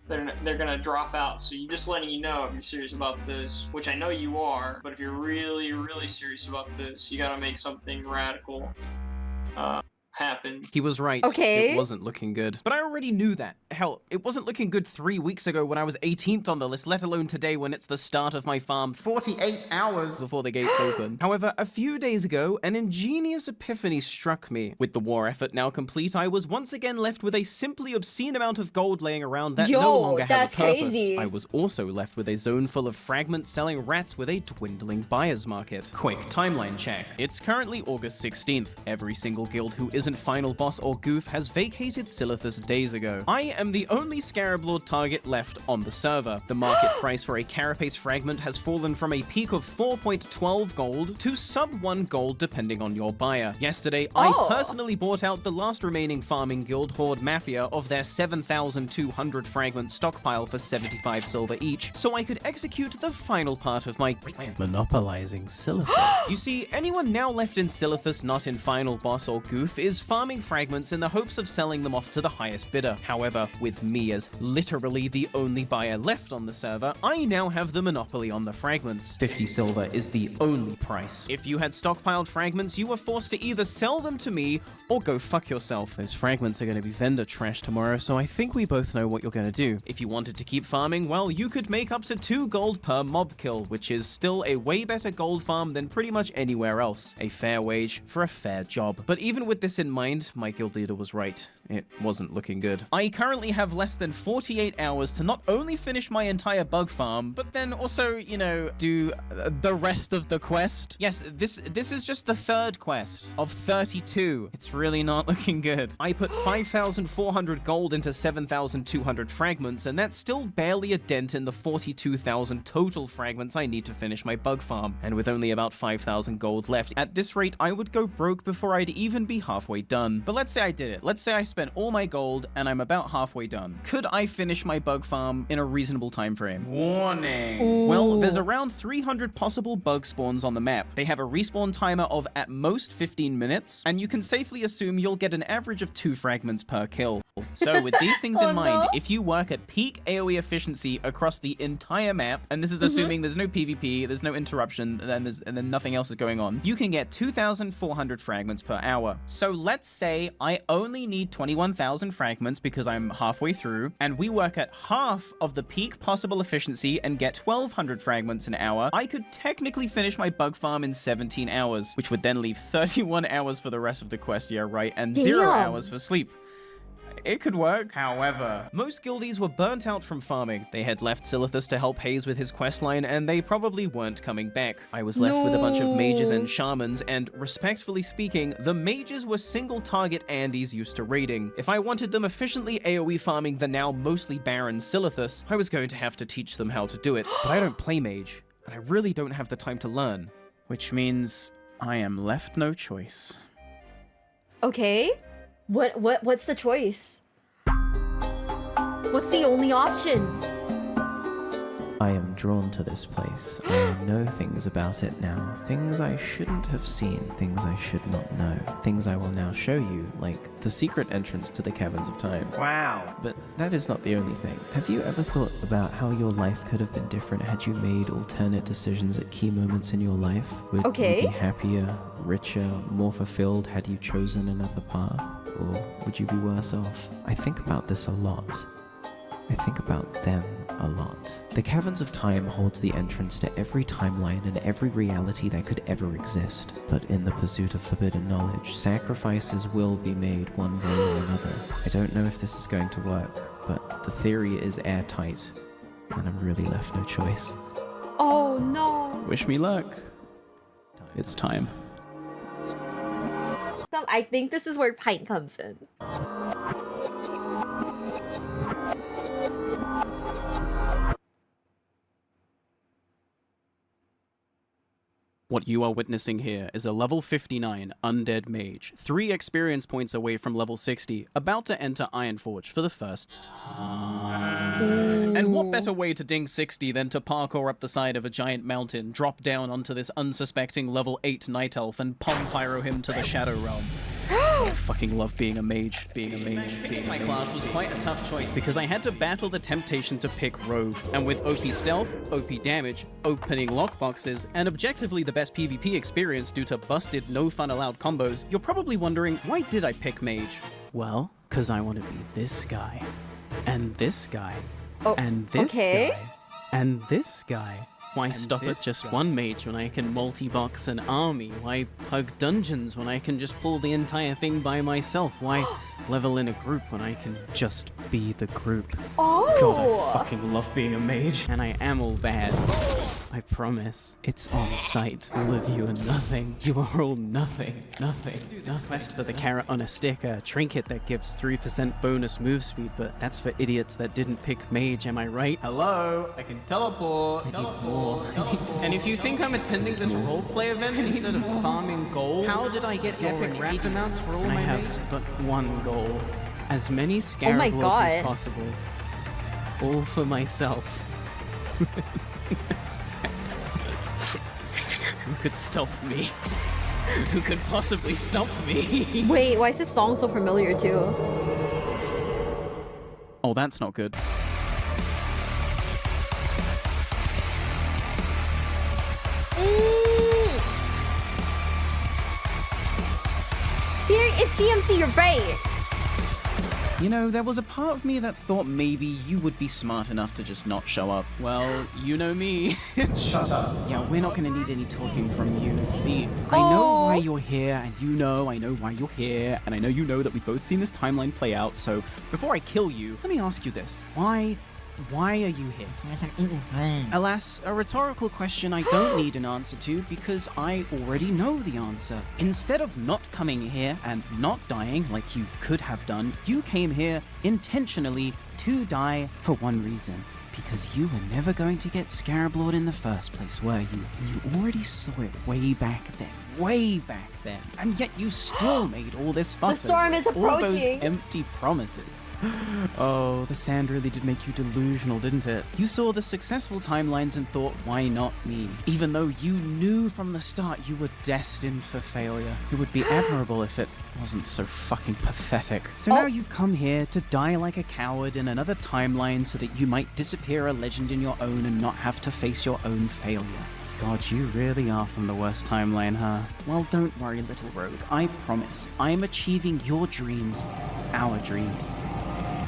they're gonna drop out. So you're just letting you know if you're serious about this, which I know you are. But if you're really, really serious about this, you gotta make something radical happen. He was right. Okay. It wasn't looking good. But I already knew that. Hell, it wasn't looking good 3 weeks ago when I was 18th on the list, let alone today when it's the start of my farm 48 hours before the gates open. However, a few days ago, an ingenious epiphany struck me. With the war effort now complete, I was once again left with a simply obscene amount of gold laying around that no longer had a purpose. Crazy. I was also left with a zone full of fragments selling rats with a dwindling buyer's market. Quick timeline check. It's currently August 16th. Every single guild who isn't final boss or goof has vacated Silithus days ago. I am the only Scarab Lord target left on the server. The market price for a carapace fragment has fallen from a peak of 4.12 gold to sub 1 gold depending on your buyer. Yesterday, I personally bought out the last remaining farming guild, Horde Mafia, of their 7,200 fragment stockpile for 75 silver each, so I could execute the final part of my monopolizing Silithus. You see, anyone now left in Silithus not in final boss or goof is farming fragments in the hopes of selling them off to the highest bidder. However, with me as literally the only buyer left on the server, I now have the monopoly on the fragments. 50 silver is the only price. If you had stockpiled fragments, you were forced to either sell them to me or go fuck yourself. Those fragments are going to be vendor trash tomorrow, so I think we both know what you're going to do. If you wanted to keep farming, well, you could make up to 2 gold per mob kill, which is still a way better gold farm than pretty much anywhere else. A fair wage for a fair job. But even with this in mind, my guild leader was right. it wasn't looking good. I currently have less than 48 hours to not only finish my entire bug farm, but then also, you know, do the rest of the quest. Yes, this is just the third quest of 32. It's really not looking good. I put 5,400 gold into 7,200 fragments, and that's still barely a dent in the 42,000 total fragments I need to finish my bug farm. And with only about 5,000 gold left, at this rate, I would go broke before I'd even be halfway done. But let's say I did it. Let's say I spent all my gold and I'm about halfway done. Could I finish my bug farm in a reasonable time frame? Warning. Ooh. Well, there's around 300 possible bug spawns on the map. They have a respawn timer of at most 15 minutes, and you can safely assume you'll get an average of 2 fragments per kill. So with these things in mind, if you work at peak AoE efficiency across the entire map, and this is assuming there's no PvP, there's no interruption, and then nothing else is going on, you can get 2,400 fragments per hour. So let's say I only need 21,000 fragments because I'm halfway through, and we work at half of the peak possible efficiency and get 1,200 fragments an hour. I could technically finish my bug farm in 17 hours, which would then leave 31 hours for the rest of the quest, yeah, right, and 0 hours for sleep. It could work. However, most guildies were burnt out from farming. They had left Silithus to help Hayes with his questline, and they probably weren't coming back. I was left with a bunch of mages and shamans, and respectfully speaking, the mages were single target Andes used to raiding. If I wanted them efficiently AoE farming the now mostly barren Silithus, I was going to have to teach them how to do it. But I don't play mage, and I really don't have the time to learn. Which means I am left no choice. Okay. What's the choice? What's the only option? I am drawn to this place. I know things about it now. Things I shouldn't have seen. Things I should not know. Things I will now show you, like the secret entrance to the Caverns of Time. Wow. But that is not the only thing. Have you ever thought about how your life could have been different had you made alternate decisions at key moments in your life? Would you be happier, richer, more fulfilled had you chosen another path? Or would you be worse off? I think about this a lot. I think about them a lot. The Caverns of Time holds the entrance to every timeline and every reality that could ever exist. But in the pursuit of forbidden knowledge, sacrifices will be made one way or another. I don't know if this is going to work, but the theory is airtight, and I'm really left no choice. Oh no. Wish me luck. It's time. I think this is where Pint comes in. What you are witnessing here is a level 59 undead mage, 3 experience points away from level 60, about to enter Ironforge for the first time. And what better way to ding 60 than to parkour up the side of a giant mountain, drop down onto this unsuspecting level 8 night elf, and palm pyro him to the Shadow Realm. I fucking love being a mage. Picking my class was quite a tough choice because I had to battle the temptation to pick Rogue. And with OP stealth, OP damage, opening lockboxes, and objectively the best PvP experience due to busted no fun allowed combos, you're probably wondering, why did I pick mage? Well, because I want to be this guy, and this guy, and this guy, and this guy. Why stop at just one mage when I can multi-box an army? Why pug dungeons when I can just pull the entire thing by myself? Why level in a group when I can just be the group? Oh! God, I fucking love being a mage, and I am all bad. I promise. It's on sight. All of you are nothing. You are all nothing. Nothing. Quest for the carrot on a stick, a trinket that gives 3% bonus move speed, but that's for idiots that didn't pick mage, am I right? Hello, I can teleport. I need more. And if you think I'm attending this roleplay event instead of farming gold, how did I get epic wrapped amounts for all I my have mages? but one goal. As many Scarab Lords as possible. All for myself. Who could stop me? Who could possibly stop me? Wait, why is this song so familiar too? Oh, that's not good. Here, it's CMC, you're right. You know, there was a part of me that thought maybe you would be smart enough to just not show up. Well, you know me. Shut up. Yeah, we're not gonna need any talking from you. See, I know why you're here, and you know I know why you're here, and I know you know that we've both seen this timeline play out, so before I kill you, let me ask you this. Why are you here? Alas, a rhetorical question I don't need an answer to because I already know the answer. Instead of not coming here and not dying like you could have done, you came here intentionally to die for one reason. Because you were never going to get Scarab Lord in the first place, were you? And you already saw it way back then. Way back then. And yet you still made all this fuss. The storm is approaching. All those empty promises. Oh, the sand really did make you delusional, didn't it? You saw the successful timelines and thought, why not me? Even though you knew from the start you were destined for failure. It would be admirable if it wasn't so fucking pathetic. So now you've come here to die like a coward in another timeline so that you might disappear a legend in your own and not have to face your own failure. God, you really are from the worst timeline, huh? Well, don't worry, little rogue. I promise, I'm achieving your dreams, our dreams,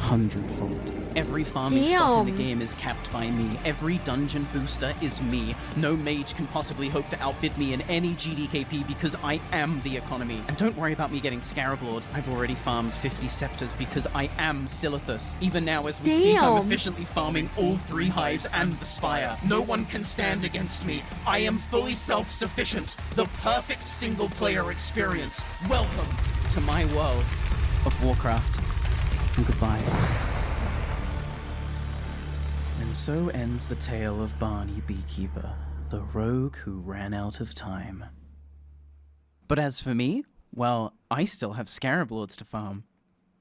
100-fold. Every farming spot in the game is capped by me. Every dungeon booster is me. No mage can possibly hope to outbid me in any GDKP because I am the economy. And don't worry about me getting Scarab Lord. I've already farmed 50 scepters because I am Silithus. Even now as we speak, I'm efficiently farming all 3 hives and the spire. No one can stand against me. I am fully self-sufficient. The perfect single-player experience. Welcome to my world of Warcraft. And goodbye. And so ends the tale of Barny Beekeeper, the rogue who ran out of time. But as for me, well, I still have Scarab Lords to farm.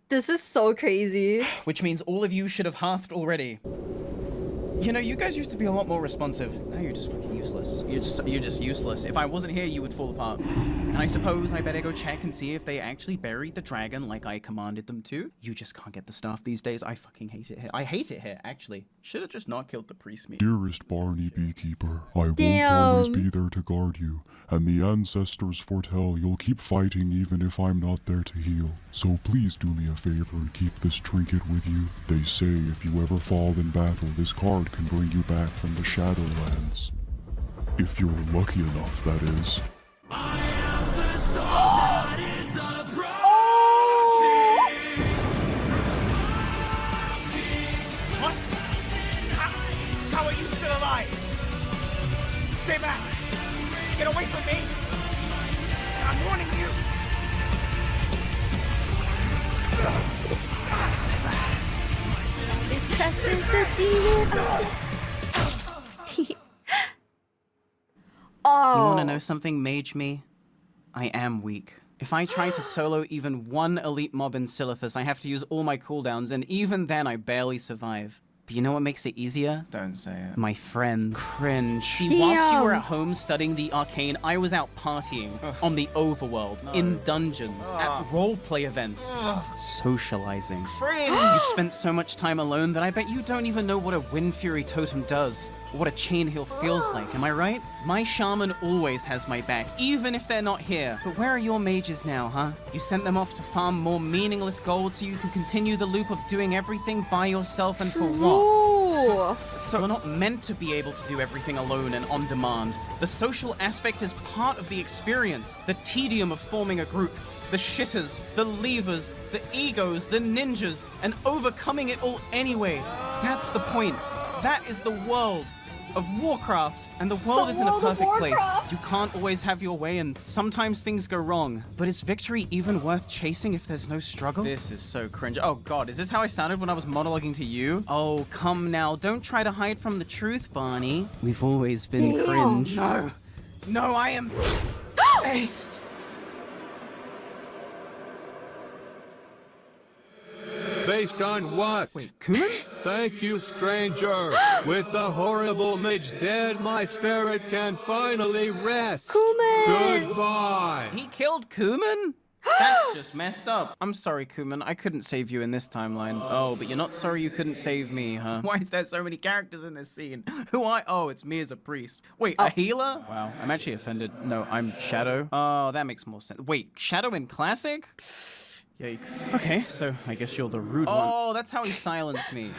This is so crazy. Which means all of you should have hearthed already. You know, you guys used to be a lot more responsive. Now you're just fucking useless. You're just useless. If I wasn't here, you would fall apart. And I suppose I better go check and see if they actually buried the dragon like I commanded them to. You just can't get the staff these days. I fucking hate it here. I hate it here, actually. Should have just not killed the priest me. Dearest Barny Beekeeper, I won't always be there to guard you, and the ancestors foretell you'll keep fighting even if I'm not there to heal. So please do me a favor and keep this trinket with you. They say if you ever fall in battle, this card can bring you back from the Shadowlands. If you're lucky enough, that is. What? How are you still alive? Stay back! Get away from me! I'm warning you! It presses the demon. You wanna know something, Mage Me? I am weak. If I try to solo even one elite mob in Silithus, I have to use all my cooldowns, and even then I barely survive. But you know what makes it easier? Don't say it. My friends. Cringe. See, whilst you were at home studying the arcane, I was out partying on the overworld, in dungeons, at roleplay events, socializing. Cringe! You spent so much time alone that I bet you don't even know what a Wind Fury totem does, or what a Chain Heal feels like, am I right? My shaman always has my back, even if they're not here. But where are your mages now, huh? You sent them off to farm more meaningless gold so you can continue the loop of doing everything by yourself, and for what? So we're not meant to be able to do everything alone and on demand. The social aspect is part of the experience. The tedium of forming a group. The shitters, the leavers, the egos, the ninjas, and overcoming it all anyway. That's the point. That is the world of Warcraft. And the world isn't a perfect place. You can't always have your way, and sometimes things go wrong. But is victory even worth chasing if there's no struggle? This is so cringe. Oh god, is this how I sounded when I was monologuing to you? Oh, come now. Don't try to hide from the truth, Barny. We've always been cringe. No. No, I am... aced. Based on what? Wait, Kuman? Thank you, stranger. With the horrible mage dead, my spirit can finally rest. Kuman! Goodbye. He killed Kuman? That's just messed up. I'm sorry, Kuman. I couldn't save you in this timeline. Oh, but you're not sorry you couldn't save me, huh? Why is there so many characters in this scene? Oh, it's me as a priest. Wait, a healer? Wow, I'm actually offended. No, I'm Shadow. Oh, that makes more sense. Wait, Shadow in Classic? Yikes. Okay, so I guess you're the rude one. Oh, that's how he silenced me.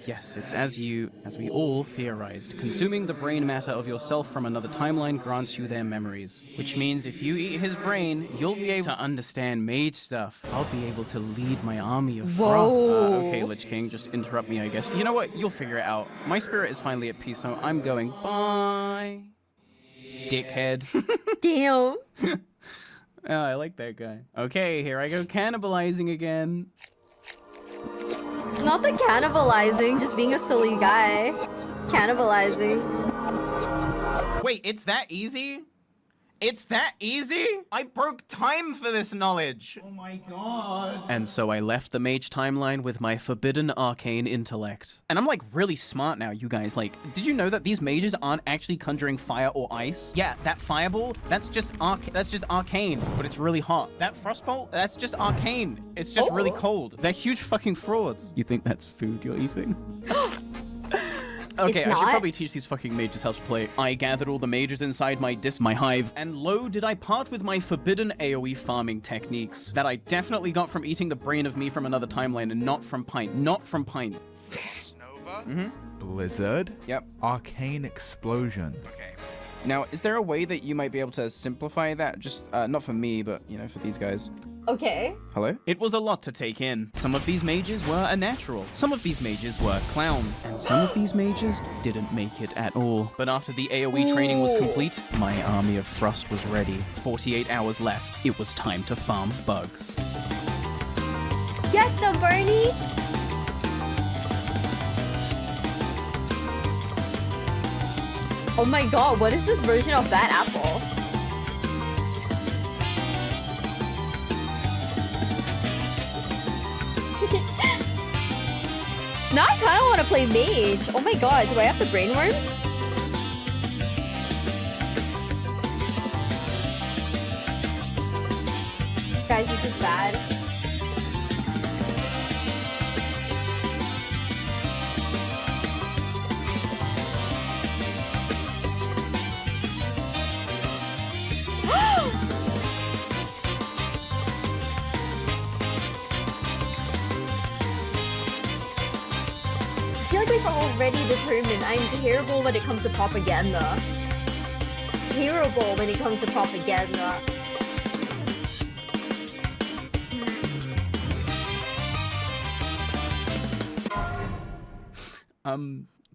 Yes, it's as we all theorized. Consuming the brain matter of yourself from another timeline grants you their memories. Which means if you eat his brain, you'll be able to understand mage stuff. I'll be able to lead my army of frost. Okay, Lich King, just interrupt me, I guess. You know what? You'll figure it out. My spirit is finally at peace, so I'm going. Bye. Dickhead. Damn. Oh, I like that guy. Okay, here I go cannibalizing again. Not the cannibalizing, just being a silly guy. Cannibalizing. Wait, it's that easy? It's that easy? I broke time for this knowledge. Oh my god. And so I left the mage timeline with my forbidden arcane intellect. And I'm like really smart now, you guys. Like, did you know that these mages aren't actually conjuring fire or ice? Yeah, that fireball, that's just arcane, but it's really hot. That frostbolt, that's just arcane. It's just really cold. They're huge fucking frauds. You think that's food you're eating? Okay, I should probably teach these fucking mages how to play. I gathered all the mages inside my hive, and lo, did I part with my forbidden AoE farming techniques that I definitely got from eating the brain of me from another timeline and not from Pint. Not from Pint. Nova? Blizzard? Yep. Arcane explosion. Okay. Now, is there a way that you might be able to simplify that? Just, not for me, but, you know, for these guys. Okay. Hello? It was a lot to take in. Some of these mages were a natural. Some of these mages were clowns. And some of these mages didn't make it at all. But after the AoE training was complete, my army of Thrust was ready. 48 hours left. It was time to farm bugs. Get them, Barny! Oh my god, what is this version of Bad Apple? Now I kind of want to play mage. Oh my god, do I have the brainworms? Guys, this is bad. I feel like we've already determined I'm terrible when it comes to propaganda. Terrible when it comes to propaganda.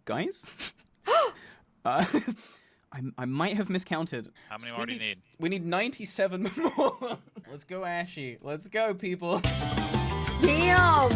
Guys? I might have miscounted. How many more do you need? We need 97 more. Let's go, Ashy. Let's go, people. Damn!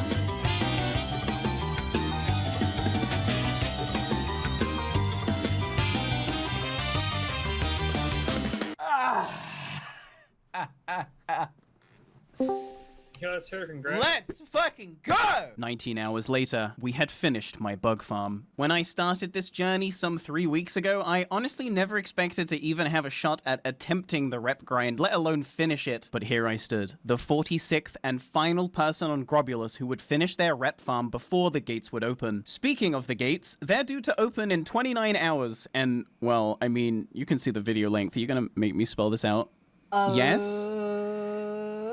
Yes, sir, congrats. Let's fucking go! 19 hours later, we had finished my bug farm. When I started this journey some 3 weeks ago, I honestly never expected to even have a shot at attempting the rep grind, let alone finish it. But here I stood, the 46th and final person on Grobulus who would finish their rep farm before the gates would open. Speaking of the gates, they're due to open in 29 hours, and, well, I mean, you can see the video length. Are you gonna make me spell this out? Yes?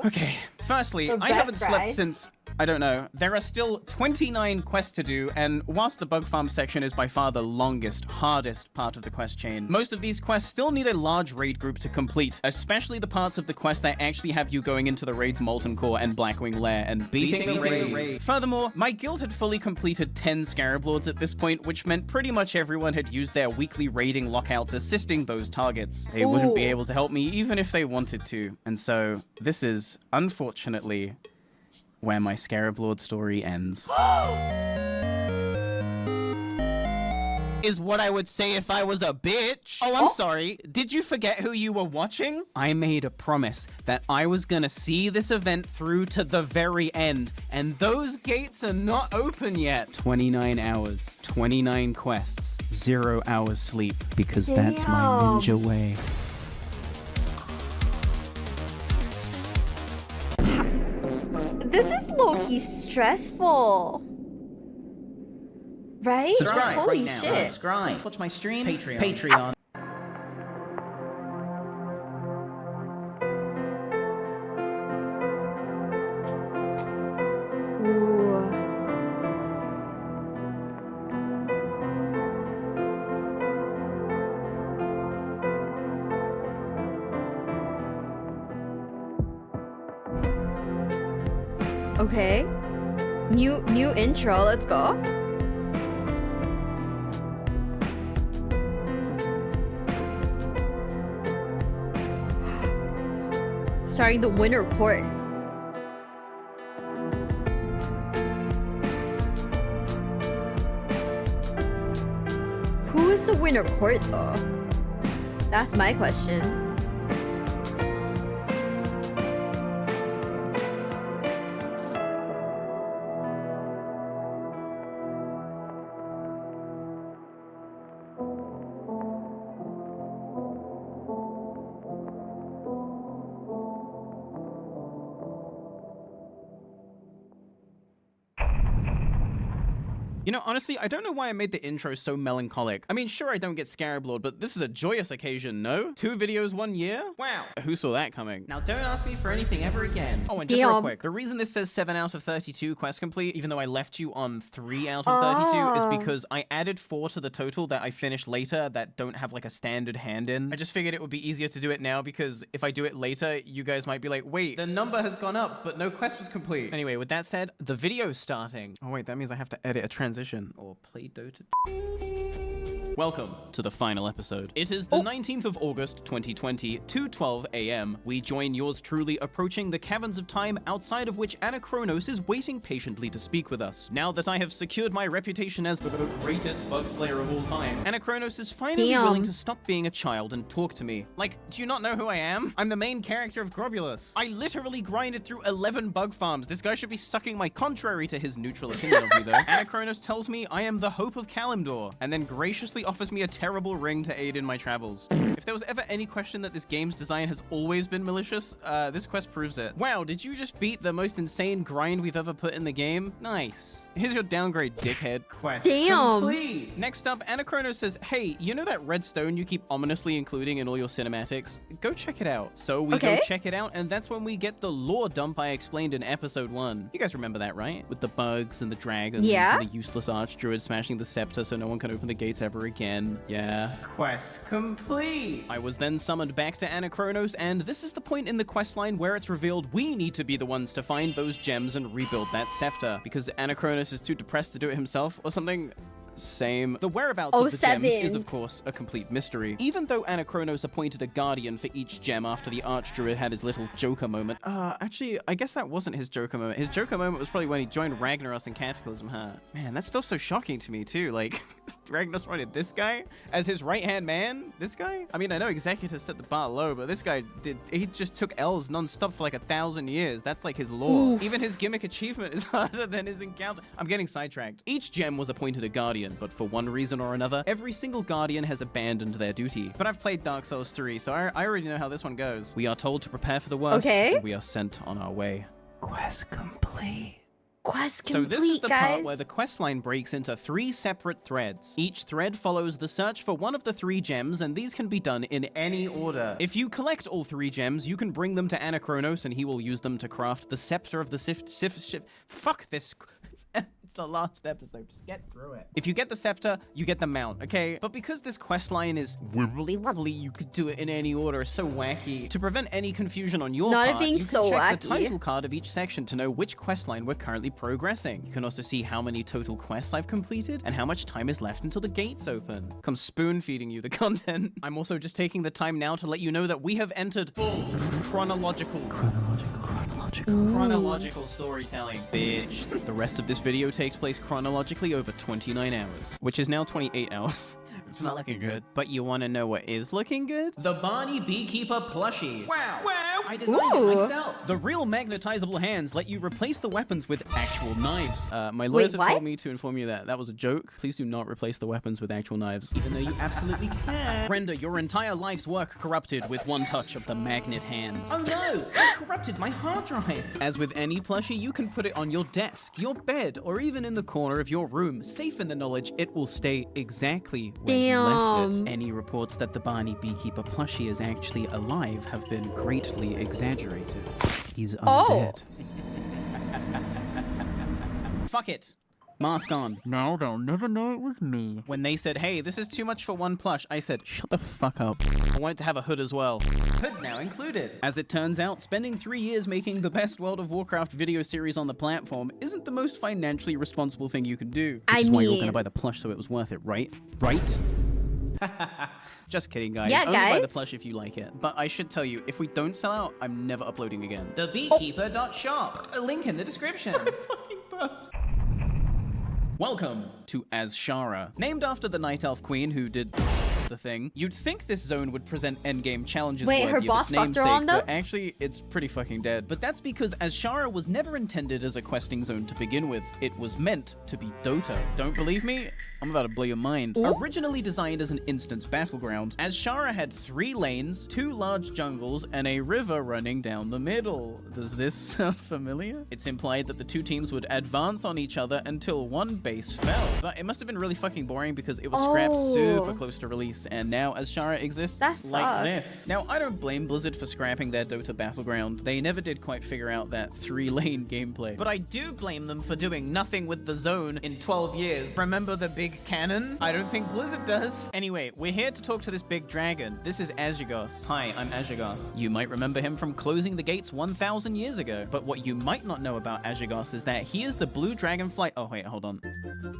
Okay, firstly, I haven't slept since, I don't know. There are still 29 quests to do, and whilst the bug farm section is by far the longest, hardest part of the quest chain, most of these quests still need a large raid group to complete, especially the parts of the quest that actually have you going into the raid's Molten Core and Blackwing Lair and beating the raid. Furthermore, my guild had fully completed 10 Scarab Lords at this point, which meant pretty much everyone had used their weekly raiding lockouts assisting those targets. They wouldn't be able to help me even if they wanted to, and so this is, unfortunately, where my Scarab Lord story ends. Is what I would say if I was a bitch. Oh, I'm sorry. Did you forget who you were watching? I made a promise that I was gonna see this event through to the very end, and those gates are not open yet. 29 hours, 29 quests, 0 hours sleep, because that's my ninja way. This is low-key stressful. Right? Subscribe Holy right now. shit. Subscribe. Let's watch my stream. Patreon. Okay. New intro, let's go. Starting the winter court. Who is the winter court though? That's my question. You know, honestly, I don't know why I made the intro so melancholic. I mean, sure, I don't get Scarab Lord, but this is a joyous occasion, no? 2 videos, 1 year? Wow. Who saw that coming? Now, don't ask me for anything ever again. Oh, and just real quick, the reason this says 7 out of 32 quest complete, even though I left you on 3 out of 32, is because I added 4 to the total that I finished later that don't have like a standard hand in. I just figured it would be easier to do it now because if I do it later, you guys might be like, wait, the number has gone up, but no quest was complete. Anyway, with that said, the video's starting. Oh wait, that means I have to edit a transition or play Dota. Welcome to the final episode. It is the 19th of August, 2020, 2:12 a.m. We join yours truly approaching the caverns of time outside of which Anachronos is waiting patiently to speak with us. Now that I have secured my reputation as the greatest bug slayer of all time, Anachronos is finally willing to stop being a child and talk to me. Like, do you not know who I am? I'm the main character of Grobulus. I literally grinded through 11 bug farms. This guy should be sucking my contrary to his neutral opinion of me though. Anachronos tells me I am the hope of Kalimdor, and then graciously offers me a terrible ring to aid in my travels. If there was ever any question that this game's design has always been malicious, this quest proves it. Wow, did you just beat the most insane grind we've ever put in the game? Nice. Here's your downgrade, dickhead. Quest complete. Next up, Anachronos says, hey, you know that red stone you keep ominously including in all your cinematics? Go check it out. So we go check it out, and that's when we get the lore dump I explained in episode 1. You guys remember that, right? With the bugs and the dragons and the useless archdruid smashing the scepter so no one can open the gates ever again. Yeah. Quest complete. I was then summoned back to Anachronos, and this is the point in the questline where it's revealed we need to be the ones to find those gems and rebuild that scepter, because Anachronos is too depressed to do it himself or something. Same. The whereabouts of the gems is, of course, a complete mystery. Even though Anachronos appointed a guardian for each gem after the Archdruid had his little Joker moment. Actually, I guess that wasn't his Joker moment. His Joker moment was probably when he joined Ragnaros in Cataclysm, huh? Man, that's still so shocking to me, too. Like, Ragnaros wanted this guy as his right-hand man? This guy? I mean, I know Executor set the bar low, but this guy he just took L's non-stop for like 1,000 years. That's like his lore. Even his gimmick achievement is harder than his encounter. I'm getting sidetracked. Each gem was appointed a guardian, but for one reason or another, every single guardian has abandoned their duty. But I've played Dark Souls 3, so I already know how this one goes. We are told to prepare for the worst, and we are sent on our way. Quest complete. Quest complete, so this is the part where the questline breaks into 3 separate threads. Each thread follows the search for one of the 3 gems, and these can be done in any order. If you collect all 3 gems, you can bring them to Anachronos, and he will use them to craft the Scepter of the Fuck this. It's the last episode. Just get through it. If you get the scepter, you get the mount, okay? But because this questline is wibbly wobbly, you could do it in any order. It's so wacky. To prevent any confusion on your part, you can check the title card of each section to know which questline we're currently progressing. You can also see how many total quests I've completed and how much time is left until the gates open. I'm spoon-feeding you the content. I'm also just taking the time now to let you know that we have entered full chronological storytelling, bitch. The rest of this video takes place chronologically over 29 hours, which is now 28 hours. It's not looking good. But you want to know what is looking good? The Barny Beekeeper plushie. Wow. I designed it myself. The real magnetizable hands let you replace the weapons with actual knives. My lawyers have told me to inform you that was a joke. Please do not replace the weapons with actual knives, even though you absolutely can. Render your entire life's work corrupted with one touch of the magnet hands. Oh no, I corrupted my hard drive. As with any plushie, you can put it on your desk, your bed, or even in the corner of your room, safe in the knowledge it will stay exactly where you left it. Any reports that the Barny Beekeeper plushie is actually alive have been greatly exaggerated. He's undead. Fuck it. Mask on. Now they'll never know it was me. When they said, hey, this is too much for one plush, I said, shut the fuck up. I want it to have a hood as well. Hood now included. As it turns out, spending 3 years making the best World of Warcraft video series on the platform isn't the most financially responsible thing you can do. Which is why you're gonna buy the plush, so it was worth it, right? Right? Just kidding, guys. Yeah, Only buy the guys. plush if you like it. But I should tell you, if we don't sell out, I'm never uploading again. Thebeekeeper.shop. A link in the description. Fucking burps. Welcome to Azshara. Named after the Night Elf Queen who did the thing, you'd think this zone would present endgame challenges. Wait, her worthy of its boss fucked her on, namesake, though? but actually, it's pretty fucking dead. But that's because Azshara was never intended as a questing zone to begin with. It was meant to be Dota. Don't believe me? I'm about to blow your mind. Ooh. Originally designed as an instance battleground, Azshara had 3 lanes, 2 large jungles, and a river running down the middle. Does this sound familiar? It's implied that the 2 teams would advance on each other until one base fell. But it must have been really fucking boring because it was scrapped super close to release, and now Azshara exists like this. Now, I don't blame Blizzard for scrapping their Dota battleground. They never did quite figure out that 3-lane gameplay. But I do blame them for doing nothing with the zone in 12 years. Remember the big cannon? I don't think Blizzard does. Anyway, we're here to talk to this big dragon. This is Azhagos. Hi, I'm Azhagos. You might remember him from closing the gates 1,000 years ago. But what you might not know about Azhagos is that he is the blue dragonflight. Oh, wait, hold on.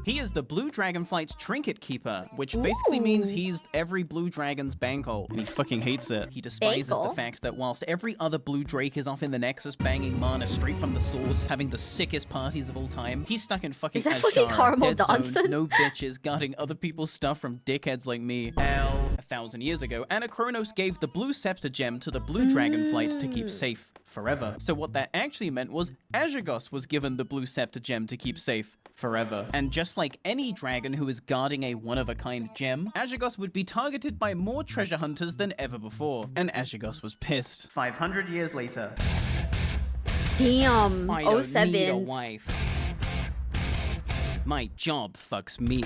He is the blue dragonflight's trinket keeper, which basically means he's every blue dragon's bankroll. And he fucking hates it. He despises the fact that whilst every other blue drake is off in the Nexus banging mana straight from the source, having the sickest parties of all time, he's stuck in fucking Is that fucking Caramel dead zone, Johnson? no bitches, guarding other people's stuff from dickheads like me. Hell, 1,000 years ago, Anachronos gave the blue scepter gem to the blue dragonflight to keep safe forever. So what that actually meant was Azhagos was given the blue scepter gem to keep safe forever. And just like any dragon who is guarding a one-of-a-kind gem, Azhagos would be targeted by more treasure hunters than ever before. And Azhagos was pissed. 500 years later. Damn. I don't 07. need a wife. My job fucks me.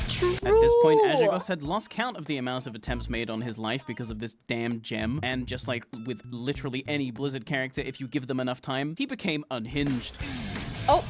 True. At this point, Azhagos had lost count of the amount of attempts made on his life because of this damn gem, and just like with literally any Blizzard character, if you give them enough time, he became unhinged. Oh!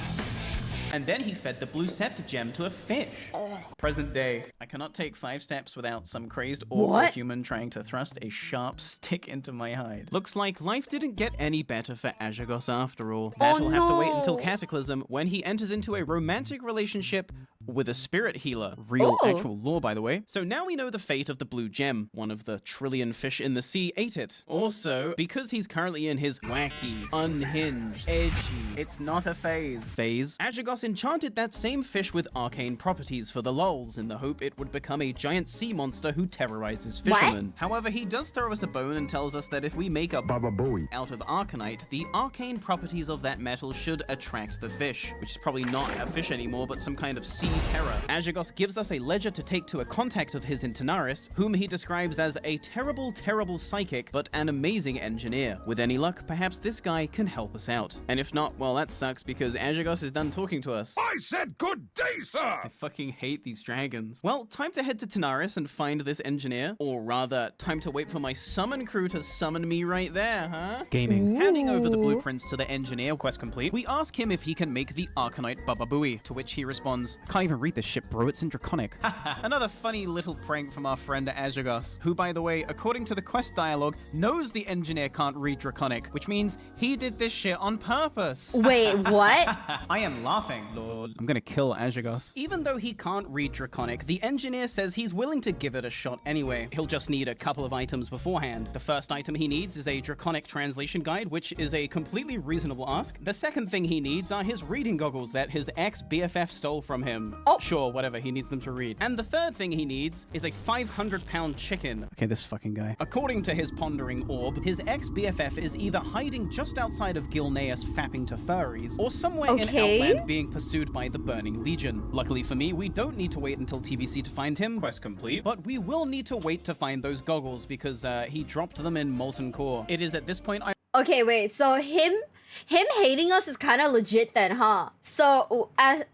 And then he fed the blue scepter gem to a fish. Present day. I cannot take 5 steps without some crazed or human trying to thrust a sharp stick into my hide. Looks like life didn't get any better for Azhagos after all. That'll have to wait until Cataclysm, when he enters into a romantic relationship with a spirit healer. Real actual lore, by the way. So now we know the fate of the blue gem. One of the trillion fish in the sea ate it. Also, because he's currently in his wacky, unhinged, edgy, it's not a phase, Azhagos enchanted that same fish with arcane properties for the lols in the hope it would become a giant sea monster who terrorizes fishermen. However, he does throw us a bone and tells us that if we make a Baba Booey out of arcanite, the arcane properties of that metal should attract the fish, which is probably not a fish anymore, but some kind of sea terror. Azhagos gives us a ledger to take to a contact of his in Tanaris, whom he describes as a terrible, terrible psychic, but an amazing engineer. With any luck, perhaps this guy can help us out. And if not, well, that sucks because Azhagos is done talking to us. I said good day, sir! I fucking hate these dragons. Well, time to head to Tanaris and find this engineer, or rather, time to wait for my summon crew to summon me right there, huh? Gaming. Handing over the blueprints to the engineer, quest complete, we ask him if he can make the Arcanite Baba Booey, to which he responds, "Can't even read this shit, bro, it's in Draconic." Another funny little prank from our friend Azhagos, who, by the way, according to the quest dialogue, knows the engineer can't read Draconic, which means he did this shit on purpose. Wait, what? I am laughing, lol. I'm gonna kill Azhagos. Even though he can't read Draconic, the engineer says he's willing to give it a shot anyway. He'll just need a couple of items beforehand. The first item he needs is a Draconic translation guide, which is a completely reasonable ask. The second thing he needs are his reading goggles that his ex-BFF stole from him. Sure, whatever, he needs them to read. And the third thing he needs is a 500-pound chicken. Okay, this fucking guy. According to his pondering orb, his ex-BFF is either hiding just outside of Gilneas fapping to furries, or somewhere in Outland being pursued by the Burning Legion. Luckily for me, we don't need to wait until TBC to find him. Quest complete. But we will need to wait to find those goggles because he dropped them in Molten Core. It is at this point Okay, wait, so him hating us is kind of legit then, huh? So as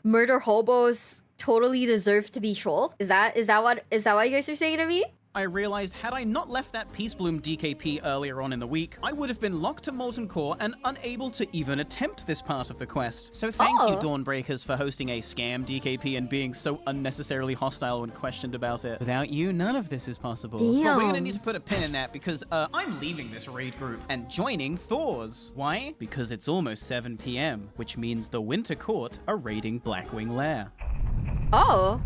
murder hobos totally deserve to be trolled? Is that what you guys are saying to me? I realized had I not left that Peace Bloom DKP earlier on in the week, I would have been locked to Molten Core and unable to even attempt this part of the quest. So thank you, Dawnbreakers, for hosting a scam DKP and being so unnecessarily hostile when questioned about it. Without you, none of this is possible. Damn. But we're gonna need to put a pin in that because I'm leaving this raid group and joining Thor's. Why? Because it's almost 7 p.m., which means the Winter Court are raiding Blackwing Lair. Oh.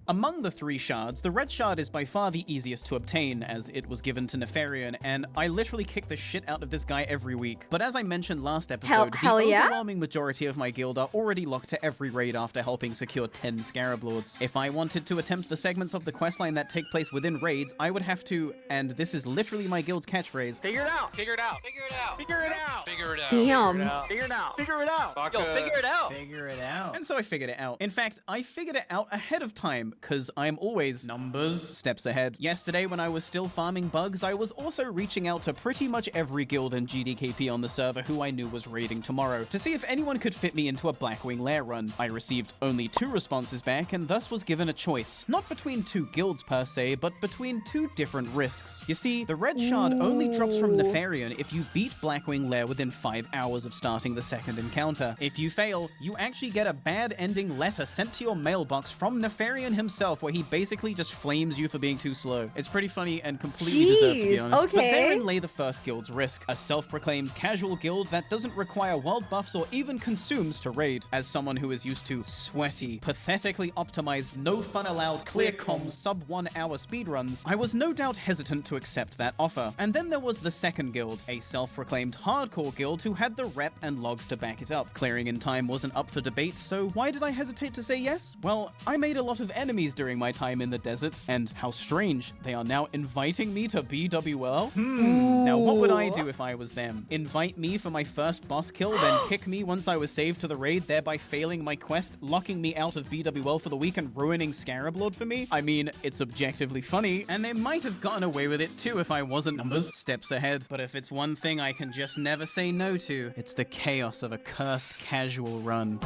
Among the 3 shards, the red shard is by far the easiest to obtain, as it was given to Nefarian, and I literally kick the shit out of this guy every week. But as I mentioned last episode, Hell the yeah? overwhelming majority of my guild are already locked to every raid after helping secure 10 Scarab Lords. If I wanted to attempt the segments of the questline that take place within raids, I would have to, and this is literally my guild's catchphrase, Figure it out. Figure it out. Figure it out. Figure it out. Figure it out. Damn. Figure it out. Figure it out. Yo, figure it out. Figure it out. And so I figured it out. In fact, I figured it out ahead of time, because I'm always numbers steps ahead. Yesterday, when I was still farming bugs, I was also reaching out to pretty much every guild and GDKP on the server who I knew was raiding tomorrow, to see if anyone could fit me into a Blackwing Lair run. I received only 2 responses back, and thus was given a choice. Not between 2 guilds per se, but between 2 different risks. You see, the red shard only drops from Nefarian if you beat Blackwing Lair within 5 hours of starting the second encounter. If you fail, you actually get a bad ending letter sent to your mailbox from Nefarian himself, where he basically just flames you for being too slow. It's pretty funny and completely deserved, to be honest. Okay. But therein lay the first guild's risk, a self-proclaimed casual guild that doesn't require wild buffs or even consumes to raid. As someone who is used to sweaty, pathetically optimized, no fun allowed, clear comms, sub 1 hour speedruns, I was no doubt hesitant to accept that offer. And then there was the second guild, a self-proclaimed hardcore guild who had the rep and logs to back it up. Clearing in time wasn't up for debate, so why did I hesitate to say yes? Well, I made a lot of enemies during my time in the desert, and how strange, they are now inviting me to BWL? Now what would I do if I was them? Invite me for my first boss kill, then kick me once I was saved to the raid, thereby failing my quest, locking me out of BWL for the week and ruining Scarab Lord for me? I mean, it's objectively funny, and they might have gotten away with it too if I wasn't numbers steps ahead. But if it's one thing I can just never say no to, it's the chaos of a cursed casual run.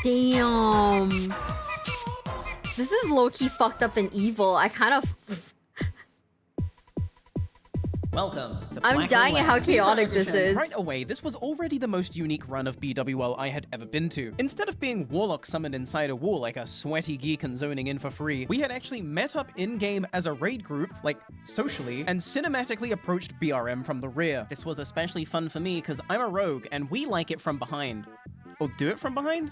Damn. This is low-key fucked up and evil. I kind of... Welcome to I'm dying at how chaotic this is. Right away, this was already the most unique run of BWL I had ever been to. Instead of being Warlock summoned inside a wall like a sweaty geek and zoning in for free, we had actually met up in-game as a raid group, like socially, and cinematically approached BRM from the rear. This was especially fun for me because I'm a rogue and we like it from behind. Or do it from behind?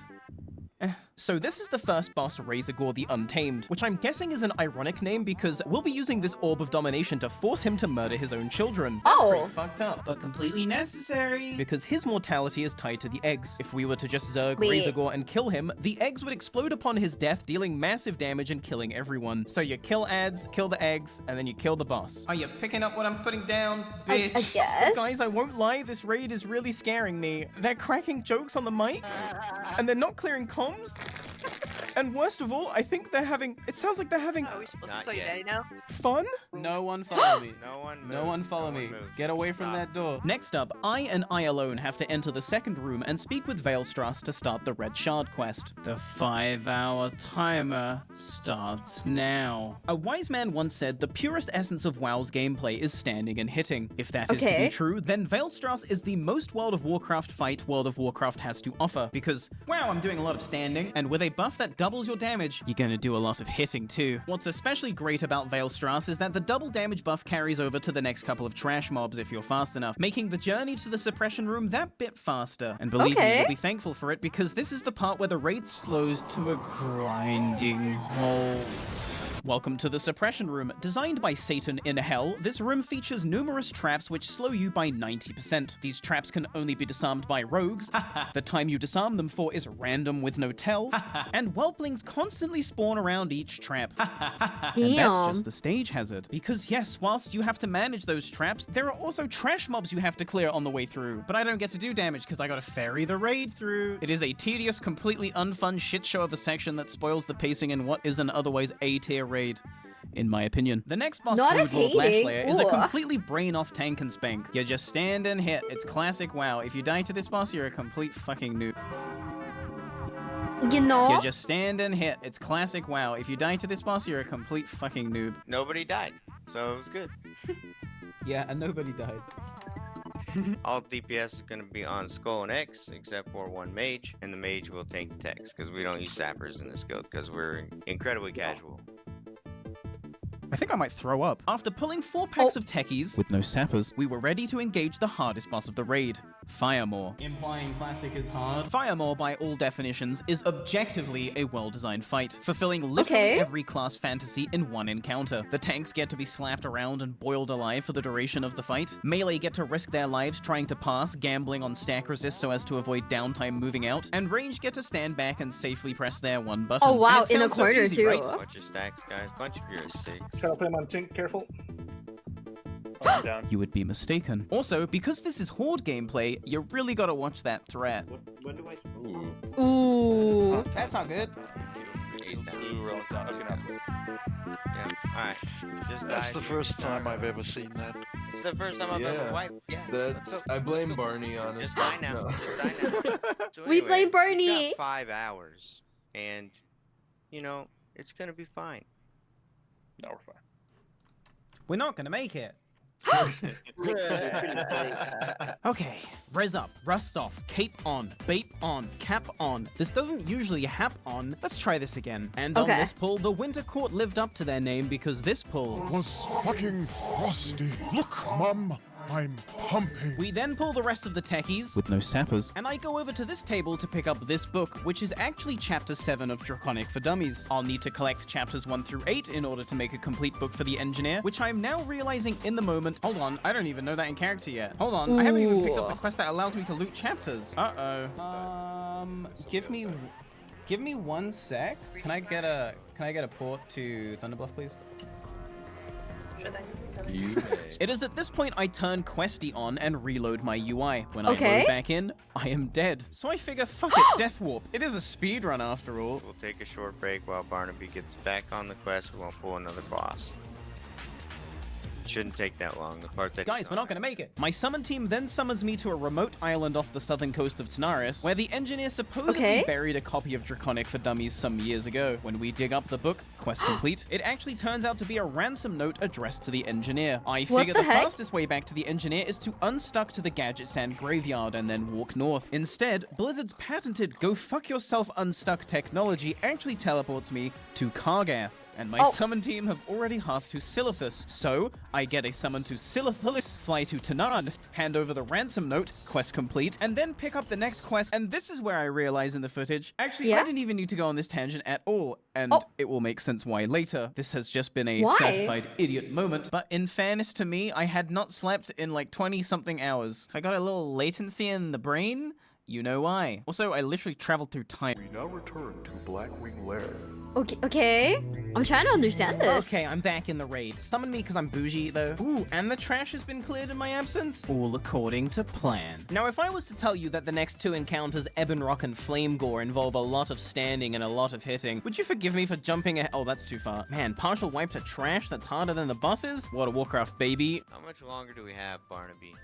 So this is the first boss, Razorgore the Untamed, which I'm guessing is an ironic name because we'll be using this Orb of Domination to force him to murder his own children. That's pretty fucked up, but completely necessary. Because his mortality is tied to the eggs. If we were to just Zerg Razorgore and kill him, the eggs would explode upon his death, dealing massive damage and killing everyone. So you kill ads, kill the eggs, and then you kill the boss. Are you picking up what I'm putting down, bitch? I guess. Guys, I won't lie, this raid is really scaring me. They're cracking jokes on the mic, and they're not clearing comms. And worst of all, I think they're having... It sounds like they're having... Are we supposed to play Daddy now? Fun? No one follow me. No one move. No one follow me. move. Get away from that door. Next up, I and I alone have to enter the second room and speak with Veilstrass to start the Red Shard quest. The 5-hour timer starts now. A wise man once said the purest essence of WoW's gameplay is standing and hitting. If that is to be true, then Veilstrass is the most World of Warcraft fight World of Warcraft has to offer. Because, wow, I'm doing a lot of standing, and with a buff that doubles your damage, you're gonna do a lot of hitting too. What's especially great about Veilstrass is that the double damage buff carries over to the next couple of trash mobs if you're fast enough, making the journey to the suppression room that bit faster. And believe me, you'll be thankful for it because this is the part where the raid slows to a grinding halt. Welcome to the Suppression Room. Designed by Satan in Hell, this room features numerous traps which slow you by 90%. These traps can only be disarmed by rogues. The time you disarm them for is random with no tell. And whelplings constantly spawn around each trap. And that's just the stage hazard. Because yes, whilst you have to manage those traps, there are also trash mobs you have to clear on the way through. But I don't get to do damage because I gotta ferry the raid through. It is a tedious, completely unfun shitshow of a section that spoils the pacing in what is an otherwise A-tier raid, in my opinion. The next boss, Broodlord Lashslayer, is a completely brain-off tank and spank. You just stand and hit. It's classic WoW. If you die to this boss, you're a complete fucking noob. You know? You just stand and hit. It's classic WoW. If you die to this boss, you're a complete fucking noob. Nobody died, so it was good. Yeah, and nobody died. All DPS is going to be on Skull and X, except for one mage, and the mage will tank the techs, because we don't use sappers in this guild, because we're incredibly casual. I think I might throw up. After pulling 4 packs of techies, with no sappers, we were ready to engage the hardest boss of the raid, Firemaw. Implying classic is hard. Firemaw, by all definitions, is objectively a well-designed fight, fulfilling literally every class fantasy in one encounter. The tanks get to be slapped around and boiled alive for the duration of the fight. Melee get to risk their lives trying to pass, gambling on stack resist so as to avoid downtime moving out, and range get to stand back and safely press their one button. Oh wow, in a so corner easy, too. right? Bunch of stacks, guys. Bunch of your 6. Try to play my tink, careful. You would be mistaken. Also, because this is horde gameplay, you really gotta watch that threat. What do I... Ooh. That's not good. Okay, now it's good. Yeah, alright. Just That's die the to first your time guard. I've ever seen that. It's the first time I've ever wiped. Yeah. That's... I blame Barney, honestly. Just die now. No. Just die now. So We anyway, blame Barney. we've got 5 hours, and, you know, it's gonna be fine. No, we're fine. We're not gonna make it. Okay, res up, rust off, cape on, bait on, cap on. This doesn't usually hap on. Let's try this again. And on this pull, the Winter Court lived up to their name because this pull was fucking frosty. Look, Mum, I'm pumping. We then pull the rest of the techies, with no sappers, and I go over to this table to pick up this book, which is actually chapter 7 of Draconic for Dummies. I'll need to collect chapters 1 through 8 in order to make a complete book for the engineer, which I'm now realizing in the moment. Hold on, I don't even know that in character yet. Hold on, I haven't even picked up the quest that allows me to loot chapters. Give me 1 sec. Can I get a port to Thunderbluff, please? It is at this point I turn Questy on and reload my UI. When I load back in, I am dead. So I figure, fuck it, Death Warp. It is a speedrun after all. We'll take a short break while Barnaby gets back on the quest. We won't pull another boss. Shouldn't take that long. The part that Guys, we're not gonna make it. My summon team then summons me to a remote island off the southern coast of Tanaris, where the engineer supposedly buried a copy of Draconic for Dummies some years ago. When we dig up the book, quest complete, it actually turns out to be a ransom note addressed to the engineer. I figure the fastest way back to the engineer is to unstuck to the Gadget Sand graveyard and then walk north. Instead, Blizzard's patented go fuck yourself unstuck technology actually teleports me to Kargath. And my summon team have already hearthed to Silithus, so I get a summon to Silithus, fly to Tanarn, hand over the ransom note, quest complete, and then pick up the next quest. And this is where I realize in the footage, actually, I didn't even need to go on this tangent at all, and it will make sense why later. This has just been a certified idiot moment, but in fairness to me, I had not slept in like 20-something hours. If I got a little latency in the brain, you know why. Also, I literally traveled through time. We now return to Blackwing Lair. Okay. I'm trying to understand this. Okay, I'm back in the raid. Summon me because I'm bougie, though. Ooh, and the trash has been cleared in my absence? All according to plan. Now, if I was to tell you that the next 2 encounters, Ebonrock and Flamegore, involve a lot of standing and a lot of hitting, would you forgive me for jumping ahead? Oh, that's too far. Man, partial wipe to trash? That's harder than the bosses? World of Warcraft, baby. How much longer do we have, Barnaby?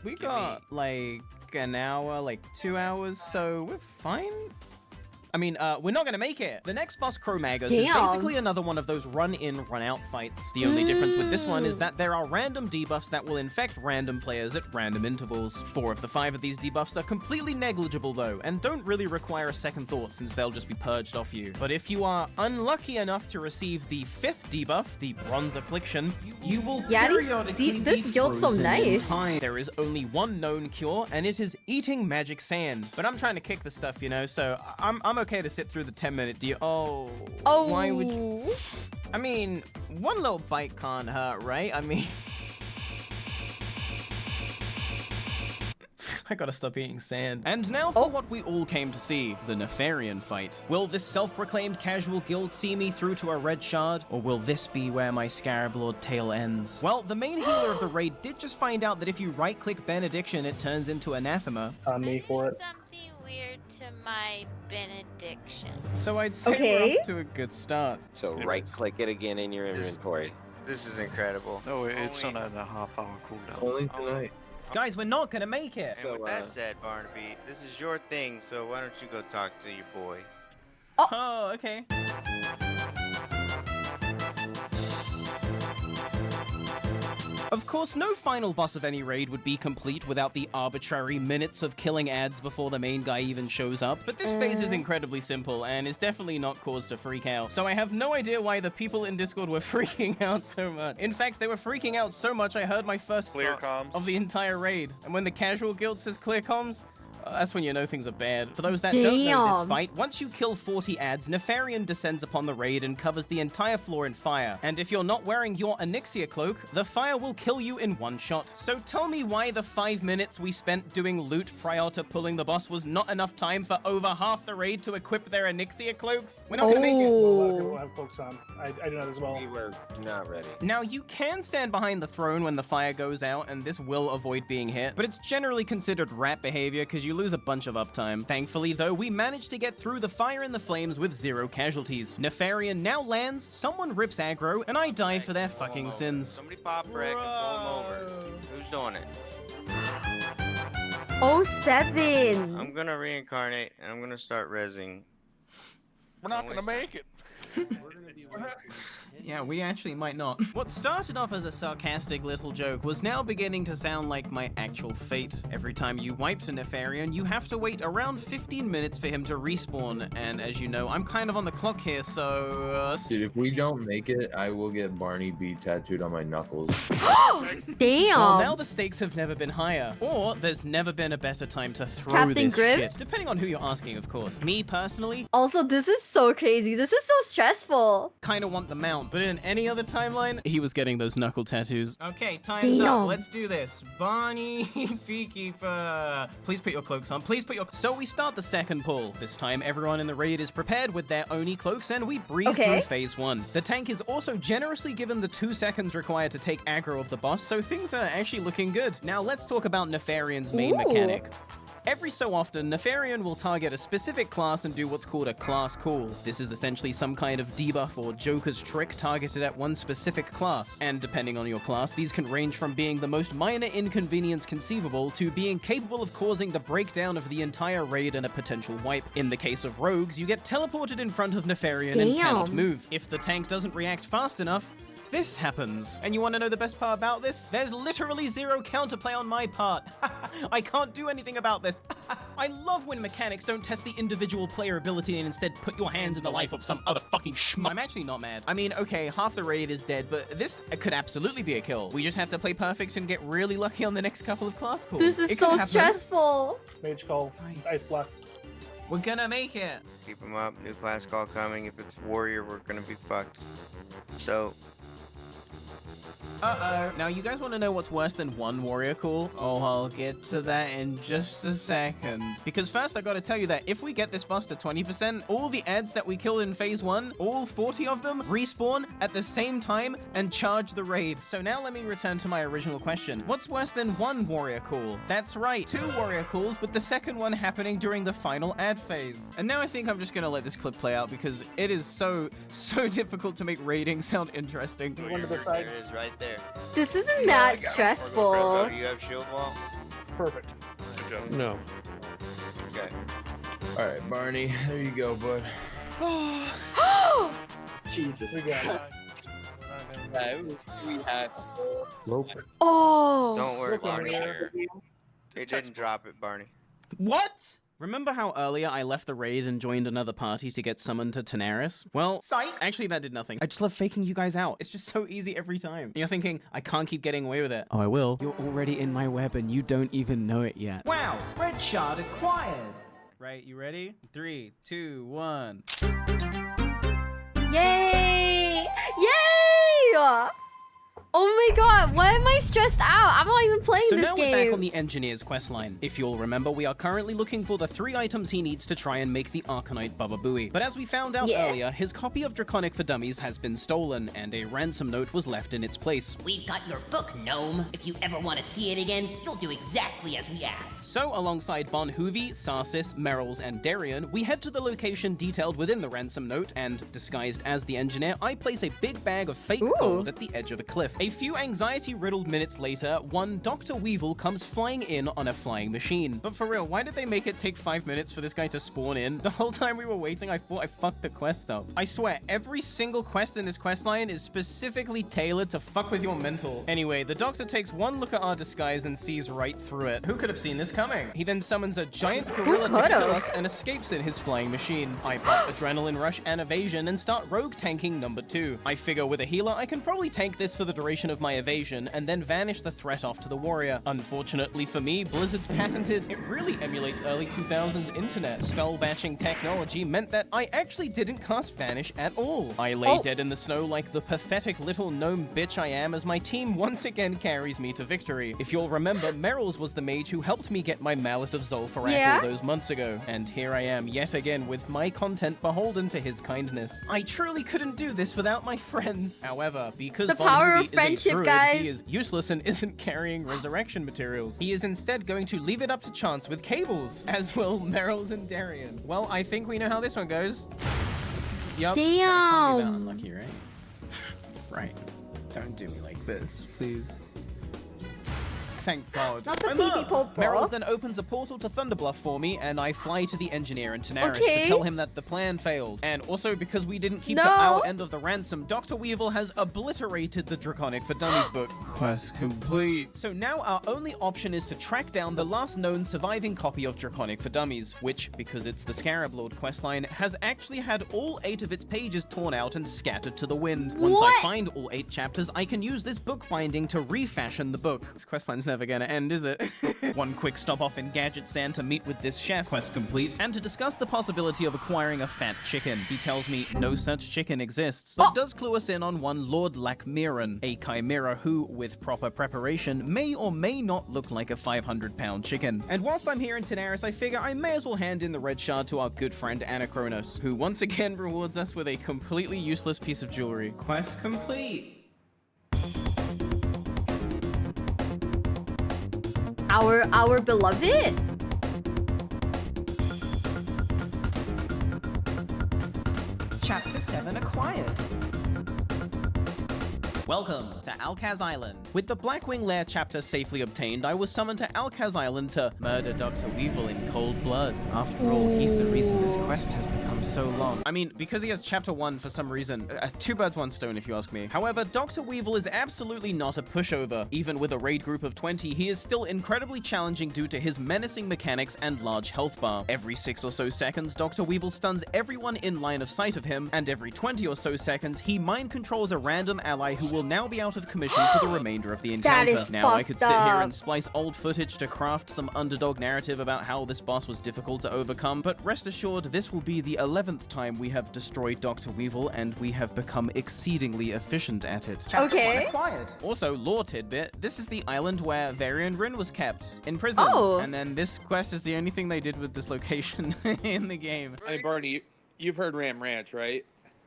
We got like an hour, like 2 hours, so we're fine. I mean, we're not gonna make it. The next boss, Cro-Maggus, is basically another one of those run-in, run-out fights. The only difference with this one is that there are random debuffs that will infect random players at random intervals. 4 of the 5 of these debuffs are completely negligible though, and don't really require a second thought since they'll just be purged off you. But if you are unlucky enough to receive the 5th debuff, the Bronze Affliction, you will periodically this guild's so nice. There is only one known cure, and it is eating magic sand. But I'm trying to kick the stuff, you know, so I'm okay to sit through the 10-minute deal. Oh, why would you? I mean, one little bite can't hurt, right? I mean, I gotta stop eating sand. And now for what we all came to see, the Nefarian fight. Will this self-proclaimed casual guild see me through to a red shard, or will this be where my Scarab Lord tale ends? Well, the main healer of the raid did just find out that if you right-click Benediction, it turns into Anathema. On me for it. Something weird to my benediction. So I'd say we're off to a good start. So right-click it again in your inventory. This is incredible. No, it's on a half-hour cooldown. Only tonight. Guys, we're not gonna make it. And with that said, Barnaby, this is your thing, so why don't you go talk to your boy? Oh, okay. Of course, no final boss of any raid would be complete without the arbitrary minutes of killing ads before the main guy even shows up, but this phase is incredibly simple and is definitely not cause to freak out. So I have no idea why the people in Discord were freaking out so much. In fact, they were freaking out so much I heard my first Clear comms of the entire raid. And when the casual guild says clear comms, that's when you know things are bad. For those that don't know this fight, once you kill 40 ads, Nefarian descends upon the raid and covers the entire floor in fire. And if you're not wearing your Onyxia cloak, the fire will kill you in one shot. So tell me why the 5 minutes we spent doing loot prior to pulling the boss was not enough time for over half the raid to equip their Onyxia cloaks? We're not gonna make it. A lot of people have cloaks on. I do that as well. We were not ready. Now, you can stand behind the throne when the fire goes out, and this will avoid being hit, but it's generally considered rat behavior because you lose a bunch of uptime. Thankfully, though, we managed to get through the fire and the flames with 0 casualties. Nefarian now lands, someone rips aggro, and I die for their fucking sins. Somebody pop wreck and pull him over. Who's doing it? 07. I'm gonna reincarnate and I'm gonna start rezzing. We're not gonna make it. Yeah, we actually might not. What started off as a sarcastic little joke was now beginning to sound like my actual fate. Every time you wiped a Nefarian, you have to wait around 15 minutes for him to respawn, and as you know, I'm kind of on the clock here, so... Dude, if we don't make it, I will get Barny B tattooed on my knuckles. Damn! Well, now the stakes have never been higher, or there's never been a better time to throw Captain this Grimm? shit. Depending on who you're asking, of course. Me, personally... Also, this is so crazy. This is so stressful. Kind of want the mount, but in any other timeline, he was getting those knuckle tattoos. Okay, time's up. Let's do this. Barny, Beekeeper. Please put your cloaks on. Please put your... So we start the second pull. This time, everyone in the raid is prepared with their Oni cloaks, and we breeze through phase 1. The tank is also generously given the 2 seconds required to take aggro of the boss, so things are actually looking good. Now let's talk about Nefarian's main mechanic. Every so often, Nefarian will target a specific class and do what's called a class call. This is essentially some kind of debuff or Joker's trick targeted at one specific class. And depending on your class, these can range from being the most minor inconvenience conceivable to being capable of causing the breakdown of the entire raid and a potential wipe. In the case of rogues, you get teleported in front of Nefarian and cannot move. If the tank doesn't react fast enough, this happens. And you want to know the best part about this? There's literally 0 counterplay on my part. I can't do anything about this. I love when mechanics don't test the individual player ability and instead put your hands in the life of some other fucking schmuck. I'm actually not mad. I mean, okay, half the raid is dead, but this could absolutely be a kill. We just have to play perfect and get really lucky on the next couple of class calls. This is so stressful. Mage call. Ice block. We're gonna make it. Keep them up. New class call coming. If it's warrior, we're gonna be fucked. So... Uh-oh. Now, you guys want to know what's worse than one warrior call? Oh, I'll get to that in just a second. Because first, I gotta tell you that if we get this boss to 20%, all the ads that we killed in phase 1, all 40 of them, respawn at the same time and charge the raid. So now let me return to my original question. What's worse than one warrior call? That's right, 2 warrior calls, with the second one happening during the final ad phase. And now I think I'm just gonna let this clip play out because it is so difficult to make raiding sound interesting. There it is right there. This isn't that stressful. Do you have shield wall? Perfect. Good job. No. Okay. All right, Barny, there you go, bud. Jesus. We got it. We had. Oh. Don't worry, Barny. It didn't drop it, Barny. What? Remember how earlier I left the raid and joined another party to get summoned to Tanaris? Well, psych! Actually, that did nothing. I just love faking you guys out. It's just so easy every time. And you're thinking, I can't keep getting away with it. Oh, I will. You're already in my web and you don't even know it yet. Wow! Red shard acquired! Right, you ready? 3, 2, 1. Yay! Yay! Oh my god, why am I stressed out? I'm not even playing this So now game. we're back on the engineer's questline. If you'll remember, we are currently looking for the 3 items he needs to try and make the Arcanite Baba Booey. But as we found out earlier, his copy of Draconic for Dummies has been stolen, and a ransom note was left in its place. We've got your book, Gnome. If you ever want to see it again, you'll do exactly as we asked. So, alongside Bon Hoovy, Sarsis, Merrills, and Darian, we head to the location detailed within the ransom note, and, disguised as the engineer, I place a big bag of fake gold at the edge of a cliff. A few anxiety anxiety-riddled minutes later, one Dr. Weevil comes flying in on a flying machine. But for real, why did they make it take 5 minutes for this guy to spawn in? The whole time we were waiting, I thought I fucked the quest up. I swear, every single quest in this quest line is specifically tailored to fuck with your mental. Anyway, the doctor takes one look at our disguise and sees right through it. Who could have seen this coming? He then summons a giant gorilla to kill us and escapes in his flying machine. I pop adrenaline rush and evasion and start rogue tanking number 2. I figure with a healer, I can probably tank this for the duration of my evasion and then vanish the threat off to the warrior. Unfortunately for me, Blizzard's patented, it really emulates early 2000s internet. Spell batching technology meant that I actually didn't cast Vanish at all. I lay dead in the snow like the pathetic little gnome bitch I am as my team once again carries me to victory. If you'll remember, Meryl's was the mage who helped me get my Mallet of Zul'Farrak all those months ago. And here I am yet again with my content beholden to his kindness. I truly couldn't do this without my friends. However, because the power of friendship, druid, guys. He is useless and isn't carrying resurrection materials. He is instead going to leave it up to chance with cables, as will Meryl's and Darian. Well, I think we know how this one goes. Yup. Damn. Unlucky, right? Right. Don't do me like this, please. Thank God. Not the I'm pee-pee up. popo. Meryl's then opens a portal to Thunderbluff for me, and I fly to the engineer in Tanaris to tell him that the plan failed. And also, because we didn't keep to our end of the ransom, Dr. Weevil has obliterated the Draconic for Dummies book. Quest complete. So now our only option is to track down the last known surviving copy of Draconic for Dummies, which, because it's the Scarab Lord questline, has actually had all 8 of its pages torn out and scattered to the wind. Once I find all 8 chapters, I can use this book binding to refashion the book. This questline's never gonna end, is it? One quick stop off in Gadget Sand to meet with this chef, quest complete, and to discuss the possibility of acquiring a fat chicken. He tells me no such chicken exists, but does clue us in on one Lord Lakmiran, a chimera who, with proper preparation, may or may not look like a 500-pound chicken. And whilst I'm here in Tanaris, I figure I may as well hand in the red shard to our good friend Anachronos, who once again rewards us with a completely useless piece of jewelry. Quest complete. Our beloved? Chapter 7 acquired. Welcome to Alkaz Island. With the Blackwing Lair chapter safely obtained, I was summoned to Alkaz Island to murder Dr. Weevil in cold blood. After all, he's the reason this quest has become so long. I mean, because he has chapter 1 for some reason. 2 birds, 1 stone if you ask me. However, Dr. Weevil is absolutely not a pushover. Even with a raid group of 20, he is still incredibly challenging due to his menacing mechanics and large health bar. Every 6 or so seconds, Dr. Weevil stuns everyone in line of sight of him, and every 20 or so seconds, he mind controls a random ally who will now be out of commission for the remainder of the encounter. That is now I could sit here fucked and splice old footage to craft some underdog narrative about how this boss was difficult to overcome, but rest assured this will be the 11th time we have destroyed Dr. Weevil, and we have become exceedingly efficient at it. Okay. Also, lore tidbit, this is the island where Varian Rin was kept, in prison. Oh. And then this quest is the only thing they did with this location in the game. Hey, Barney, you've heard Ram Ranch, right?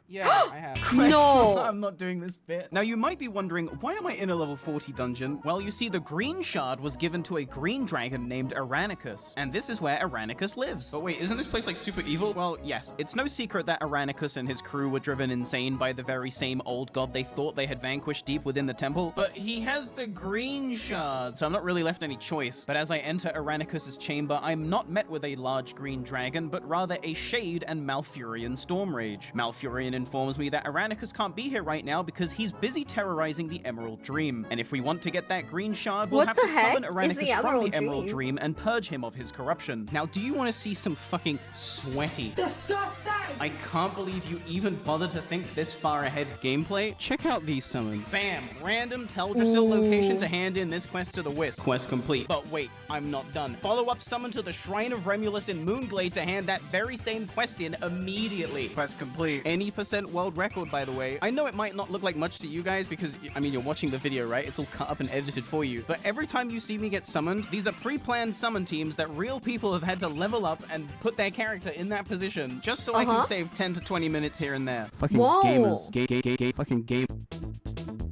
Yeah, I have. No. I'm not doing this bit. Now, you might be wondering, why am I in a level 40 dungeon? Well, you see, the green shard was given to a green dragon named Aranicus, and this is where Aranicus lives. But wait, isn't this place, like, super evil? Well, yes. It's no secret that Aranicus and his crew were driven insane by the very same old god they thought they had vanquished deep within the temple. But he has the green shard, so I'm not really left any choice. But as I enter Aranicus's chamber, I'm not met with a large green dragon, but rather a Shade and Malfurion Stormrage. Malfurion informs me that Aranicus can't be here right now because he's busy terrorizing the Emerald Dream. And if we want to get that green shard, we'll have to summon Aranicus from the Emerald Dream and purge him of his corruption. Now, do you want to see some fucking sweaty, disgusting, I can't believe you even bothered to think this far ahead gameplay? Check out these summons. Bam! Random Teldrassil location to hand in this quest to the Wisp. Quest complete. But wait, I'm not done. Follow-up summon to the Shrine of Remulus in Moonglade to hand that very same quest in immediately. Quest complete. Any % world record, by the way. I know it might not look like much to you guys because, I mean, you're watching the video, right? It's all cut up and edited for you. But every time you see me get summoned, these are pre-planned summon teams that real people have had to level up and put their character in that position just so I can save 10 to 20 minutes here and there. Fucking Whoa. gamers. Fucking game.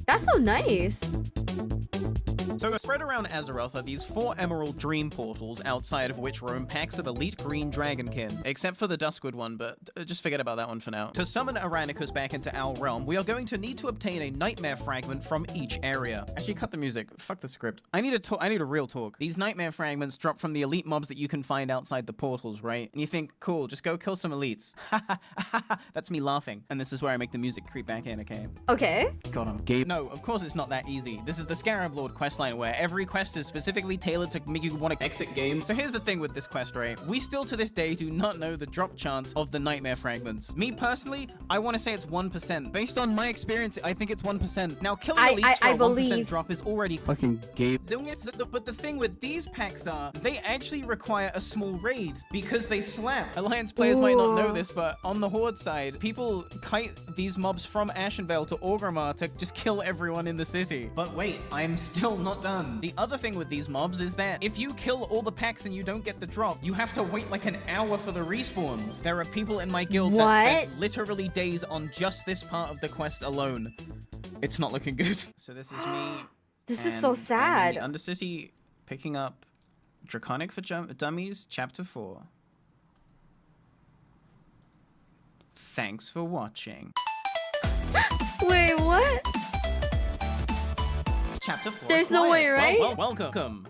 That's so nice. So spread around Azeroth are these 4 emerald dream portals, outside of which roam packs of elite green dragonkin, except for the Duskwood one, but just forget about that one for now. To summon Aranicus back into our realm, we are going to need to obtain a nightmare fragment from each area. Actually, cut the music. Fuck the script. I need a real talk. These nightmare fragments drop from the elite mobs that you can find outside the portals, right? And you think, cool, just go kill some elites. That's me laughing. And this is where I make the music creep back in, okay? Okay. Got him. No, of course it's not that easy. This is the Scarab Lord questline where every quest is specifically tailored to make you want to exit game. So here's the thing with this quest, right? We still to this day do not know the drop chance of the nightmare fragments. Me personally, I want to say it's 1%. Based on my experience, I think it's 1%. Now, killing elites for a 1% drop is already fucking game. But the thing with these packs are, they actually require a small raid because they slap. Alliance players might not know this, but on the Horde side, people kite these mobs from Ashenvale to Orgrimmar to just kill everyone in the city. But wait, I'm still not done. The other thing with these mobs is that if you kill all the packs and you don't get the drop, you have to wait like an hour for the respawns. There are people in my guild that spent literally days on just this part of the quest alone. It's not looking good. So this is me. This is so sad. Undercity picking up Draconic for Dummies, Chapter 4. Thanks for watching. Wait, what? Chapter 4. There's no way, right? Welcome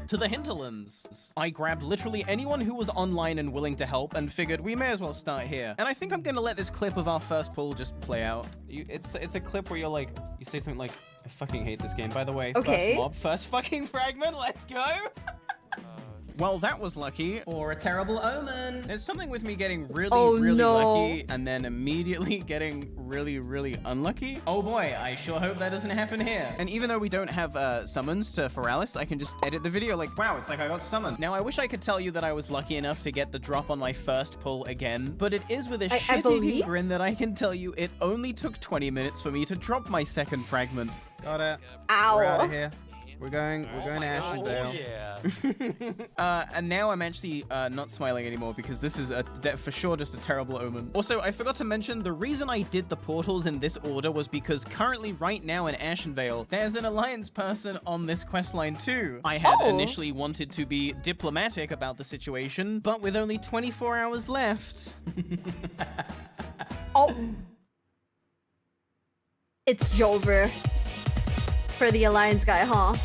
to the hinterlands. I grabbed literally anyone who was online and willing to help and figured we may as well start here. And I think I'm gonna let this clip of our first pull just play out. It's a clip where you say something like, I fucking hate this game, by the way. Okay. First mob, first fucking fragment, let's go. Well, that was lucky, or a terrible omen. There's something with me getting really lucky, and then immediately getting really unlucky. Oh boy, I sure hope that doesn't happen here. And even though we don't have summons to Feralis, I can just edit the video like, wow, it's like I got summoned. Now, I wish I could tell you that I was lucky enough to get the drop on my first pull again, but it is with a shit-eating grin that I can tell you it only took 20 minutes for me to drop my second fragment. Got it. Ow. We're out of here. We're going to Ashenvale. And now I'm actually not smiling anymore because this is for sure just a terrible omen. Also, I forgot to mention the reason I did the portals in this order was because currently right now in Ashenvale, there's an Alliance person on this questline too. I had initially wanted to be diplomatic about the situation, but with only 24 hours left. It's Jover. For the Alliance guy, huh?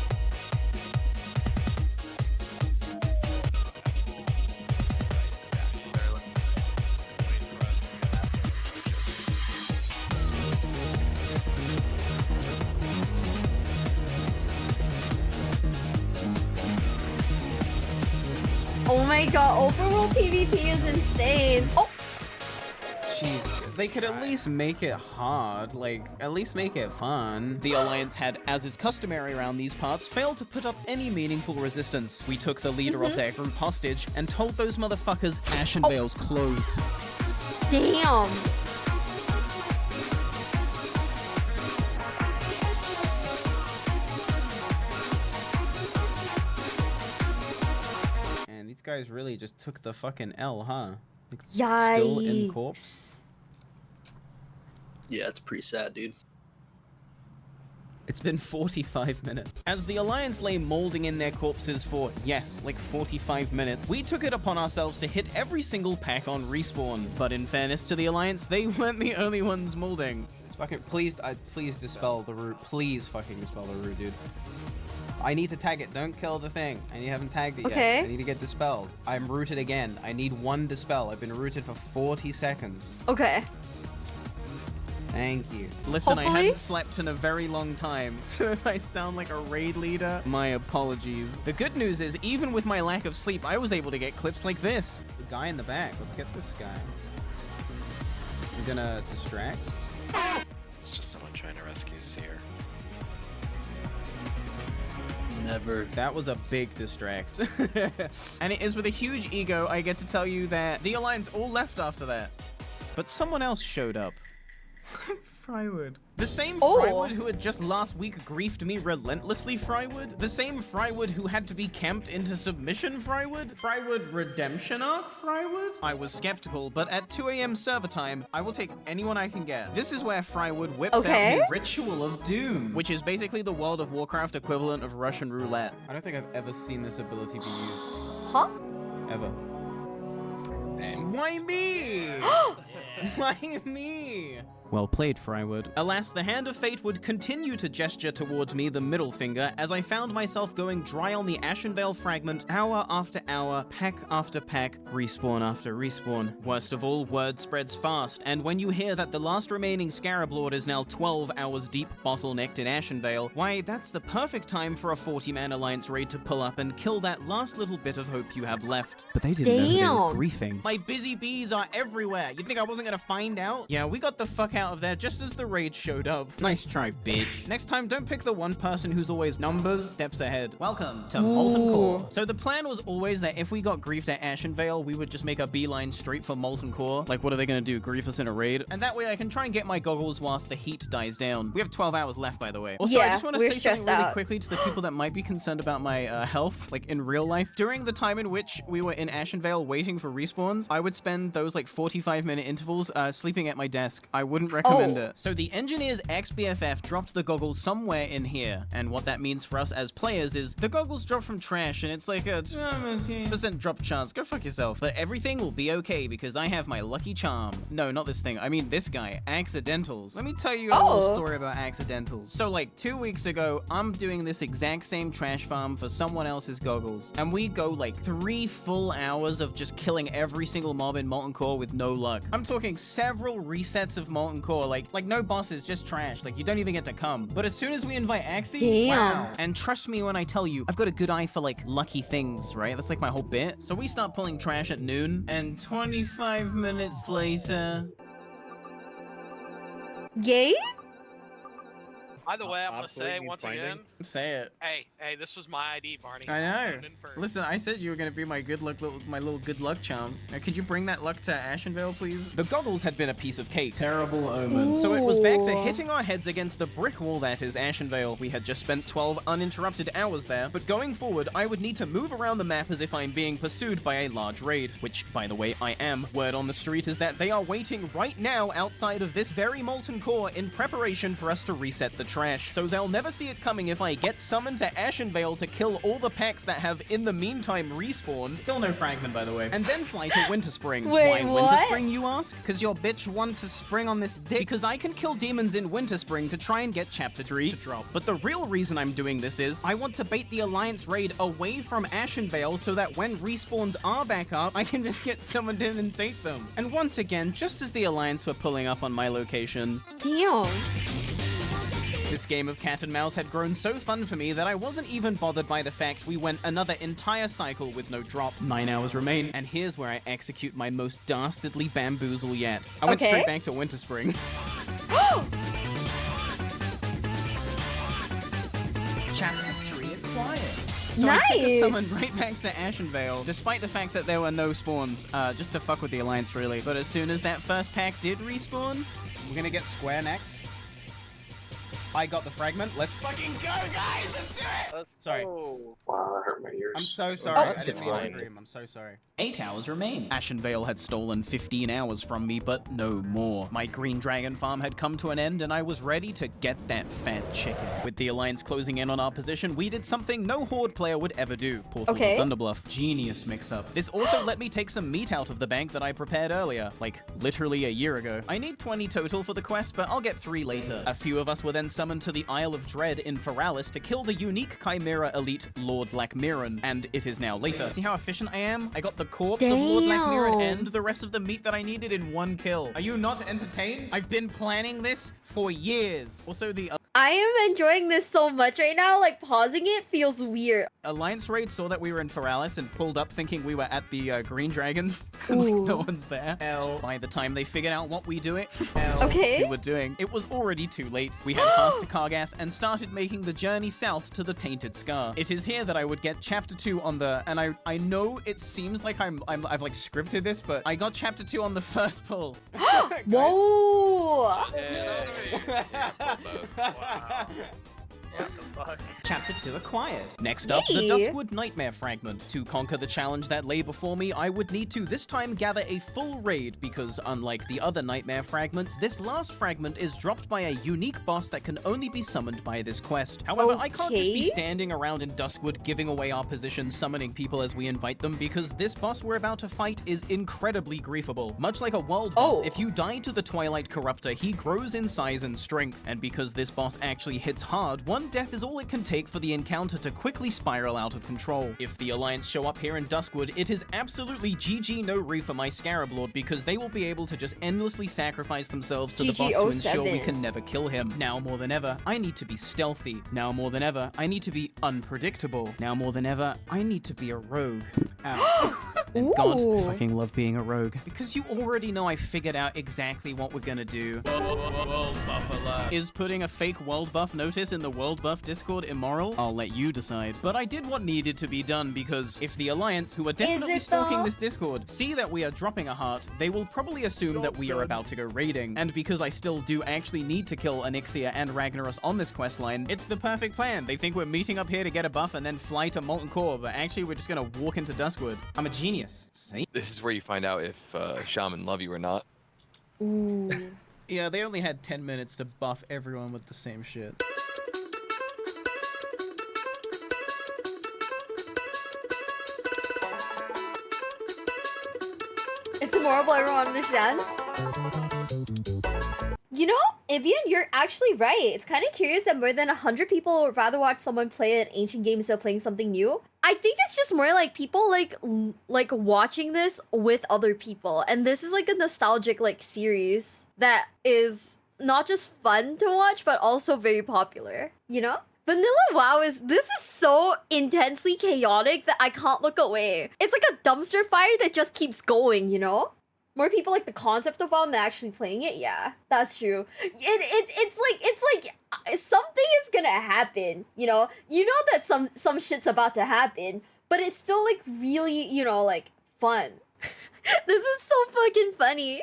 Oh my god, overworld PvP is insane. Oh! Jeez, they could at least make it hard, like, at least make it fun. The Alliance had, as is customary around these parts, failed to put up any meaningful resistance. We took the leader of their group hostage and told those motherfuckers Ashenvale's closed. Damn! And these guys really just took the fucking L, huh? Like, Yikes. still in corpse. Yeah, it's pretty sad, dude. It's been 45 minutes. As the Alliance lay molding in their corpses for, yes, like 45 minutes, we took it upon ourselves to hit every single pack on respawn. But in fairness to the Alliance, they weren't the only ones molding. Fucking please dispel the root. Please fucking dispel the root, dude. I need to tag it. Don't kill the thing. I haven't tagged it yet. I need to get dispelled. I'm rooted again. I need one dispel. I've been rooted for 40 seconds. Okay. Thank you. Listen, I haven't slept in a very long time, so if I sound like a raid leader, my apologies. The good news is, even with my lack of sleep, I was able to get clips like this. The guy in the back. Let's get this guy. You're gonna distract? It's just someone trying to rescue Seer. Never. That was a big distract. And it is with a huge ego I get to tell you that the Alliance all left after that. But someone else showed up. Frywood. The same Oh. Frywood who had just last week griefed me relentlessly, Frywood. The same Frywood who had to be camped into submission, Frywood. Frywood Redemption Arc, Frywood. I was skeptical, but at 2 a.m. server time, I will take anyone I can get. This is where Frywood whips out his Ritual of Doom, which is basically the World of Warcraft equivalent of Russian roulette. I don't think I've ever seen this ability be used. Huh? Ever. Why me? Why me? Well played, Frywood. Alas, the Hand of Fate would continue to gesture towards me the middle finger as I found myself going dry on the Ashenvale fragment hour after hour, pack after pack, respawn after respawn. Worst of all, word spreads fast, and when you hear that the last remaining Scarab Lord is now 12 hours deep bottlenecked in Ashenvale, why, that's the perfect time for a 40-man Alliance raid to pull up and kill that last little bit of hope you have left. But they didn't know who they were griefing. My busy bees are everywhere. You think I wasn't gonna find out? Yeah, we got the fuck out of there just as the raid showed up. Nice try, bitch. Next time, don't pick the one person who's always numbers steps ahead. Welcome to Molten Core. So the plan was always that if we got griefed at Ashenvale, we would just make a beeline straight for Molten Core. Like, what are they gonna do, grief us in a raid? And that way I can try and get my goggles whilst the heat dies down. We have 12 hours left, by the way. Also, I just want to say something really quickly to the people that might be concerned about my health, like in real life. During the time in which we were in Ashenvale waiting for respawns, I would spend those like 45-minute intervals sleeping at my desk. I wouldn't recommend it. So the engineer's ex-BFF dropped the goggles somewhere in here, and what that means for us as players is the goggles drop from trash, and it's like a 20% drop chance. Go fuck yourself. But everything will be okay because I have my lucky charm. No, not this thing. I mean this guy, Accidentals. Let me tell you a little story about Accidentals. So like 2 weeks ago, I'm doing this exact same trash farm for someone else's goggles, and we go like 3 full hours of just killing every single mob in Molten Core with no luck. I'm talking several resets of Molten Core, like no bosses, just trash. Like, you don't even get to come. But as soon as we invite Axie, wow. And trust me when I tell you, I've got a good eye for, like, lucky things, right? That's, like, my whole bit. So we start pulling trash at noon, and 25 minutes later... Yay? By the way, I'm gonna say once again. Say it. Hey, this was my ID, Barny. I know. Listen, I said you were gonna be my good luck, my little good luck charm. Now, could you bring that luck to Ashenvale, please? The goggles had been a piece of cake. Terrible omen. So it was back to hitting our heads against the brick wall that is Ashenvale. We had just spent 12 uninterrupted hours there, but going forward, I would need to move around the map as if I'm being pursued by a large raid, which, by the way, I am. Word on the street is that they are waiting right now outside of this very Molten Core in preparation for us to reset the trash, so they'll never see it coming if I get summoned to Ashenvale to kill all the packs that have in the meantime respawned. Still no fragment, by the way. And then fly to Winterspring. Wait, why what? Winterspring, you ask? Because your bitch wanted to spring on this dick. Because I can kill demons in Winterspring to try and get Chapter 3 to drop. But the real reason I'm doing this is I want to bait the Alliance raid away from Ashenvale so that when respawns are back up, I can just get summoned in and take them. And once again, just as the Alliance were pulling up on my location... Damn. This game of cat and mouse had grown so fun for me that I wasn't even bothered by the fact we went another entire cycle with no drop. 9 hours remain, and here's where I execute my most dastardly bamboozle yet. I went straight back to Winterspring. Chapter 3 acquired. So I took a summon right back to Ashenvale, despite the fact that there were no spawns, just to fuck with the Alliance, really. But as soon as that first pack did respawn, we're gonna get Square next. I got the fragment. Let's fucking go, guys! Let's do it! Sorry. Wow, that hurt my ears. I'm so sorry. I didn't mean to scream. I'm so sorry. 8 hours remain. Ashenvale had stolen 15 hours from me, but no more. My green dragon farm had come to an end, and I was ready to get that fat chicken. With the Alliance closing in on our position, we did something no Horde player would ever do. Portal to Thunderbluff. Genius mix-up. This also let me take some meat out of the bank that I prepared earlier, like literally a year ago. I need 20 total for the quest, but I'll get 3 later. A few of us were then summoned to the Isle of Dread in Feralis to kill the unique Chimera elite Lord Lackmiran, and it is now later. See how efficient I am? I got the corpse of Lord Lackmiran and the rest of the meat that I needed in 1 kill. Are you not entertained? I've been planning this for years. Also, the I am enjoying this so much right now. Like, pausing it feels weird. Alliance Raid saw that we were in Feralis and pulled up thinking we were at the Green Dragons. Like, no one's there. By the time they figured out what we were doing, it was already too late. We had half to Kargath and started making the journey south to the Tainted Scar. It is here that I would get Chapter 2 on the... And I know it seems like I've like scripted this, but I got Chapter 2 on the first pull. Whoa! What the fuck? Chapter 2 acquired. Next up, the Duskwood Nightmare Fragment. To conquer the challenge that lay before me, I would need to this time gather a full raid because unlike the other Nightmare Fragments, this last fragment is dropped by a unique boss that can only be summoned by this quest. However, I can't just be standing around in Duskwood giving away our position, summoning people as we invite them because this boss we're about to fight is incredibly griefable. Much like a world boss, if you die to the Twilight Corruptor, he grows in size and strength, and because this boss actually hits hard, one death is all it can take for the encounter to quickly spiral out of control. If the Alliance show up here in Duskwood, it is absolutely GG no re for my Scarab Lord because they will be able to just endlessly sacrifice themselves to the boss to ensure we can never kill him. Now more than ever, I need to be stealthy. Now more than ever, I need to be unpredictable. Now more than ever, I need to be a rogue. And God, I fucking love being a rogue. Because you already know I figured out exactly what we're gonna do. World buff. Is putting a fake world buff notice in the world buff Discord immoral? I'll let you decide. But I did what needed to be done because if the Alliance, who are definitely stalking this Discord, see that we are dropping a heart, they will probably assume that we are about to go raiding. And because I still do actually need to kill Onyxia and Ragnaros on this questline, it's the perfect plan. They think we're meeting up here to get a buff and then fly to Molten Core, but actually we're just gonna walk into Duskwood. I'm a genius. See? This is where you find out if Shaman love you or not. Ooh. Yeah, they only had 10 minutes to buff everyone with the same shit. It's horrible, everyone understands. You know, Ibian, you're actually right. It's kind of curious that more than 100 people would rather watch someone play an ancient game instead of playing something new. I think it's just more like people like watching this with other people. And this is like a nostalgic like series that is not just fun to watch, but also very popular, you know? Vanilla WoW this is so intensely chaotic that I can't look away. It's like a dumpster fire that just keeps going, you know? More people like the concept of WoW than actually playing it. Yeah, that's true. It's like something is gonna happen, you know? You know that some shit's about to happen, but it's still like really, you know, like fun. This is so fucking funny.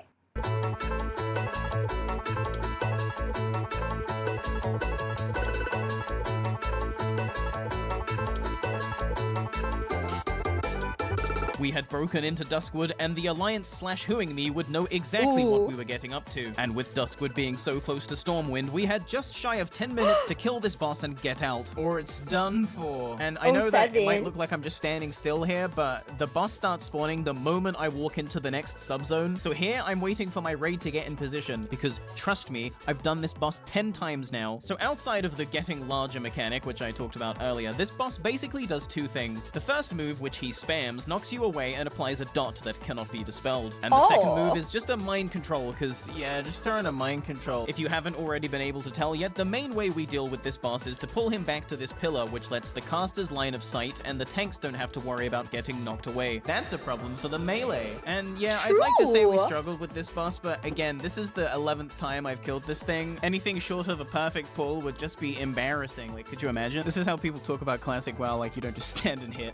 We had broken into Duskwood, and the Alliance/Whoing Me would know exactly what we were getting up to. And with Duskwood being so close to Stormwind, we had just shy of 10 minutes to kill this boss and get out, or it's done for. And I know that it might look like I'm just standing still here, but the boss starts spawning the moment I walk into the next subzone. So here, I'm waiting for my raid to get in position, because trust me, I've done this boss 10 times now. So outside of the getting larger mechanic, which I talked about earlier, this boss basically does two things. The first move, which he spams, knocks you away and applies a dot that cannot be dispelled. And the second move is just a mind control, because, yeah, just throw in a mind control. If you haven't already been able to tell yet, the main way we deal with this boss is to pull him back to this pillar, which lets the caster's line of sight, and the tanks don't have to worry about getting knocked away. That's a problem for the melee. And yeah, I'd like to say we struggled with this boss, but again, this is the 11th time I've killed this thing. Anything short of a perfect pull would just be embarrassing. Like, could you imagine? This is how people talk about classic WoW, like you don't just stand and hit.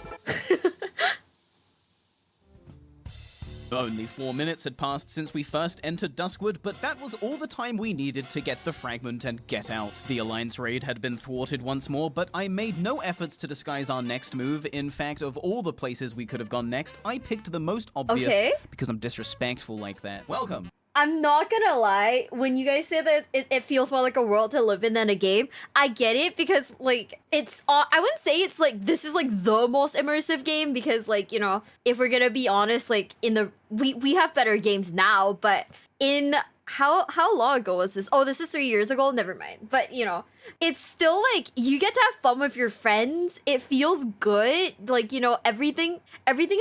Only 4 minutes had passed since we first entered Duskwood, but that was all the time we needed to get the fragment and get out. The Alliance raid had been thwarted once more, but I made no efforts to disguise our next move. In fact, of all the places we could have gone next, I picked the most obvious because I'm disrespectful like that. Welcome. I'm not gonna lie, when you guys say that it feels more like a world to live in than a game, I get it because, like, it's, I wouldn't say it's, like, this is, like, the most immersive game because, like, you know, if we're gonna be honest, like, in the, we have better games now, but in, how long ago was this? Oh, this is 3 years ago? Never mind. But, you know, it's still, like, you get to have fun with your friends. It feels good. Like, you know, everything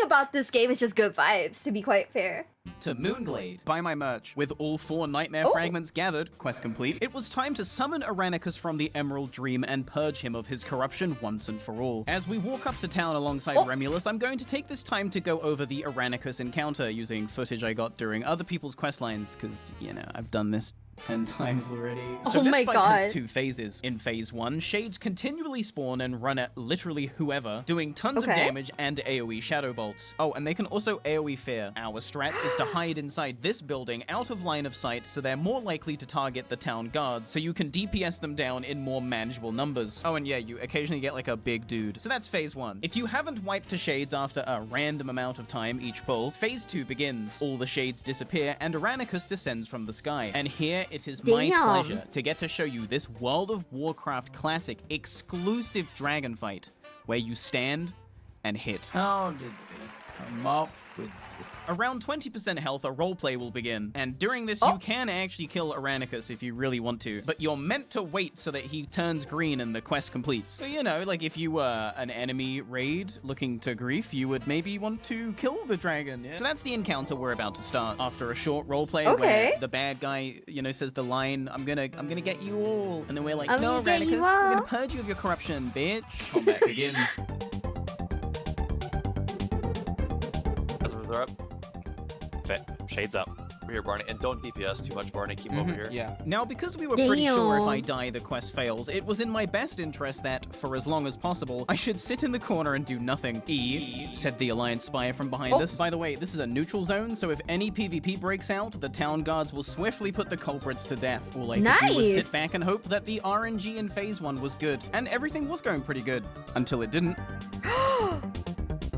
about this game is just good vibes, to be quite fair. to Moonglade. Buy my merch. With all 4 nightmare fragments gathered, quest complete, it was time to summon Aranicus from the Emerald Dream and purge him of his corruption once and for all. As we walk up to town alongside Remulus, I'm going to take this time to go over the Aranicus encounter using footage I got during other people's questlines, because, you know, I've done this 10 times already. So this fight has 2 phases. In phase 1, shades continually spawn and run at literally whoever, doing tons of damage and AoE shadow bolts. Oh, and they can also AoE fear. Our strat is to hide inside this building out of line of sight so they're more likely to target the town guards, so you can DPS them down in more manageable numbers. Oh, and yeah, you occasionally get like a big dude. So that's phase 1. If you haven't wiped to shades after a random amount of time each pull, phase 2 begins. All the shades disappear and Aranicus descends from the sky. And here it is my pleasure to get to show you this World of Warcraft classic exclusive dragon fight where you stand and hit. How did they come up with this? Around 20% health, a roleplay will begin, and during this you can actually kill Aranicus if you really want to, but you're meant to wait so that he turns green and the quest completes. So, you know, like if you were an enemy raid looking to grief, you would maybe want to kill the dragon, yeah? So that's the encounter we're about to start. After a short roleplay where the bad guy, you know, says the line, I'm gonna get you all, and then we're like, no, Aranicus, we're gonna purge you of your corruption, bitch. Combat begins. They're up. Shades up. We're here, Barny. And don't DPS too much, Barny. Keep over here. Yeah. Now, because we were pretty sure if I die, the quest fails, it was in my best interest that, for as long as possible, I should sit in the corner and do nothing. Said the Alliance spy from behind us. By the way, this is a neutral zone, so if any PvP breaks out, the town guards will swiftly put the culprits to death. All I could do was sit back and hope that the RNG in phase 1 was good. And everything was going pretty good. Until it didn't.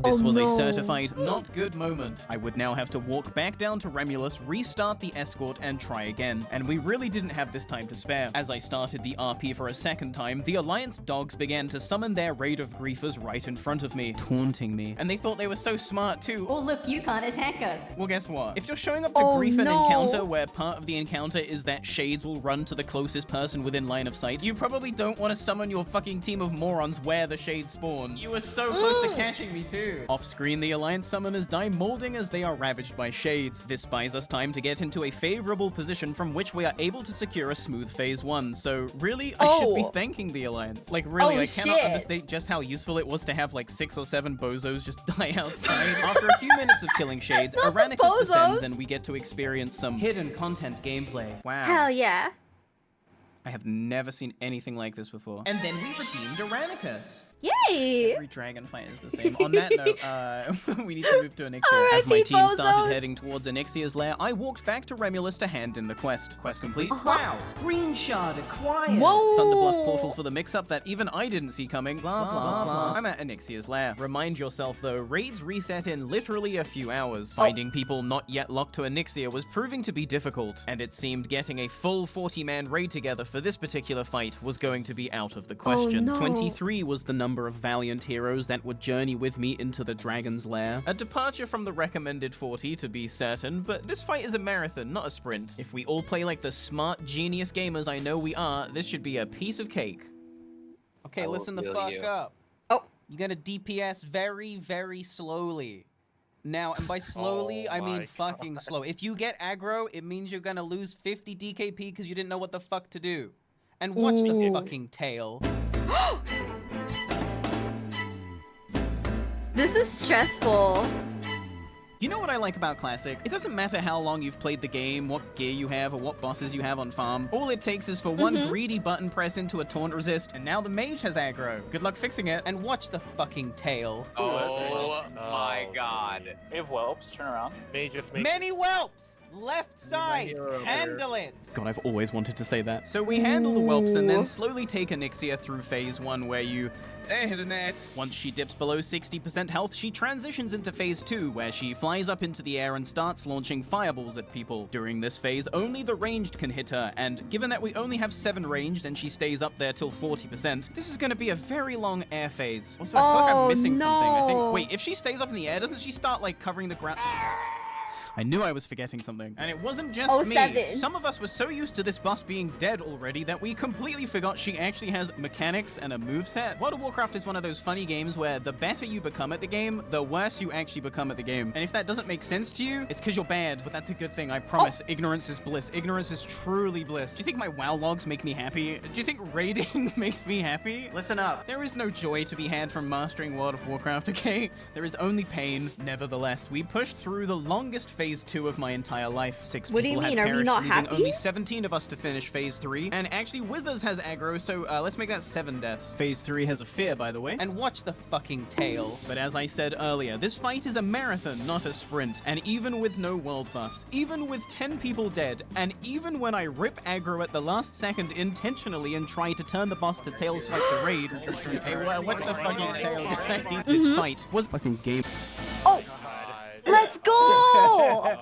This was a certified not good moment. I would now have to walk back down to Remulus, restart the escort, and try again. And we really didn't have this time to spare. As I started the RP for a second time, the Alliance dogs began to summon their raid of griefers right in front of me, taunting me. And they thought they were so smart too. Oh look, you can't attack us. Well, guess what? If you're showing up to grief an encounter where part of the encounter is that shades will run to the closest person within line of sight, you probably don't want to summon your fucking team of morons where the shades spawn. You were so close to catching me too. Off-screen, the Alliance summoners die molding as they are ravaged by shades. This buys us time to get into a favorable position from which we are able to secure a smooth phase 1. So really, I should be thanking the Alliance. Like really, I cannot understate just how useful it was to have like 6 or 7 bozos just die outside. After a few minutes of killing shades, Aranicus descends and we get to experience some hidden content gameplay. Wow. Hell yeah. I have never seen anything like this before. And then we redeemed Aranicus. Yay! Every dragon fight is the same. On that note, we need to move to Onyxia. As my team started heading towards Onyxia's lair, I walked back to Remulus to hand in the quest. Quest complete. Wow! Green shard acquired! Whoa! Thunderbluff portal for the mix-up that even I didn't see coming. Blah, blah, blah. I'm at Onyxia's lair. Remind yourself, though, raids reset in literally a few hours. Finding people not yet locked to Onyxia was proving to be difficult, and it seemed getting a full 40-man raid together for this particular fight was going to be out of the question. 23 was the number of valiant heroes that would journey with me into the dragon's lair. A departure from the recommended 40 to be certain, but this fight is a marathon, not a sprint. If we all play like the smart genius gamers I know we are, this should be a piece of cake. Okay, listen the fuck up. You gotta DPS very, very slowly. Now, and by slowly, I mean fucking slow. If you get aggro, it means you're gonna lose 50 DKP because you didn't know what the fuck to do. And watch the fucking tail. This is stressful. You know what I like about Classic? It doesn't matter how long you've played the game, what gear you have, or what bosses you have on farm. All it takes is for one greedy button press into a taunt resist, and now the mage has aggro. Good luck fixing it, and watch the fucking tail. Oh my god. We have whelps, turn around. Many whelps! Left side! Handle it! God, I've always wanted to say that. So we handle the whelps and then slowly take Onyxia through phase 1 where you... hit a net. Once she dips below 60% health, she transitions into phase 2 where she flies up into the air and starts launching fireballs at people. During this phase, only the ranged can hit her, and given that we only have 7 ranged and she stays up there till 40%, this is going to be a very long air phase. Also, I feel like I'm missing something. I think... Wait, if she stays up in the air, doesn't she start, like, covering the ground? I knew I was forgetting something. And it wasn't just me. 07's. Some of us were so used to this boss being dead already that we completely forgot she actually has mechanics and a moveset. World of Warcraft is one of those funny games where the better you become at the game, the worse you actually become at the game. And if that doesn't make sense to you, it's because you're bad, but that's a good thing, I promise. Ignorance is bliss. Ignorance is truly bliss. Do you think my WoW logs make me happy? Do you think raiding makes me happy? Listen up. There is no joy to be had from mastering World of Warcraft, okay? There is only pain. Nevertheless, we pushed through the longest phase 2 of my entire life. 6 What do you people have mean? Are we perished, not leaving happy? only 17 of us to finish phase 3. And actually, Withers has aggro, so let's make that 7 deaths. Phase 3 has a fear, by the way. And watch the fucking tail. But as I said earlier, this fight is a marathon, not a sprint. And even with no world buffs, even with 10 people dead, and even when I rip aggro at the last second intentionally and try to turn the boss to tail swipe the raid, hey, what's the fucking tail guy? This fight was fucking game. Oh, let's go!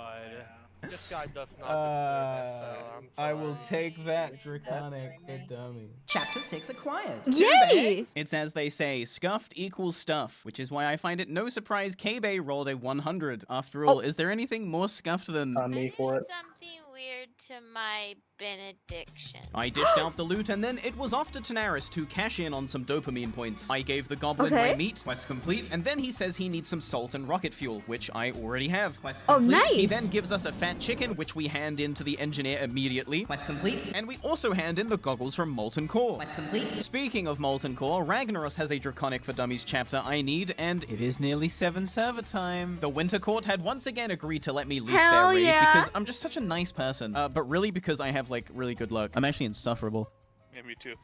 This guy does not deserve it, so I will take that draconic for dummies. Chapter 6 acquired. Yay! It's as they say, scuffed equals stuff, which is why I find it no surprise K-Bay rolled a 100. After all, is there anything more scuffed than... On me for it. Something weird to my benediction. I dished out the loot and then it was off to Tanaris to cash in on some dopamine points. I gave the goblin my meat, quest complete, and then he says he needs some salt and rocket fuel, which I already have. Quest complete. Oh, nice! He then gives us a fat chicken, which we hand in to the engineer immediately. Quest complete. And we also hand in the goggles from Molten Core. Quest complete. Speaking of Molten Core, Ragnaros has a Draconic for Dummies chapter I need, and it is nearly 7 server time. The Winter Court had once again agreed to let me leak their raid because I'm just such a nice person, but really because I have like really good luck. I'm actually insufferable. Yeah, me too.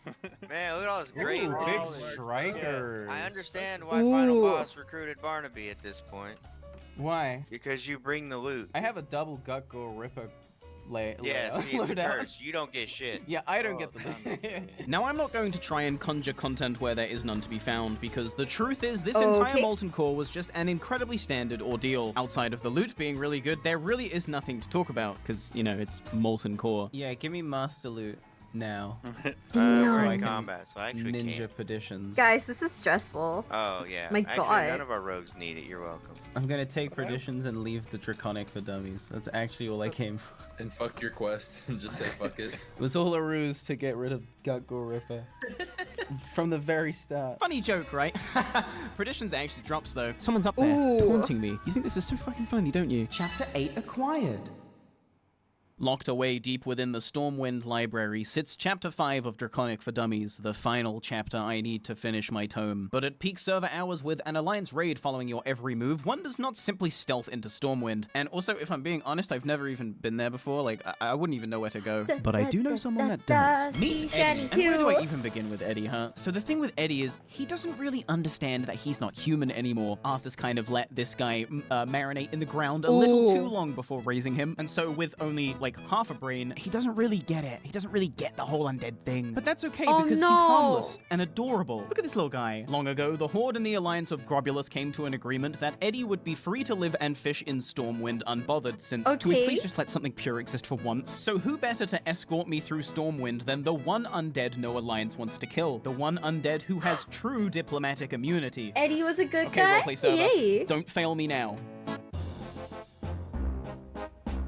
Man, look at all this great Ooh, big loot. striker. I understand why Final Boss recruited Barnaby at this point. Why? Because you bring the loot. I have a double gut gore ripper Yeah, see, it's a curse. You don't get shit. Yeah, I don't get them. Now, I'm not going to try and conjure content where there is none to be found, because the truth is this entire Molten Core was just an incredibly standard ordeal. Outside of the loot being really good, there really is nothing to talk about, because, you know, it's Molten Core. Yeah, give me Master Loot now. We're in combat, so I actually Ninja can't. Perditions. Guys, this is stressful. Oh, yeah. My actually, God. none of our rogues need it. You're welcome. I'm gonna take Perditions and leave the Draconic for Dummies. That's actually all I came for. And fuck your quest and just say fuck it. It was all a ruse to get rid of Gut Gore Ripper. From the very start. Funny joke, right? Perditions actually drops though. Someone's up there taunting me. You think this is so fucking funny, don't you? Chapter 8 acquired. Locked away deep within the Stormwind library sits Chapter 5 of Draconic for Dummies, the final chapter I need to finish my tome. But at peak server hours with an Alliance raid following your every move, one does not simply stealth into Stormwind. And also, if I'm being honest, I've never even been there before, like, I wouldn't even know where to go. But I do know someone that does. Meet Eddie. And where do I even begin with Eddie, huh? So the thing with Eddie is, he doesn't really understand that he's not human anymore. Arthur's kind of let this guy marinate in the ground a little too long before raising him, and so with only, like, half a brain, he doesn't really get it. He doesn't really get the whole undead thing. But that's okay, because he's harmless and adorable. Look at this little guy. Long ago, the Horde and the Alliance of Grobulus came to an agreement that Eddie would be free to live and fish in Stormwind unbothered, since can we please just let something pure exist for once? So who better to escort me through Stormwind than the one undead no Alliance wants to kill? The one undead who has true diplomatic immunity. Eddie was a good Okay, guy. roleplay server. Yay. Don't fail me now.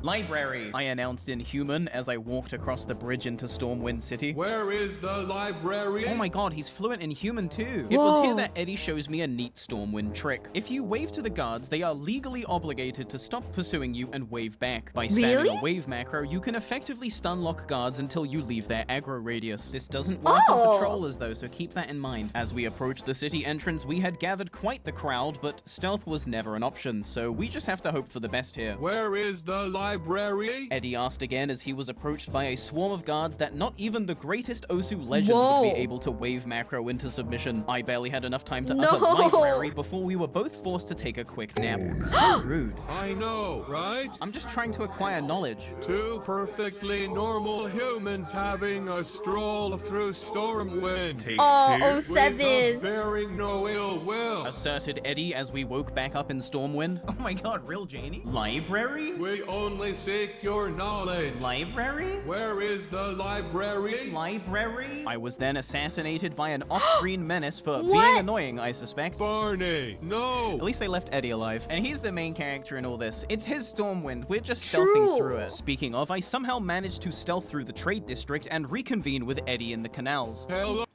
Library, I announced in human as I walked across the bridge into Stormwind City. Where is the library? Oh my god, he's fluent in human too. It was here that Eddie shows me a neat Stormwind trick. If you wave to the guards, they are legally obligated to stop pursuing you and wave back. By spamming a wave macro, you can effectively stun lock guards until you leave their aggro radius. This doesn't work on patrollers though, so keep that in mind. As we approached the city entrance, we had gathered quite the crowd, but stealth was never an option, so we just have to hope for the best here. Where is the library? Eddie asked again as he was approached by a swarm of guards that not even the greatest Osu legend would be able to wave macro into submission. I barely had enough time to utter library before we were both forced to take a quick nap. So rude. I know, right? I'm just trying to acquire knowledge. Two perfectly normal humans having a stroll through Stormwind. Oh, 07. Bearing no ill will. Asserted Eddie as we woke back up in Stormwind. Oh my god, real Janie? Library? We only only seek your knowledge. Library? Where is the library? Library? I was then assassinated by an off-screen menace for being What? annoying, I suspect. Barny, no! At least they left Eddie alive. And he's the main character in all this. It's his Stormwind. We're just True. stealthing through it. Speaking of, I somehow managed to stealth through the trade district and reconvene with Eddie in the canals. Hello?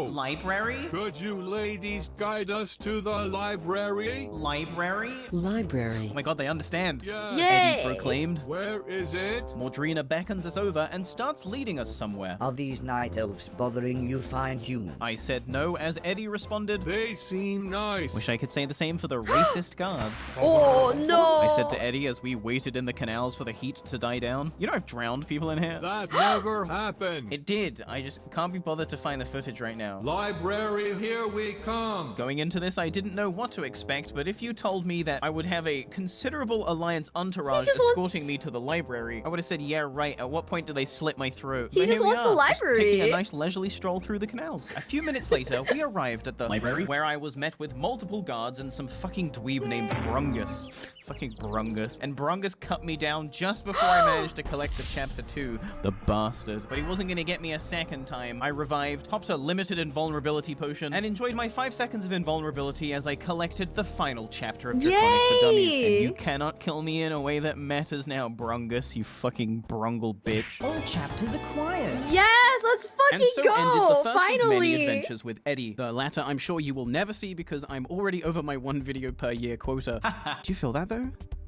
Library? Could you ladies guide us to the library? Library? Library. Oh my god, they understand. Yes. Yay. Eddie proclaimed. Where is it? Mordrina beckons us over and starts leading us somewhere. Are these night elves bothering you fine humans? I said no as Eddie responded. They seem nice. Wish I could say the same for the racist guards. Oh no! I said to Eddie as we waited in the canals for the heat to die down. You know I've drowned people in here. That never happened. It did. I just can't be bothered to find the footage right now. Library, here we come. Going into this, I didn't know what to expect, but if you told me that I would have a considerable Alliance entourage escorting me to the library, I would have said, yeah, right. At what point do they slit my throat? He But just here we wants the are, just library. taking a nice leisurely stroll through the canals. A few minutes later, we arrived at the library, where I was met with multiple guards and some fucking dweeb named Brungus. Fucking Brungus. And Brungus cut me down just before I managed to collect the chapter 2. The bastard. But he wasn't gonna get me a second time. I revived, popped a limited invulnerability potion, and enjoyed my 5 seconds of invulnerability as I collected the final chapter of Draconic for Dummies. And you cannot kill me in a way that matters now, Brungus, you fucking brungle bitch. All chapters acquired. Yes, let's fucking And so go! ended the first Finally! of many adventures with Eddie. The latter I'm sure you will never see because I'm already over my 1 video per year quota. Do you feel that though?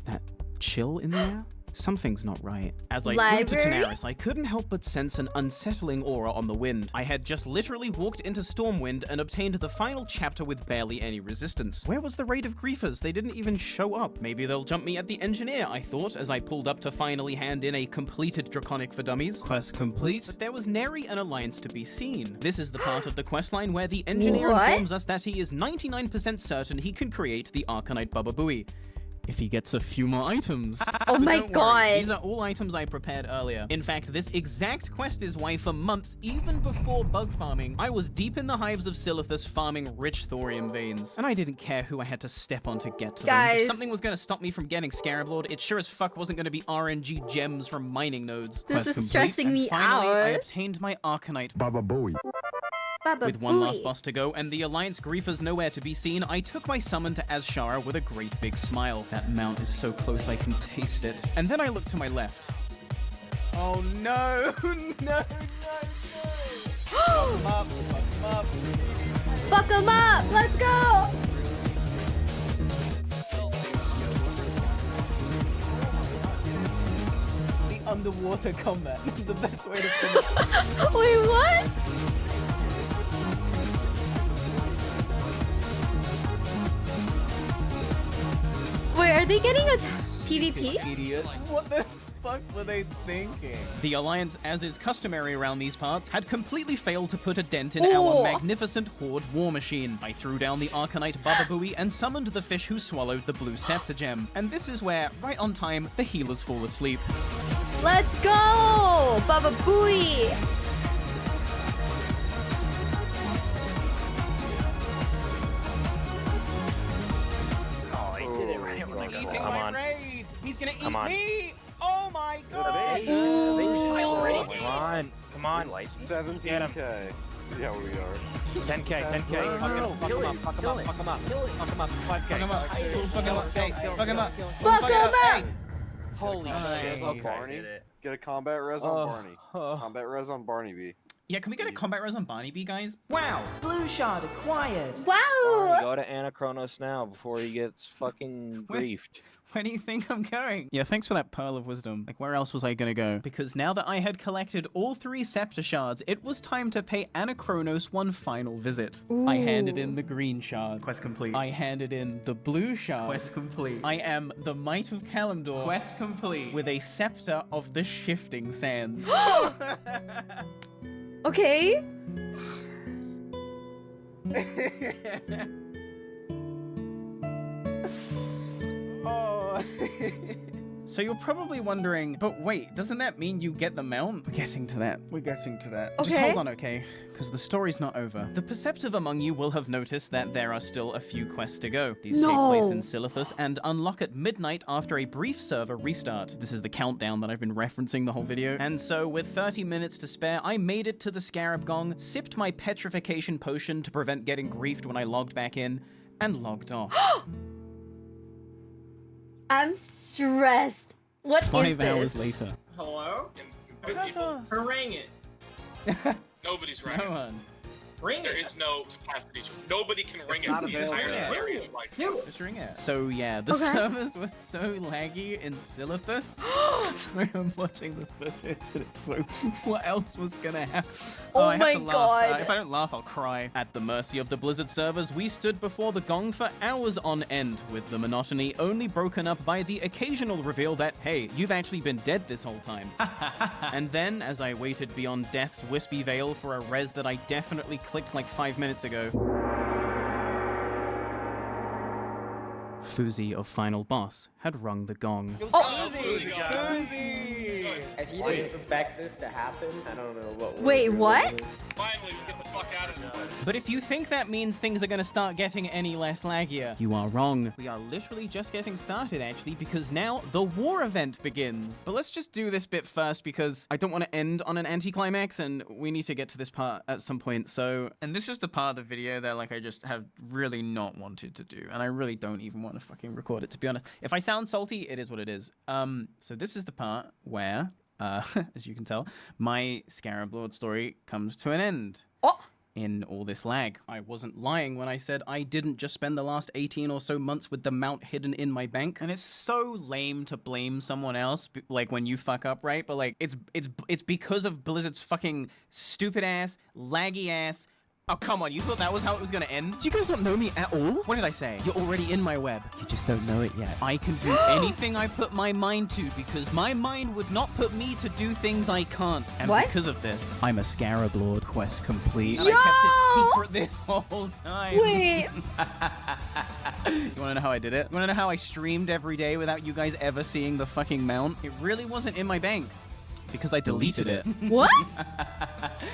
That chill in the air? Something's not right. As I flew to Tanaris, I couldn't help but sense an unsettling aura on the wind. I had just literally walked into Stormwind and obtained the final chapter with barely any resistance. Where was the raid of griefers? They didn't even show up. Maybe they'll jump me at the engineer, I thought, as I pulled up to finally hand in a completed Draconic for Dummies. Quest complete. But there was nary an alliance to be seen. This is the part of the questline where the engineer informs us that he is 99% certain he can create the Arcanite Baba Booey. If he gets a few more items. Oh my Don't worry, god. these are all items I prepared earlier. In fact, this exact quest is why for months, even before bug farming, I was deep in the hives of Silithus farming rich thorium veins. And I didn't care who I had to step on to get to them. If something was gonna stop me from getting Scarab Lord, it sure as fuck wasn't gonna be RNG gems from mining nodes. This Quest is complete, stressing and me finally, I out. obtained my Arcanite Baba Booey. Baba With one last Booey. boss to go and the Alliance griefers nowhere to be seen, I took my summon to Azshara with a great big smile. That mount is so close I can taste it. And then I looked to my left. Oh no, no, no, no. Fuck him up, fuck him up. Fuck him up! Let's go! The underwater combat. The best way to finish. Wait, what? Wait, are they getting a PvP? Idiot. What the fuck were they thinking? The Alliance, as is customary around these parts, had completely failed to put a dent in our magnificent Horde war machine. I threw down the Arcanite Baba Booey and summoned the fish who swallowed the blue scepter gem. And this is where, right on time, the healers fall asleep. Let's go! Baba Booey! Oh, he did it right when I got Eating my raid! He's gonna eat me! Oh my god! Come on, come on. 17k. Yeah, we are. 10k, 10k. Fuck him up, fuck him up, fuck him up, fuck him up, 5k. Fuck him up, fuck him up, hey, fuck him up. Fuck him up! Holy shit. Barny. Get a combat res on Barny. Combat res on Barny B. Yeah, can we get a combat res on Barny B, guys? Wow! Blue shard acquired. Wow! Go to Anachronos now before he gets fucking briefed. Where do you think I'm going? Yeah, thanks for that pearl of wisdom. Like, where else was I gonna go? Because now that I had collected all 3 scepter shards, it was time to pay Anachronos one final visit. I handed in the green shard. Quest complete. I handed in the blue shard. Quest complete. I am the Might of Kalimdor. Quest complete. With a scepter of the shifting sands. Okay. Oh. So you're probably wondering, but wait, doesn't that mean you get the mount? We're getting to that. We're getting to that. Just hold on, okay? Because the story's not over. The perceptive among you will have noticed that there are still a few quests to go. These take place in Silithus and unlock at midnight after a brief server restart. This is the countdown that I've been referencing the whole video. And so with 30 minutes to spare, I made it to the Scarab Gong, sipped my petrification potion to prevent getting griefed when I logged back in, and logged off. I'm stressed. What is this? 5 hours later. Hello? Harangue it. Nobody's ringing. No one. Ring There it. is no capacity. Nobody can ring it. not The available. entire area is like. Just ring it. So yeah, the servers were so laggy in Silithus. Sorry, I'm watching the footage and it's so... What else was gonna happen? Oh I have my to laugh. God. If I don't laugh, I'll cry. At the mercy of the Blizzard servers, we stood before the gong for hours on end, with the monotony only broken up by the occasional reveal that, hey, you've actually been dead this whole time. And then, as I waited beyond death's wispy veil for a res that I definitely clicked like 5 minutes ago, Fuzi of Final Boss had rung the gong. If you didn't expect this to happen, I don't know what. Wait, what? Finally, we get the fuck out of this place. But if you think that means things are gonna start getting any less laggier, you are wrong. We are literally just getting started, actually, because now the war event begins. But let's just do this bit first, because I don't want to end on an anticlimax, and we need to get to this part at some point. So, and this is the part of the video that, like, I just have really not wanted to do, and I really don't even want to fucking record it, to be honest. If I sound salty, it is what it is. So this is the part where, as you can tell, my Scarab Lord story comes to an end. In all this lag. I wasn't lying when I said I didn't just spend the last 18 or so months with the mount hidden in my bank. And it's so lame to blame someone else, like when you fuck up, right? But like, it's because of Blizzard's fucking stupid ass, laggy ass. Oh, come on, you thought that was how it was gonna end? Do you guys not know me at all? What did I say? You're already in my web. You just don't know it yet. I can do anything I put my mind to, because my mind would not put me to do things I can't. And because of this, I'm a Scarab Lord, quest complete. And I kept it secret this whole time. Wait. You wanna know how I did it? You wanna know how I streamed every day without you guys ever seeing the fucking mount? It really wasn't in my bank, because I deleted it. What?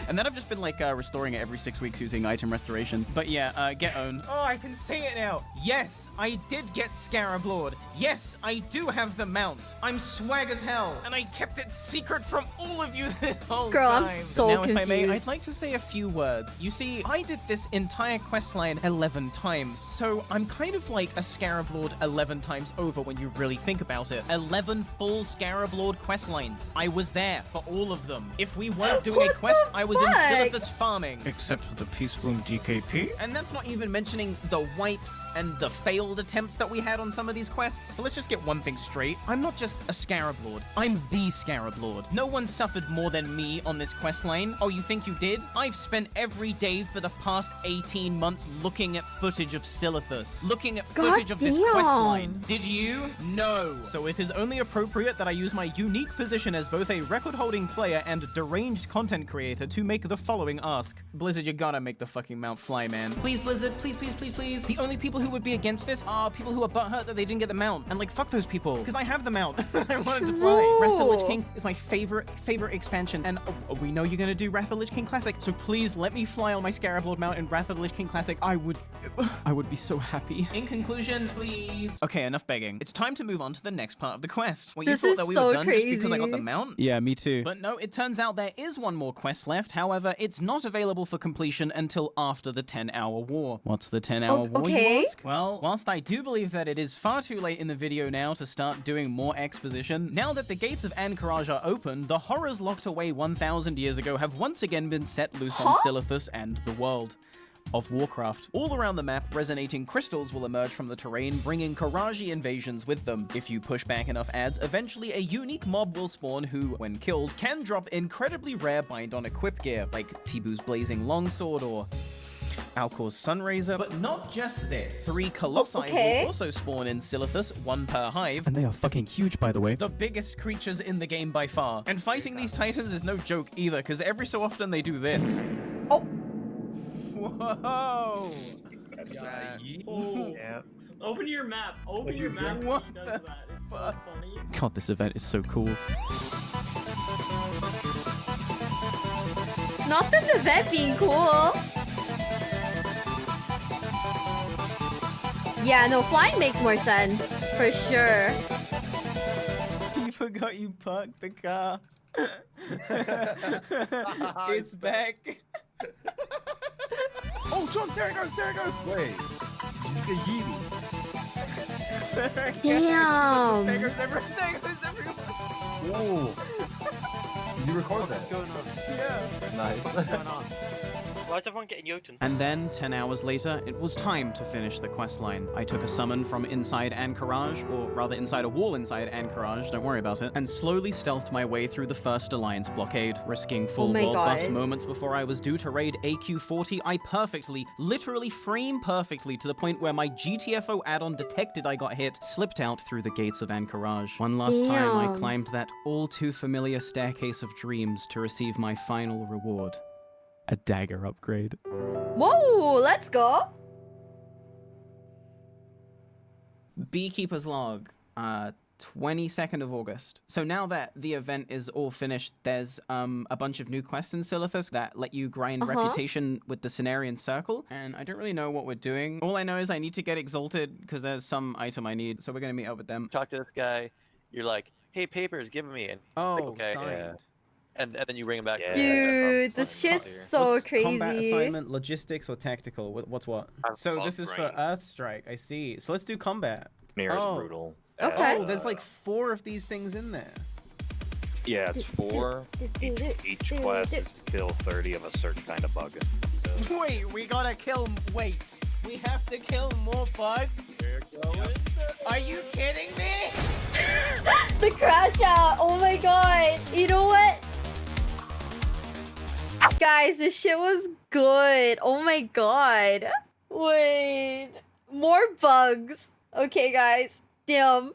And then I've just been like restoring it every 6 weeks using item restoration. But yeah, get owned. Oh, I can say it now. Yes, I did get Scarab Lord. Yes, I do have the mount. I'm swag as hell. And I kept it secret from all of you this whole Girl, time. I'm so Now, if I confused. may, I'd like to say a few words. You see, I did this entire questline 11 times. So I'm kind of like a Scarab Lord 11 times over when you really think about it. 11 full Scarab Lord questlines. I was there for all of them. If we weren't doing a quest, I was in Silithus farming. Except for the Peace Bloom DKP. And that's not even mentioning the wipes and the failed attempts that we had on some of these quests. So let's just get one thing straight. I'm not just a Scarab Lord. I'm the Scarab Lord. No one suffered more than me on this quest line. Oh, you think you did? I've spent every day for the past 18 months looking at footage of Silithus. Looking at footage of this quest line. Did you? No. So it is only appropriate that I use my unique position as both a record-holding player and deranged content creator to make the following ask. Blizzard, you gotta make the fucking mount fly, man. Please, Blizzard, please, please, please, please. The only people who would be against this are people who are butthurt that they didn't get the mount. And like, fuck those people. Because I have the mount. I wanted to fly. Wrath of the Lich King is my favorite expansion. And we know you're gonna do Wrath of the Lich King Classic. So please let me fly on my Scarab Lord mount in Wrath of the Lich King Classic. I would be so happy. In conclusion, please. Okay, enough begging. It's time to move on to the next part of the quest. Well, you This thought is that we so were done crazy. just because I got the mount? Yeah, me too. But no, it turns out there is one more quest left. However, it's not available for completion until after the 10-hour war. What's the 10-hour war, you ask? Well, whilst I do believe that it is far too late in the video now to start doing more exposition, now that the gates of Anchorage are open, the horrors locked away 1,000 years ago have once again been set loose on Silithus and the world of Warcraft. All around the map, resonating crystals will emerge from the terrain, bringing Karaji invasions with them. If you push back enough ads, eventually a unique mob will spawn who, when killed, can drop incredibly rare bind-on equip gear, like Tibu's Blazing Longsword or Alcor's Sunraiser. But not just this. 3 Colossi will also spawn in Silithus, 1 per hive. And they are fucking huge, by the way. The biggest creatures in the game by far. And fighting these titans is no joke either, because every so often they do this. Oh! Whoa! Yeah. Open your map. Open your map when he does that. It's so funny. God, this event is so cool. Not this event being cool. Yeah, no, flying makes more sense. For sure. You forgot you parked the car. It's back. Oh, John, there it goes, there it goes. Wait. Damn. There goes everyone. There goes everyone. Whoa. Did you record that? What's going on? Yeah. Nice. What's going on? Why is everyone getting Jotun? And then, 10 hours later, it was time to finish the questline. I took a summon from inside Anchorage, or rather inside a wall inside Anchorage, don't worry about it, and slowly stealthed my way through the first Alliance blockade. Risking full world buffs moments before I was due to raid AQ40, I perfectly, literally frame perfectly to the point where my GTFO add-on detected I got hit, slipped out through the gates of Anchorage. One last time, I climbed that all too familiar staircase of dreams to receive my final reward. A dagger upgrade. Whoa, let's go. Beekeeper's log, 22nd of August. So now that the event is all finished, there's a bunch of new quests in Silithus that let you grind reputation with the Cenarian Circle, and I don't really know what we're doing. All I know is I need to get exalted because there's some item I need, so we're gonna meet up with them. Talk to this guy. You're like, hey, papers, give me. And he's like, okay. Signed. And then you bring him back. Dude, this shit's so What's crazy. Combat assignment, logistics, or tactical? What's what? So this is for Earthstrike, I see. So let's do combat. Near is brutal. Okay. Oh, there's like 4 of these things in there. Yeah, it's 4. Each quest is to kill 30 of a certain kind of bug. Wait, we gotta kill. Wait, we have to kill more bugs? Are you kidding me? The crash out. Oh my god. You know what? Guys, this shit was good. Oh my god. Wait. More bugs. Okay, guys. Damn.